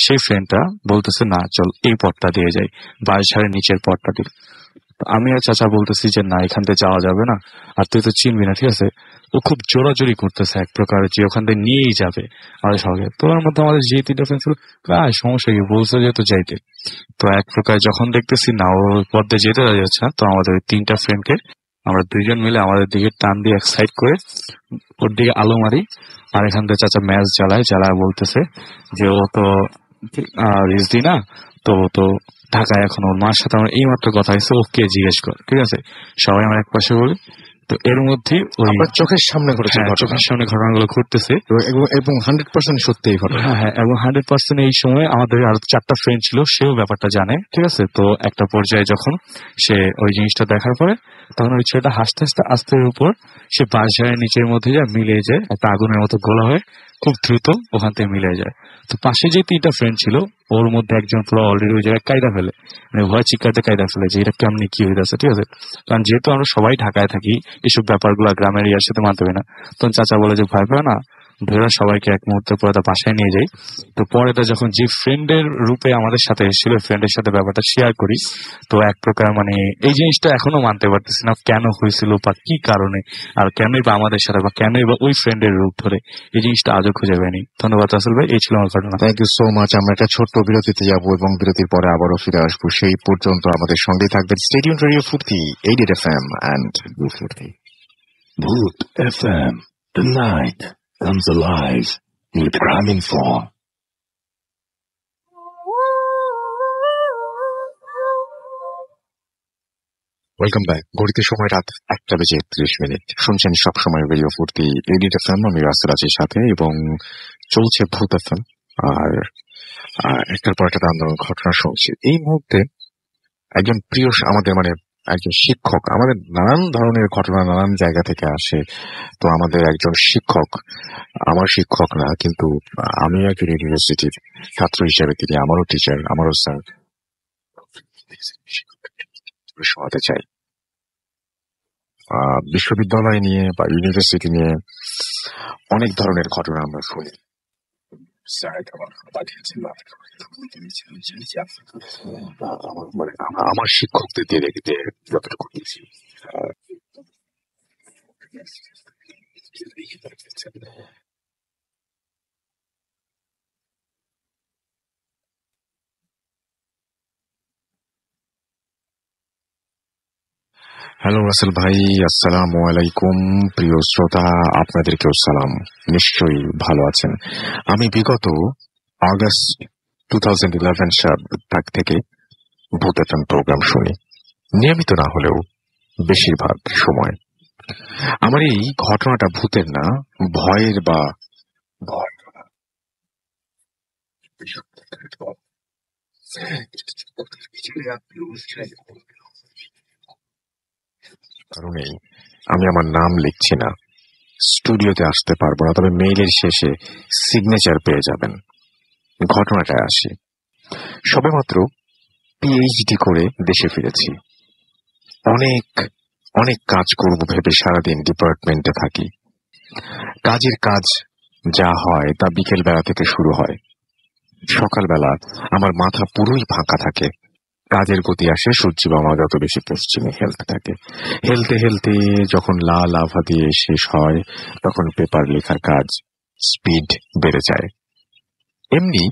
সেই ফ্রেন্ডটা বলতেছে না চল এই পথটা দিয়ে যাই, বাঁশঝাড়ের নিচের পথটা দিয়ে। তো আমি আর চাচা বলতেছি যে না এখান থেকে যাওয়া যাবে না, আর তুই তো চিনবি না, ঠিক আছে। ও খুব জোরাজোরি করতেছে এক প্রকার যে ওখান থেকে নিয়েই যাবে আমাদের সঙ্গে। তো ওর মধ্যে আমাদের যে 3টা ফ্রেন্ড ছিল, সমস্যা কি, বলছে যেহেতু যাইতে। তো এক প্রকার যখন দেখতেছি না ও পথে যেতে যাচ্ছে না, তো আমাদের ওই 3টা ফ্রেন্ডকে আমরা 2জন মিলে আমাদের দিকে টান দিয়ে এক সাইড করে ওর দিকে আলো মারি। আর এখান থেকে চাচা ম্যাচ জ্বালায় বলতেছে যে ও তো রিজদি না, তো ও তো ঢাকায় এখন, ওর মার সাথে আমার এই মাত্র কথা হয়েছে, ওকে জিজ্ঞেস কর, ঠিক আছে। সবাই আমার এক পাশে বলি। তো এর মধ্যে ওই আপনার চোখের সামনে ঘটেছে হ্যাঁ, ঘটনা চোখের সামনে ঘটনাগুলো ঘটতেছে। এবং 100% সত্যি এই ঘটনা। হ্যাঁ, এবং 100% এই সময় আমাদের আরো 4টা ফ্রেন্ড ছিল, সেও ব্যাপারটা জানে, ঠিক আছে। তো একটা পর্যায়ে যখন সে ওই জিনিসটা দেখার পরে তখন ওই ছেলেটা হাসতে হাসতে আস্তের উপর সে বাঁশঝাড়ের নিচের মধ্যে যায়, মিলে যায়, একটা আগুনের মতো গোলা হয়ে খুব দ্রুত ওখান থেকে মিলে যায়। তো পাশে যে 3টা ফ্রেন্ড ছিল ওর মধ্যে একজন পুরো অলরেডি ওই জায়গায় কায়দা ফেলে, মানে ভয় চিৎকারতে কায়দা ফেলে যে এটা কেমনি কি হইতেছে, ঠিক আছে। কারণ যেহেতু আমরা সবাই ঢাকায় থাকি, এসব ব্যাপারগুলো গ্রামের ইয়ার সাথে মানতে হবে না। তখন চাচা বলে যে ভয় পায় না, ধরে সবাইকে এক মুহূর্তে পরে তা বাসায় নিয়ে যাই। তো পরে তা যখন যে ফ্রেন্ডের রূপে আমাদের সাথে এসেছিল, ফ্রেন্ডের সাথে ব্যাপারটা শেয়ার করি। তো এক প্রকার মানে এই জিনিসটা এখনো মানতে পারতেছি না কেন হয়েছিল বা কি কারণে, আর কেনই বা আমাদের সাথে, বা কেনই বা ওই ফ্রেন্ডের রূপ ধরে, এই জিনিসটা আজও খুঁজে পাইনি। ধন্যবাদ রাসেল ভাই, এই ছিল আমার ঘটনা। Thank you so much. আমরা একটা ছোট্ট বিরতিতে যাব এবং বিরতির পরে আবারও ফিরে আসবো। সেই পর্যন্ত আমাদের সঙ্গেই থাকবেন স্টেডিয়াম রেডিও ফুর্তি 88 FM and Blue Fuর্তি। Boot FM, the night comes alive with Gramin Fall. Welcome back. ঘড়িতে সময় রাত 1:30 শুনছেন সবসময় রেডিও ফুর্তি 88 FM। আমি রাসেল আছির সাথে এবং চলছে ভূত FM। আর একটার পর একটা আন্দোলন ঘটনা শুনছি। এই মুহূর্তে একজন প্রিয় আমাদের মানে একজন শিক্ষক, আমাদের নানান ধরনের ঘটনা নানান জায়গা থেকে আসে। তো আমাদের একজন শিক্ষক, আমার শিক্ষক না কিন্তু আমি একজন ইউনিভার্সিটির ছাত্র হিসেবে তিনি আমারও টিচার, আমারও স্যার, শোনাতে চাই। বিশ্ববিদ্যালয় নিয়ে বা ইউনিভার্সিটি নিয়ে অনেক ধরনের ঘটনা আমরা শুনি। আমার শিক্ষকদের দিয়ে যতটুকু দিয়েছি হ্যালো রাসেল ভাই, আসসালামু আলাইকুম। প্রিয় শ্রোতা, আপনাদেরকেও সালাম। নিশ্চয়ই ভালো আছেন। আমি বিগত আগস্ট 2011 সাল থেকে ভূত এফএম প্রোগ্রাম শুনি, নিয়মিত না হলেও বেশিরভাগ সময়। আমার এই ঘটনাটা ভূতের না, ভয়ের বা ভয় কারণেই আমি আমার নাম লিখছি না, স্টুডিওতে আসতে পারবো না, তবে মেইলের শেষে সিগনেচার পেয়ে যাবেন। ঘটনাটায় আসি। সবেমাত্র পিএইচডি করে দেশে ফিরেছি। অনেক অনেক কাজ করব ভেবে সারাদিন ডিপার্টমেন্টে থাকি। কাজের কাজ যা হয় তা বিকেল বেলা থেকে শুরু হয়। সকালবেলা আমার মাথা পুরোই ফাঁকা থাকে। কাজের গতি আসে সূর্য মামা যত বেশি পশ্চিমে হেলতে থাকে। হেলতে হেলতে যখন লাল আভা দিয়ে শেষ হয়, তখন পেপার লেখার কাজ স্পিড বেড়ে যায়। এমনি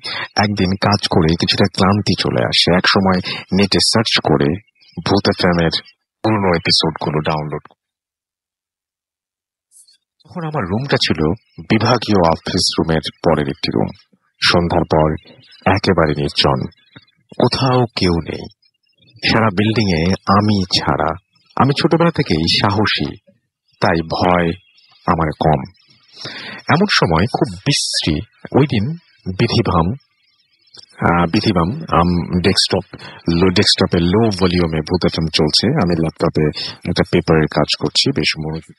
একদিন কাজ করে কিছুটা ক্লান্তি চলে আসে। এক সময় নেটে সার্চ করে ভূত এফএমের পুরনো এপিসোডগুলো ডাউনলোড। তখন আমার রুমটা ছিল বিভাগীয় অফিস রুমের পরের একটি রুম। সন্ধ্যার পর একেবারে নির্জন, কোথাও কেউ নেই। সারা বিল্ডিং এ আমি ছাড়া। আমি ছোটবেলা থেকেই সাহসী, তাই ভয় আমার কম। এমন সময় খুব বিশ্রী। ওই দিন বিধিবাম ডেস্কটপে লো ভলিউমে ভূত এফএম চলছে। আমি ল্যাপটপে একটা পেপারের কাজ করছি, বেশ মনোযোগ।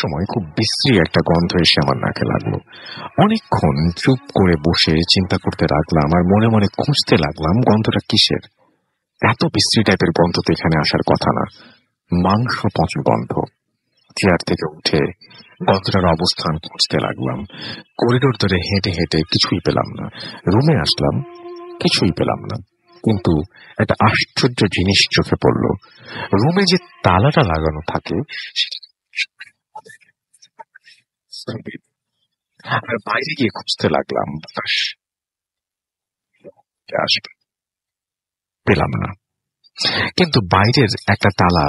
সময় খুব বিশ্রী একটা গন্ধ এসে আমার নাকে লাগলো। অনেকক্ষণ চুপ করে বসে চিন্তা করতে লাগলাম আর মনে মনে খুঁজতে লাগলাম গন্ধটা কিসের। এত বিশ্রী টাইপের গন্ধ তো এখানে আসার কথা না, মাংস পচা গন্ধ। চেয়ার থেকে উঠে গন্ধটার অবস্থান খুঁজতে লাগলাম। করিডোর ধরে হেঁটে হেঁটে কিছুই পেলাম না। রুমে আসলাম, কিছুই পেলাম না। কিন্তু একটা আশ্চর্য জিনিস চোখে পড়ল। রুমে যে তালাটা লাগানো থাকে আর বাইরে গিয়ে খুঁজতে লাগলাম, বাতাস আসবে, পেলাম না। কিন্তু বাইরের একটা তালা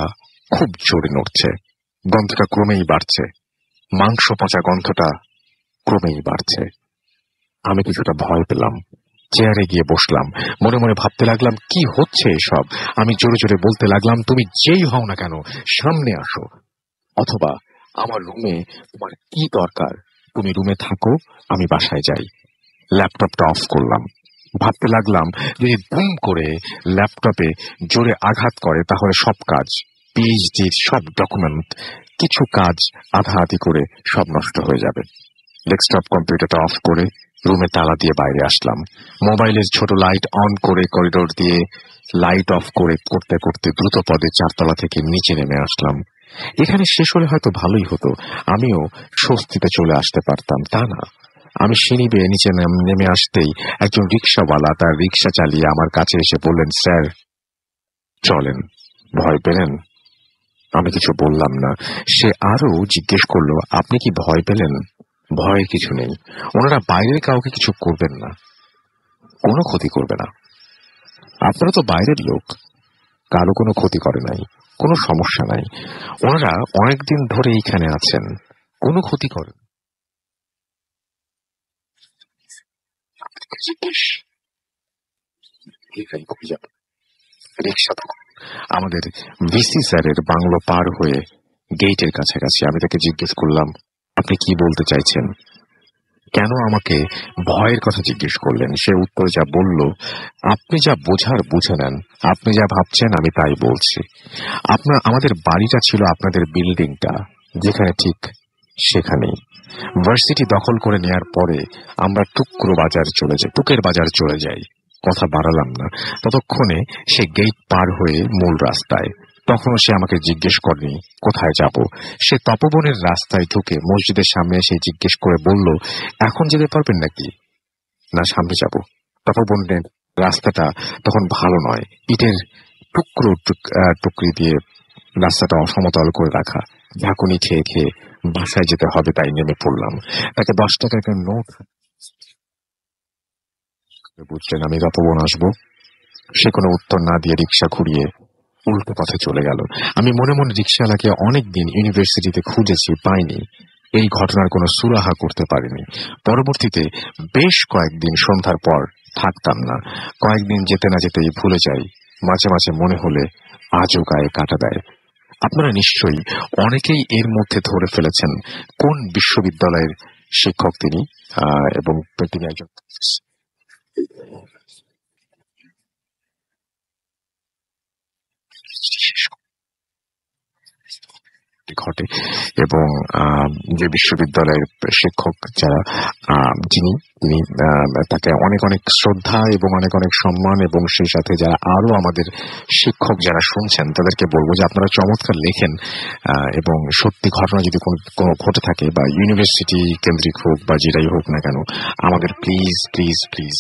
খুব জোরে নড়ছে। গন্ধটা ক্রমেই বাড়ছে, মাংস পচা গন্ধটা ক্রমেই বাড়ছে। আমি কিছুটা ভয় পেলাম। চেয়ারে গিয়ে বসলাম। মনে মনে ভাবতে লাগলাম কি হচ্ছে এসব। আমি জোরে জোরে বলতে লাগলাম, তুমি যেই হও না কেন সামনে আসো, অথবা আমার রুমে তোমার কি দরকার, তুমি রুমে থাকো, আমি বাসায় যাই। ল্যাপটপটা অফ করলাম। ভাবতে লাগলাম যদি বুম করে ল্যাপটপে জোরে আঘাত করে তাহলে সব কাজ, পিএইচডির সব ডকুমেন্ট, কিছু কাজ আধা আধি করে সব নষ্ট হয়ে যাবে। ডেস্কটপ কম্পিউটারটা অফ করে রুমে তালা দিয়ে বাইরে আসলাম। মোবাইলের ছোট লাইট অন করে করিডোর দিয়ে লাইট অফ করে করতে করতে দ্রুত পদে 4 তলা থেকে নিচে নেমে আসলাম। এখানে শেষ হলে হয়তো ভালোই হতো, আমিও স্বস্তিতে চলে আসতে পারতাম। তা না, আমি সিঁড়ি বেয়ে নিচে নেমে আসতেই একজন রিক্সাওয়ালা তার রিক্সা চালিয়ে আমার কাছে এসে বললেন, স্যার চলেন। ভয় পেলেন? আমি কিছু বললাম না। সে আরো জিজ্ঞেস করলো, আপনি কি ভয় পেলেন? ভয়ের কিছু নেই, ওনারা বাইরের কাউকে কিছু করবেন না, কোনো ক্ষতি করবে না। আপনারা তো বাইরের লোক, কারো কোনো ক্ষতি করে নাই, কোনো সমস্যা নাই। ওনারা অনেকদিন ধরে এইখানে আছেন, কোনো ক্ষতি করেন। রিক্সা তখন আমাদের ভিসি স্যারের বাংলো পার হয়ে গেটের কাছাকাছি। আমি তাকে জিজ্ঞেস করলাম, আপনি কি বলতে চাইছেন? কেন আমাকে ভয়ের কথা জিজ্ঞেস করলেন? সে উত্তর যা বলল, আপনি যা বোঝার বুঝে নেন, আপনি যা ভাবছেন আমি তাই বলছি। আমাদের বাড়িটা ছিল আপনাদের বিল্ডিংটা যেখানে, ঠিক সেখানেই। ভার্সিটি দখল করে নেয়ার পরে আমরা টুকের বাজার চলে যাই। কথা বাড়ালাম না। ততক্ষণে সে গেট পার হয়ে মূল রাস্তায়। তখনও সে আমাকে জিজ্ঞেস করেনি কোথায় যাব। সে তপবনের রাস্তায় ঢুকে মসজিদের সামনে এসে জিজ্ঞেস করে বলল, এখন যেতে পারবেন নাকি? না, সামনে যাব। তপবনের রাস্তাটা তখন ভালো নয়, ইটের টুকরি দিয়ে রাস্তাটা অসমতল করে রাখা, ঝাঁকুনি খেয়ে খেয়ে বাসায় যেতে হবে তাই নেমে পড়লাম। তাকে 10 টাকা একটা নোট বুঝলেন আমি তপবন আসবো। সে কোনো উত্তর না দিয়ে রিক্সা ঘুরিয়ে উল্টো পথে চলে গেল। আমি মনে মনে রিক্সাওয়ালাকে অনেকদিন ইউনিভার্সিটিতে খুঁজেছি, পাইনি। এই ঘটনার কোনো সুরাহা করতে পারিনি। পরবর্তীতে বেশ কয়েকদিন সন্ধ্যার পর থাকতাম না। কয়েকদিন যেতে না যেতেই ভুলে যাই। মাঝে মাঝে মনে হলে আজও গায়ে কাটা দেয়। আপনারা নিশ্চয়ই অনেকেই এর মধ্যে ধরে ফেলেছেন কোন বিশ্ববিদ্যালয়ের শিক্ষক তিনি, এবং তিনি একজন ঘটে। এবং যে বিশ্ববিদ্যালয়ের শিক্ষক যারা যিনি তিনি তাকে অনেক অনেক শ্রদ্ধা এবং অনেক অনেক সম্মান, এবং সেই সাথে যারা আরো আমাদের শিক্ষক যারা শুনছেন তাদেরকে বলবো যে আপনারা চমৎকার লেখেন, এবং সত্যি ঘটনা যদি কোনো ঘটে থাকে বা ইউনিভার্সিটি কেন্দ্রিক হোক বা যেটাই হোক না কেন, আমাদের প্লিজ প্লিজ প্লিজ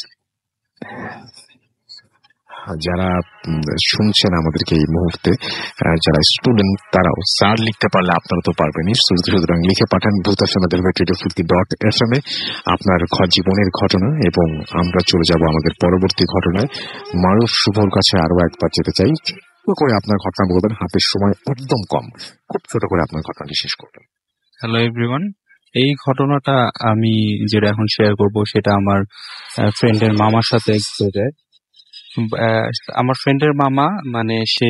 যারা শুনছেন আমাদেরকে এই মুহূর্তে, যারা স্টুডেন্ট তারাও স্যার লিখতে পারলে আপনারা তো পারবেনই, সুতরাং লিখে পাঠান ভূতাফেম@radio50.fm আপনার জীবনের ঘটনা, এবং আমরা চলে যাব আমাদের পরবর্তী ঘটনায়। মারুফ শুভর কাছে আরো একবার যেতে চাই। ছোট করে আপনার ঘটনা বলবেন, হাতের সময় একদম কম, খুব ছোট করে আপনার ঘটনাটি শেষ করবেন। হ্যালো এভরিওয়ান, এই ঘটনাটা আমি যেটা এখন শেয়ার করব সেটা আমার ফ্রেন্ডের মামার সাথে ঘটে। আমার ফ্রেন্ডের মামা মানে সে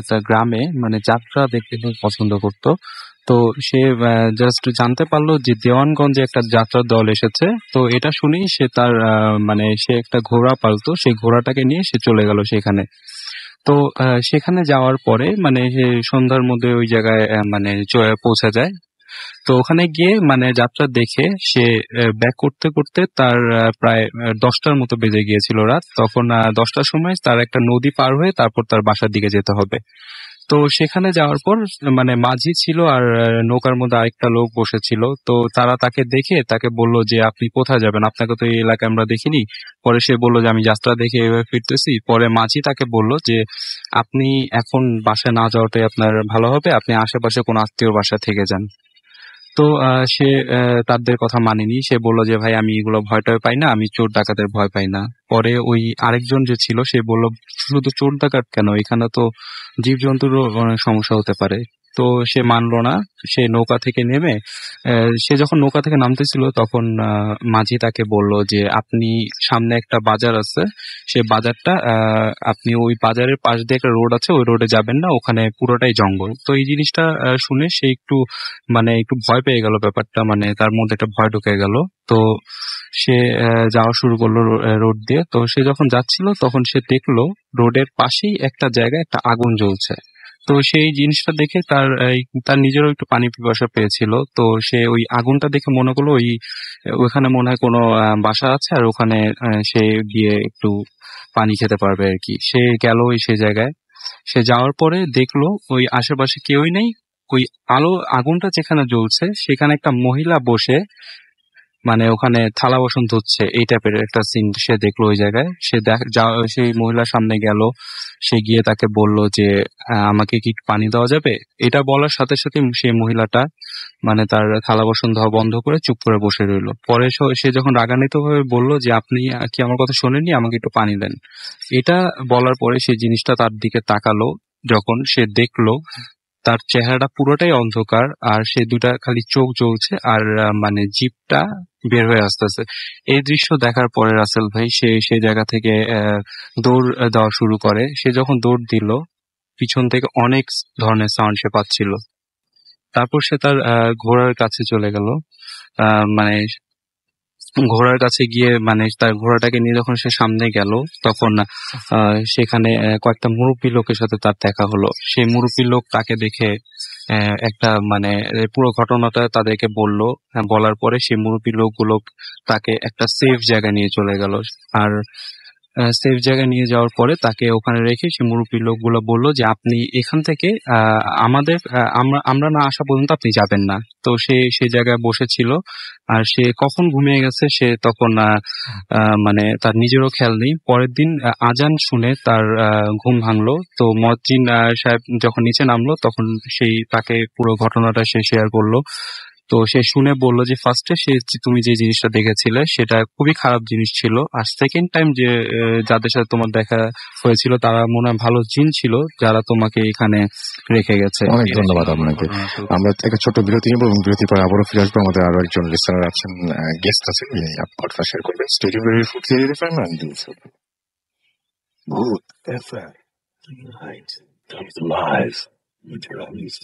তার গ্রামে মানে যাত্রা দেখতে খুব পছন্দ করত। তো সে জাস্ট জানতে পারলো যে দেওয়ানগঞ্জে একটা যাত্রার দল এসেছে। তো এটা শুনেই সে তার মানে সে একটা ঘোড়া পালতো, সেই ঘোড়াটাকে নিয়ে সে চলে গেল সেখানে। তো সেখানে যাওয়ার পরে মানে সে সন্ধ্যার মধ্যে ওই জায়গায় মানে পৌঁছে যায়। তো ওখানে গিয়ে মানে যাত্রা দেখে সে ব্যাক করতে করতে তার প্রায় 10টার মতো বেজে গিয়েছিল রাত। তখন 10টার সময় তার একটা নদী পার হয়ে তারপর তার বাসার দিকে যেতে হবে। তো সেখানে যাওয়ার পর মানে মাঝি ছিল আর নৌকার মধ্যে আরেকটা লোক বসেছিল। তো তারা তাকে দেখে তাকে বলল যে আপনি কোথায় যাবেন, আপনাকে তো এই এলাকায় আমরা দেখিনি। পরে সে বলল যে আমি যাত্রা দেখে এভাবে ফিরতেছি। পরে মাঝি তাকে বলল যে আপনি এখন বাসায় না যাওয়াটাই আপনার ভালো হবে, আপনি আশেপাশে কোনো আত্মীয় বাসা থেকে যান। তো সে তাদের কথা মানেনি। সে বলল যে ভাই আমি এগুলো ভয়টাই পাই না, আমি চোর ডাকাতের ভয় পাই না। পরে ওই আরেকজন যে ছিল সে বলল শুধু চোর ডাকাত কেন, এখানে তো জীবজন্তুরও অনেক সমস্যা হতে পারে। তো সে মানলো না। সে নৌকা থেকে নেমে সে যখন নৌকা থেকে নামতেছিল তখন মাঝি তাকে বলল যে আপনি সামনে একটা বাজার আছে, সে বাজারটা আপনি ওই বাজারের পাশ দিয়ে একটা রোড আছে, ওই রোডে যাবেন না, ওখানে পুরোটাই জঙ্গল। তো এই জিনিসটা শুনে সে একটু মানে একটু ভয় পেয়ে গেল, ব্যাপারটা মানে তার মধ্যে একটা ভয় ঢুকে গেল। তো সে যাওয়া শুরু করলো রোড দিয়ে। তো সে যখন যাচ্ছিল তখন সে দেখলো রোডের পাশেই একটা জায়গায় একটা আগুন জ্বলছে। তো সেই জিনিসটা দেখে তার নিজেরও একটু পানি পিপাসা পেয়েছিল। তো সে ওই আগুনটা দেখে মনে করলো ওখানে মনে হয় কোনো বাসা আছে, আর ওখানে সে গিয়ে একটু পানি খেতে পারবে আর কি। সে গেল সেই জায়গায়। সে যাওয়ার পরে দেখলো ওই আশেপাশে কেউই নেই। ওই আগুনটা যেখানে জ্বলছে সেখানে একটা মহিলা বসে মানে ওখানে থালা বাসন ধুচ্ছে, এই টাইপের একটা সিন সে দেখলো ওই জায়গায়। সেই মহিলার সামনে গেল। সে গিয়ে তাকে বলল যে আমাকে কি পানি দেওয়া যাবে। এটা বলার সাথে সাথে সেই মহিলাটা মানে তার থালা বাসন ধোয়া বন্ধ করে চুপ করে বসে রইল। পরে সে যখন রাগান্বিত ভাবে বলল যে আপনি কি আমার কথা শোনেননি, আমাকে একটু পানি দেন। এটা বলার পরে সেই জিনিসটা তার দিকে তাকালো। যখন সে দেখলো তার চেহারাটা পুরোটাই অন্ধকার, আর সে দুটা খালি চোখ জ্বলছে, আর মানে জিভটা বের হয়ে আসতেছে। এই দৃশ্য দেখার পরে রাসেল ভাই সেই জায়গা থেকে দৌড় দেওয়া শুরু করে। সে যখন দৌড় দিল পিছন থেকে অনেক ধরনের সাউন্ড সে পাচ্ছিল। তারপর সে তার ঘোড়ার কাছে চলে গেল। মানে ঘোড়ার কাছে গিয়ে মানে তার ঘোড়াটাকে নিয়ে যখন সে সামনে গেল তখন সেখানে কয়েকটা মুরব্বী লোকের সাথে তার দেখা হলো। সেই মুরব্বী লোক তাকে দেখে একটা মানে পুরো ঘটনাটা তাদেরকে বলল। বলার পরে সেই মুরব্বী লোকগুলো তাকে একটা সেফ জায়গায় নিয়ে চলে গেল। আর সেফ জায়গায় নিয়ে যাওয়ার পরে তাকে ওখানে রেখে সে মুরব্বী লোকগুলো বললো যে আপনি এখান থেকে আমরা না আসা পর্যন্ত আপনি যাবেন না। তো সে জায়গায় বসেছিল, আর সে কখন ঘুমিয়ে গেছে সে তখন মানে তার নিজেরও খেয়াল নেই। পরের দিন আজান শুনে তার ঘুম ভাঙলো। তো মজ্জিন সাহেব যখন নিচে নামলো তখন তাকে পুরো ঘটনাটা সে শেয়ার করলো। তো সে শুনে বলল যে ফার্স্টে তুমি যে জিনিসটা দেখেছিলে সেটা খুবই খারাপ জিনিস ছিল, আর সেকেন্ড টাইম যে যাদের সাথে তোমার দেখা হয়েছিল তারা মনে হয় ভালো জিন ছিল যারা তোমাকে এখানে রেখে গেছে। অনেক ধন্যবাদ আপনাকে। আমরা একটা ছোট বিরতি নেব এবং বিরতি পরে আবারও ফিরে আসবো। আমাদের আরো একজন লিসনার আছেন, গেস্ট আছে, কথা শেয়ার করবেন। Stadium food Good FM. Tonight comes alive with Grammys.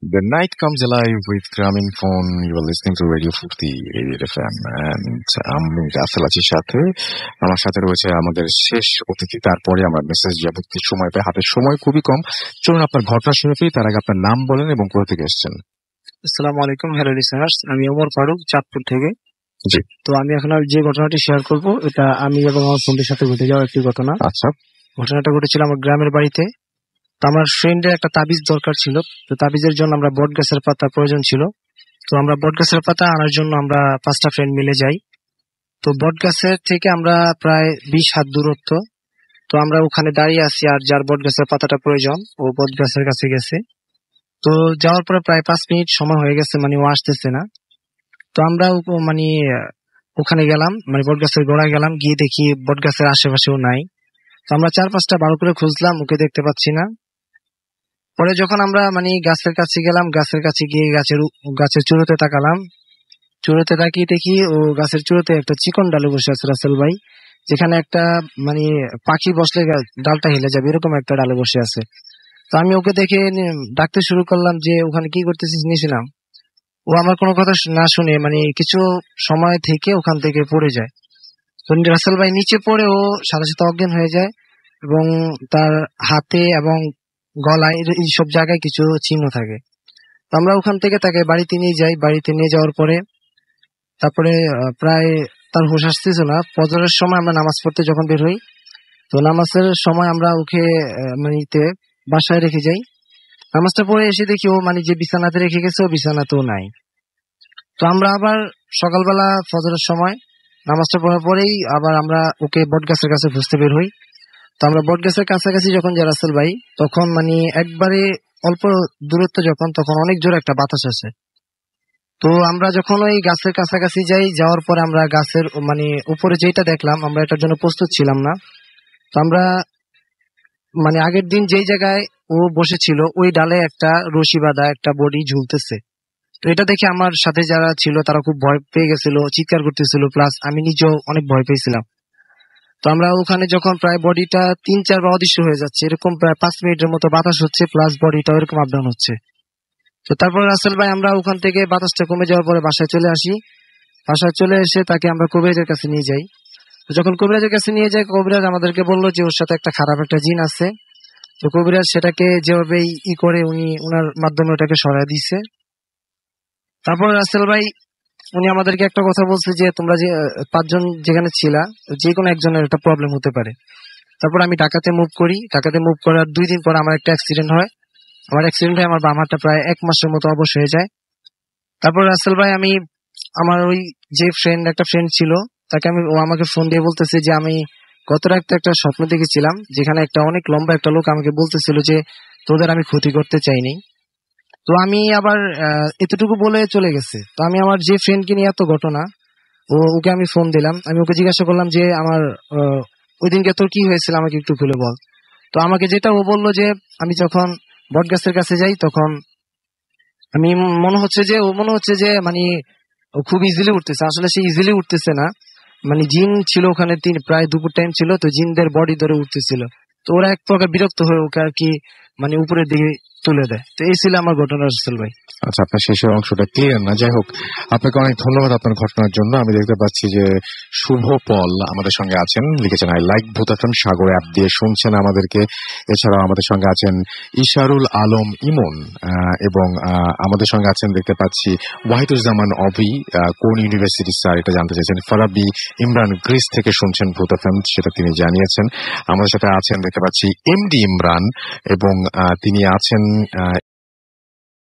The night comes alive with Gramin Phone. You are listening to Radio Furti, Radio FM, and আমি রাসেল আছি সাথে। আমার সাথে রয়েছে আমাদের শেষ অতিথি। তারপরে আমরা মেসেজ যাবো, সময় পাই, হাতে সময় খুবই কম। চলুন আপনার ঘটনা শুনে ফেলি, তার আগে আপনার নাম বলেন এবং কোথা থেকে এসেছেন। আসসালামু আলাইকুম, হ্যালো লিসেনার্স, আমি ওমর ফারুক, চাঁদপুর থেকে। জি। তো আমি এখন যে ঘটনাটি শেয়ার করব এটা আমি এবং আমার বন্ধুর সাথে ঘটে যাওয়া একটি ঘটনা। আচ্ছা। ঘটনাটা ঘটেছিল আমার গ্রামের বাড়িতে। তো আমার ফ্রেন্ডের একটা তাবিজ দরকার ছিল। তো তাবিজের জন্য আমরা বট গাছের পাতা প্রয়োজন ছিল। তো আমরা বট গাছের পাতা আনার জন্য আমরা 5টা ফ্রেন্ড মিলে যাই। তো বট গাছের থেকে আমরা প্রায় 20 হাত দূরত্ব। তো আমরা ওখানে দাঁড়িয়ে আছি, আর যার বট গাছের পাতাটা প্রয়োজন ও বট গাছের কাছে গেছে। তো যাওয়ার পরে প্রায় 5 মিনিট সময় হয়ে গেছে, মানে ও আসতেছে না। তো আমরা মানে ওখানে গেলাম, মানে বট গাছের গোড়ায় গেলাম, গিয়ে দেখি বট গাছের আশেপাশেও নাই। তো আমরা 4-5টা ভালো করে খুঁজলাম, ওকে দেখতে পাচ্ছি না। পরে যখন আমরা মানে গাছের কাছে গেলাম, গাছের কাছে গিয়ে গাছের চূড়োতে তাকালাম। চূড়োতে তাকিয়ে দেখি ও গাছের চূড়োতে একটা চিকন ডালে বসে আছে রাসেল ভাই, যেখানে একটা মানে পাখি বসলে ডালটা হেলে যাবে এরকম একটা ডালে বসে আছে। তো আমি ওকে দেখে ডাকতে শুরু করলাম যে ওখানে কি করতেছিস নিচে নাম। ও আমার কোনো কথা না শুনে মানে কিছু সময় থেকে ওখান থেকে পড়ে যায়। তো রাসেল ভাই নিচে পড়ে ও সাথে সাথে অজ্ঞান হয়ে যায়, এবং তার হাতে এবং গলায় এই সব জায়গায় কিছু চিহ্ন থাকে। তো আমরা ওখান থেকে তাকে বাড়িতে নিয়ে যাই। বাড়িতে নিয়ে যাওয়ার পরে তারপরে প্রায় তার হুঁশ আসতেছিল না। ফজরের সময় আমরা নামাজ পড়তে যখন বের হই, তো নামাজের সময় আমরা ওকে মানে বাসায় রেখে যাই। নামাজটা পড়ে এসে দেখি ও মানে যে বিছানাতে রেখে গেছে ও বিছানাতেও নাই। তো আমরা আবার সকালবেলা ফজরের সময় নামাজটা পড়ার পরেই আবার আমরা ওকে বট গাছের কাছে খুঁজতে বের হই। তো আমরা বট গাছের কাছাকাছি যখন যাই রাসেল ভাই, তখন মানে একবারে অল্প দূরত্ব যখন, তখন অনেক জোরে একটা বাতাস আসে। তো আমরা যখন ওই গাছের কাছাকাছি যাই, যাওয়ার পরে আমরা গাছের মানে উপরে যেটা দেখলাম, আমরা এটার জন্য প্রস্তুত ছিলাম না। তো আমরা মানে আগের দিন যেই জায়গায় ও বসেছিল ওই ডালে একটা রশি বাঁধা একটা বডি ঝুলতেছে। তো এটা দেখে আমার সাথে যারা ছিল তারা খুব ভয় পেয়ে গেছিল, চিৎকার করতেছিল, প্লাস আমি নিজেও অনেক ভয় পেয়েছিলাম। তো আমরা ওখানে যখন প্রায় বডিটা 3-4 বার অদৃশ্য হয়ে যাচ্ছে, এরকম প্রায় 5 মিনিটের মতো বাতাস হচ্ছে, প্লাস বডিটা এরকম আপ ডাউন হচ্ছে। তো তারপর রাসেল ভাই আমরা ওখান থেকে বাতাসটা কমে যাওয়ার পরে বাসায় চলে আসি। বাসায় চলে এসে তাকে আমরা কবিরাজের কাছে নিয়ে যাই। তো যখন কবিরাজের কাছে নিয়ে যাই, কবিরাজ আমাদেরকে বললো যে ওর সাথে একটা খারাপ একটা জিন আছে। তো কবিরাজ সেটাকে যেভাবে করে উনি ওনার মাধ্যমে ওটাকে সরাই দিচ্ছে। তারপর রাসেল ভাই উনি আমাদেরকে একটা কথা বলছে যে তোমরা যে 5 জন যেখানে ছিলা, যে কোনো একজনের একটা প্রবলেম হতে পারে। তারপর আমি ঢাকাতে মুভ করি। ঢাকাতে মুভ করার 2 দিন পর আমার একটা অ্যাক্সিডেন্ট হয়। আমার বাম হাতটা প্রায় 1 মাসের মতো অবশ হয়ে যায়। তারপর রাসেল ভাই আমি আমার ওই যে একটা ফ্রেন্ড ছিল তাকে ও আমাকে ফোন দিয়ে বলতেছে যে আমি গত রাতে একটা স্বপ্ন দেখেছিলাম, যেখানে একটা অনেক লম্বা একটা লোক আমাকে বলতেছিল যে তোদের আমি ক্ষতি করতে চাইনি। তো আমি আবার এতটুকু বলে চলে গেছে। তো আমি আমার যে ফ্রেন্ডকে নিয়ে এত ঘটনা, ওকে আমি ফোন দিলাম। আমি ওকে জিজ্ঞাসা করলাম যে আমার ওই দিনকে তোর কি হয়েছিল আমাকে একটু খুলে বল। তো আমাকে যেটা ও বললো যে আমি যখন বট গাছের কাছে যাই তখন আমি মনে হচ্ছে যে মানে ও খুব ইজিলি উঠতেছে। আসলে সে ইজিলি উঠতেছে না, মানে জিন ছিল ওখানে, প্রায় দুপুর টাইম ছিল, তো জিনদের বডি ধরে উঠতেছিল। তো ওরা এক প্রকার বিরক্ত হয়ে ওকে আর কি মানে উপরের দিকে তুলে দেয়। তো এই ছিল আমার ঘটনা রাসেল ভাই। আচ্ছা, আপনার শেষের অংশটা ক্লিয়ার না, যাই হোক আপনাকে অনেক ধন্যবাদ আপনার ঘটনার জন্য। আমি দেখতে পাচ্ছি যে শুভ পল আমাদের সঙ্গে আছেন, লিখেছেন আই লাইক ভূত এফএম, সাগর অ্যাপ দিয়ে শুনছেন আমাদেরকে। এছাড়াও আমাদের সঙ্গে আছেন ইশারুল আলম ইমন, এবং আমাদের সঙ্গে আছেন দেখতে পাচ্ছি ওয়াহিদুজ্জামান অভি, কোন ইউনিভার্সিটি স্যার এটা জানতে চাইছেন। ফারাবি ইমরান গ্রিস থেকে শুনছেন ভূত এফএম, সেটা তিনি জানিয়েছেন। আমাদের সাথে আছেন দেখতে পাচ্ছি এমডি ইমরান, এবং তিনি আছেন